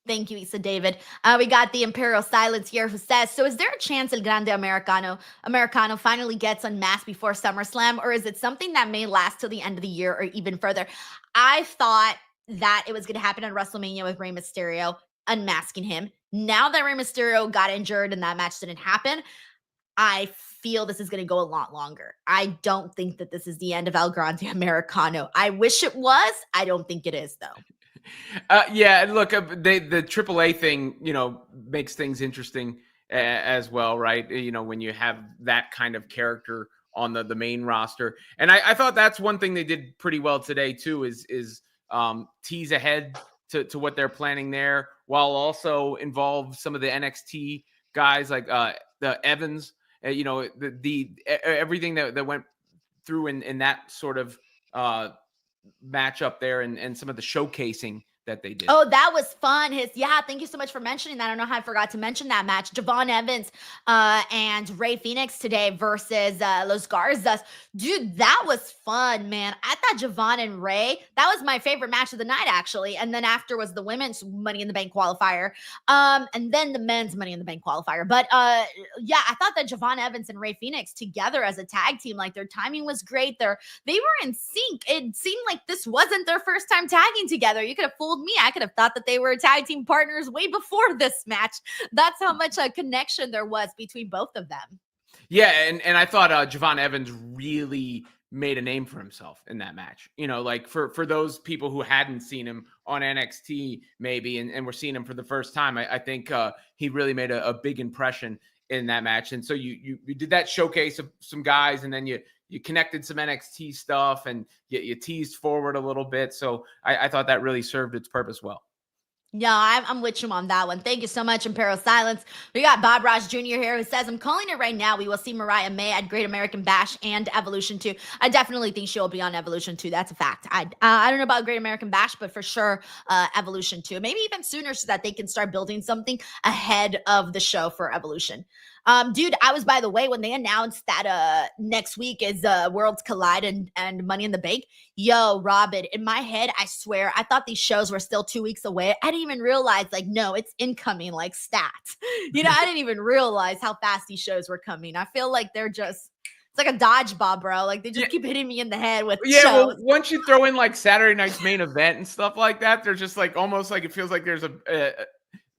Thank you, Issa David. We got the Imperial Silence here who says, so is there a chance El Grande Americano finally gets unmasked before SummerSlam, or is it something that may last till the end of the year or even further? I thought that it was going to happen on WrestleMania with Rey Mysterio unmasking him. Now that Rey Mysterio got injured and that match didn't happen, I feel this is going to go a lot longer. I don't think that this is the end of El Grande Americano. I wish it was. I don't think it is, though. Yeah, look, the AAA thing, you know, makes things interesting as well, right? You know, when you have that kind of character on the main roster. And I thought that's one thing they did pretty well today too, is tease ahead to what they're planning there, while also involve some of the NXT guys like the Evans, you know, the everything that went through in that sort of matchup there, and some of the showcasing that they did. Oh, that was fun. Thank you so much for mentioning that. I don't know how I forgot to mention that match. Javon Evans and Rey Fenix today versus Los Garzas. Dude, that was fun, man. I thought Javon and Rey, that was my favorite match of the night, actually. And then after was the women's Money in the Bank qualifier. And then the men's Money in the Bank qualifier. But yeah, I thought that Javon Evans and Rey Fenix together as a tag team, like their timing was great. They were in sync. It seemed like this wasn't their first time tagging together. You could have fooled me. I could have thought that they were tag team partners way before this match. That's how much a connection there was between both of them. Yeah, and I thought Javon Evans really made a name for himself in that match. You know, like for those people who hadn't seen him on NXT maybe, and were seeing him for the first time, I think he really made a big impression in that match. And so you did that showcase of some guys, and then you connected some NXT stuff, and you teased forward a little bit. So I thought that really served its purpose well. Yeah, I'm with you on that one. Thank you so much, Imperial Silence. We got Bob Ross Jr. here who says, I'm calling it right now. We will see Mariah May at Great American Bash and Evolution 2. I definitely think she'll be on Evolution 2. That's a fact. I don't know about Great American Bash, but for sure Evolution 2. Maybe even sooner, so that they can start building something ahead of the show for Evolution. Dude, I was, by the way, when they announced that next week is Worlds Collide and Money in the Bank. Yo, Robin, in my head, I swear, I thought these shows were still 2 weeks away. I didn't even realize, like, no, it's incoming, like stats. You know, I didn't even realize how fast these shows were coming. I feel like they're just, it's like a dodgeball, bro. Like, they just keep hitting me in the head with shows. Well, once you throw in like Saturday night's main event and stuff like that, there's just like almost like it feels like there's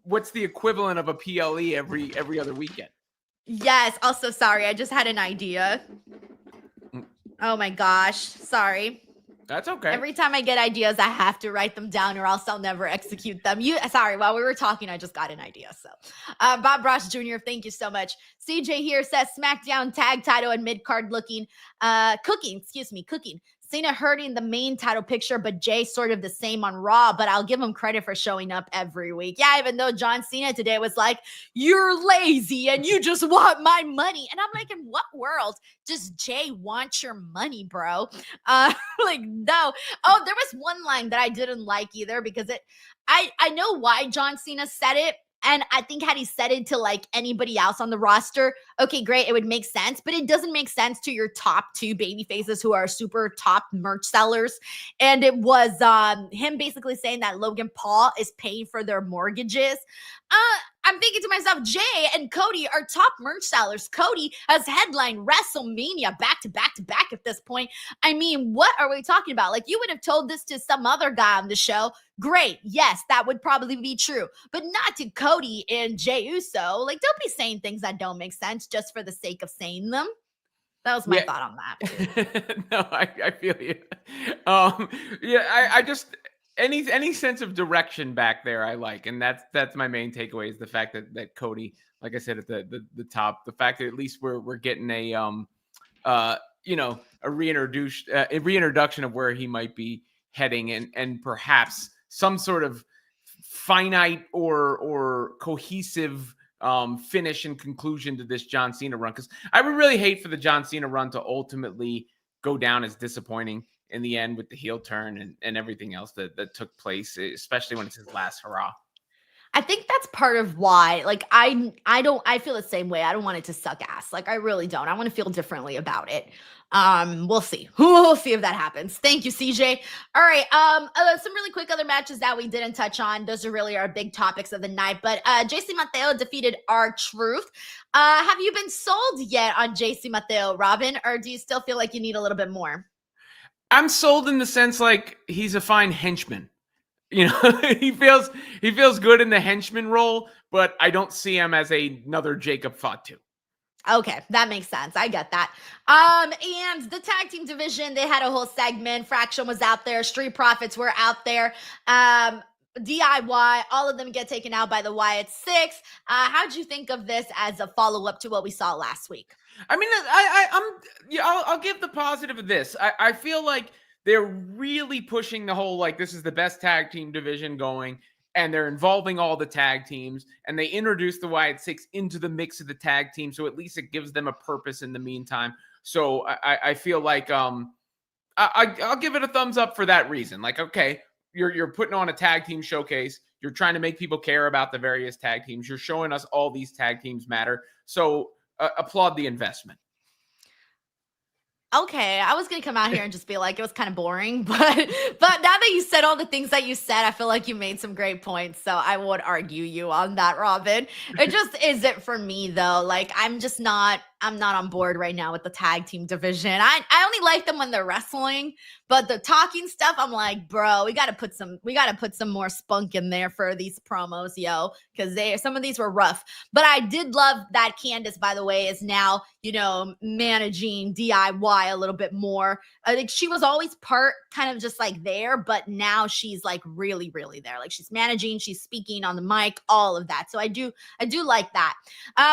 what's the equivalent of a PLE every other weekend. Yes. Also, sorry, I just had an idea. Oh my gosh. Sorry. That's okay. Every time I get ideas, I have to write them down or else I'll never execute them. Sorry, while we were talking, I just got an idea. So Bob Ross Jr., thank you so much. CJ here says SmackDown tag title and mid-card cooking. Cena hurting the main title picture, but Jay sort of the same on Raw, but I'll give him credit for showing up every week. Yeah, even though John Cena today was like, you're lazy and you just want my money. And I'm like, in what world does Jay want your money, bro? Like, no. Oh, there was one line that I didn't like either because I know why John Cena said it. And I think had he said it to like anybody else on the roster, okay, great, it would make sense. But it doesn't make sense to your top two baby faces who are super top merch sellers. And it was him basically saying that Logan Paul is paying for their mortgages. I'm thinking to myself, Jay and Cody are top merch sellers. Cody has headlined WrestleMania back to back to back at this point. I mean, what are we talking about? Like, you would have told this to some other guy on the show. Great. Yes, that would probably be true, but not to Cody and Jey Uso. Like, don't be saying things that don't make sense just for the sake of saying them. That was my thought on that. No, I feel you. I just any sense of direction back there I like, and that's my main takeaway is the fact that Cody, like I said at the top, the fact that at least we're getting a reintroduction of where he might be heading and perhaps some sort of finite or cohesive finish and conclusion to this John Cena run, because I would really hate for the John Cena run to ultimately go down as disappointing in the end with the heel turn and everything else that took place, especially when it's his last hurrah. I think that's part of why, like, I feel the same way. I don't want it to suck ass. Like, I really don't. I want to feel differently about it. We'll see. We'll see if that happens. Thank you, CJ. All right. Some really quick other matches that we didn't touch on. Those are really our big topics of the night. But JC Mateo defeated R-Truth. Have you been sold yet on JC Mateo, Robin, or do you still feel like you need a little bit more? I'm sold in the sense like he's a fine henchman. You know, he feels good in the henchman role, but I don't see him as another Jacob Fatu. Okay, that makes sense. I get that. And the tag team division, they had a whole segment. Fraction was out there. Street Profits were out there. DIY, all of them get taken out by the Wyatt Six. How'd you think of this as a follow-up to what we saw last week? I mean, I'll give the positive of this. I feel like they're really pushing the whole, like, this is the best tag team division going, and they're involving all the tag teams, and they introduce the Wyatt Six into the mix of the tag team, so at least it gives them a purpose in the meantime. So I feel like I'll give it a thumbs up for that reason. Like, okay, you're putting on a tag team showcase. You're trying to make people care about the various tag teams. You're showing us all these tag teams matter. So applaud the investment. Okay, I was going to come out here and just be like, it was kind of boring, but now that you said all the things that you said, I feel like you made some great points, so I would argue you on that, Robin. It just isn't for me, though. Like, I'm not on board right now with the tag team division. I only like them when they're wrestling, but the talking stuff, I'm like, bro, we got to put some more spunk in there for these promos, yo, because some of these were rough. But I did love that Candace, by the way, is now, managing DIY a little bit more. I think she was always part kind of just like there, but now she's like really, really there. Like, she's managing, she's speaking on the mic, all of that. So I do like that.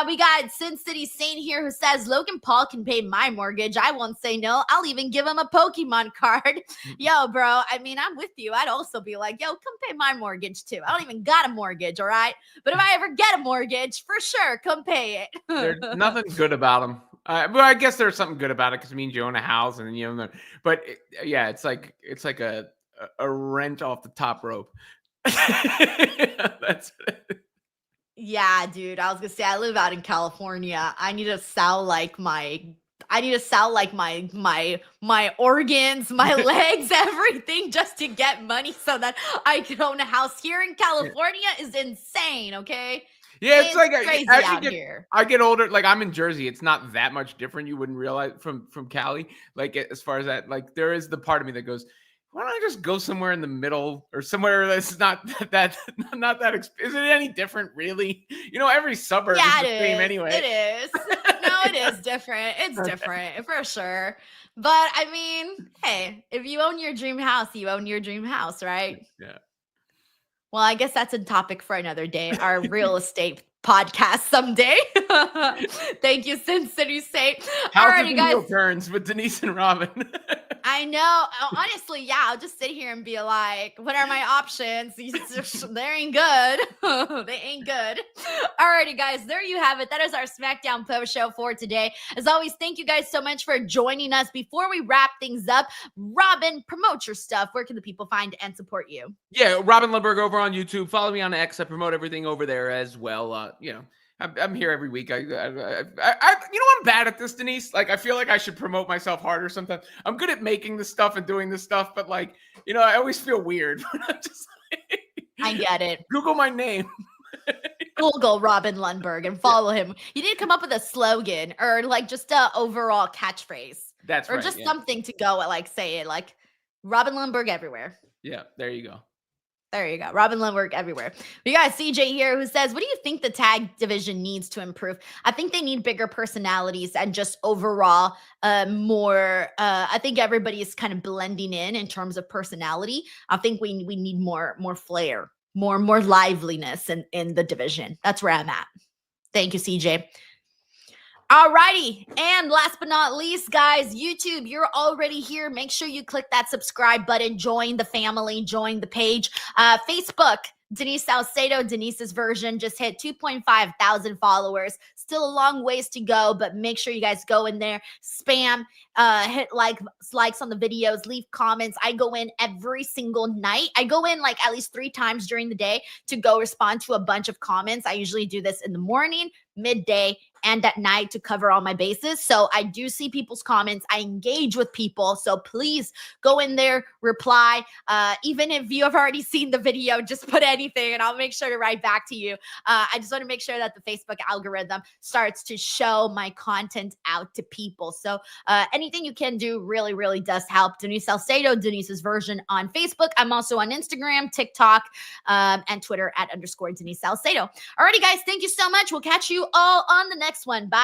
We got Sin City Saint here who says Logan Paul can pay my mortgage. I won't say no. I'll even give him a Pokemon card. Yo, bro, I mean, I'm with you. I'd also be like, yo, come pay my mortgage too. I don't even got a mortgage, all right? But if I ever get a mortgage, for sure, come pay it. There's nothing good about them. But I guess there's something good about it because it means you own a house and it's like a rent off the top rope. That's it. Yeah, dude. I was gonna say I live out in California. I need to sell like my organs, my legs, everything just to get money so that I can own a house here in California is insane, okay? Yeah, it's like crazy out here. I get older. Like, I'm in Jersey. It's not that much different. You wouldn't realize from Cali. Like, as far as that, like, there is the part of me that goes, why don't I just go somewhere in the middle or somewhere that's not that is it any different, really? Every suburb is the same anyway. It is. No, it is different. It's different for sure. But I mean, hey, if you own your dream house, you own your dream house, right? Yeah. Well, I guess that's a topic for another day, our real estate podcast someday. Thank you, Sin City Saint. House of Turns with Denise and Robin. I know. Honestly, yeah, I'll just sit here and be like, what are my options? They ain't good. They ain't good. Alrighty, guys, there you have it. That is our SmackDown post show for today. As always, thank you guys so much for joining us. Before we wrap things up, Robin, promote your stuff. Where can the people find and support you? Yeah, Robin Lundberg over on YouTube. Follow me on X. I promote everything over there as well. I'm here every week. You know, I'm bad at this, Denise. Like, I feel like I should promote myself harder sometimes. I'm good at making this stuff and doing this stuff, but like, you know, I always feel weird. I get it. Google my name. Google Robin Lundberg and follow him. You need to come up with a slogan or like just a overall catchphrase. That's or right. just something to go at, like say it like Robin Lundberg everywhere. Yeah, there you go. There you go. Robin Lundberg everywhere. We got CJ here who says, what do you think the tag division needs to improve? I think they need bigger personalities and just overall more. I think everybody is kind of blending in terms of personality. I think we need more flair, more liveliness in the division. That's where I'm at. Thank you, CJ. Alrighty, and last but not least, guys, YouTube, you're already here. Make sure you click that subscribe button, join the family, join the page. Facebook, Denise Salcedo, Denise's version, just hit 2.5 thousand followers. Still a long ways to go, but make sure you guys go in there, spam, hit likes on the videos, leave comments. I go in every single night. I go in like at least 3 times during the day to go respond to a bunch of comments. I usually do this in the morning, midday, and at night to cover all my bases. So I do see people's comments. I engage with people. So please go in there, reply. Even if you have already seen the video, just put anything and I'll make sure to write back to you. I just want to make sure that the Facebook algorithm starts to show my content out to people. So anything you can do really, really does help. Denise Salcedo, Denise's version on Facebook. I'm also on Instagram, TikTok, and Twitter @ _Denise Salcedo. Alrighty, guys, thank you so much. We'll catch you all on the next one. Bye.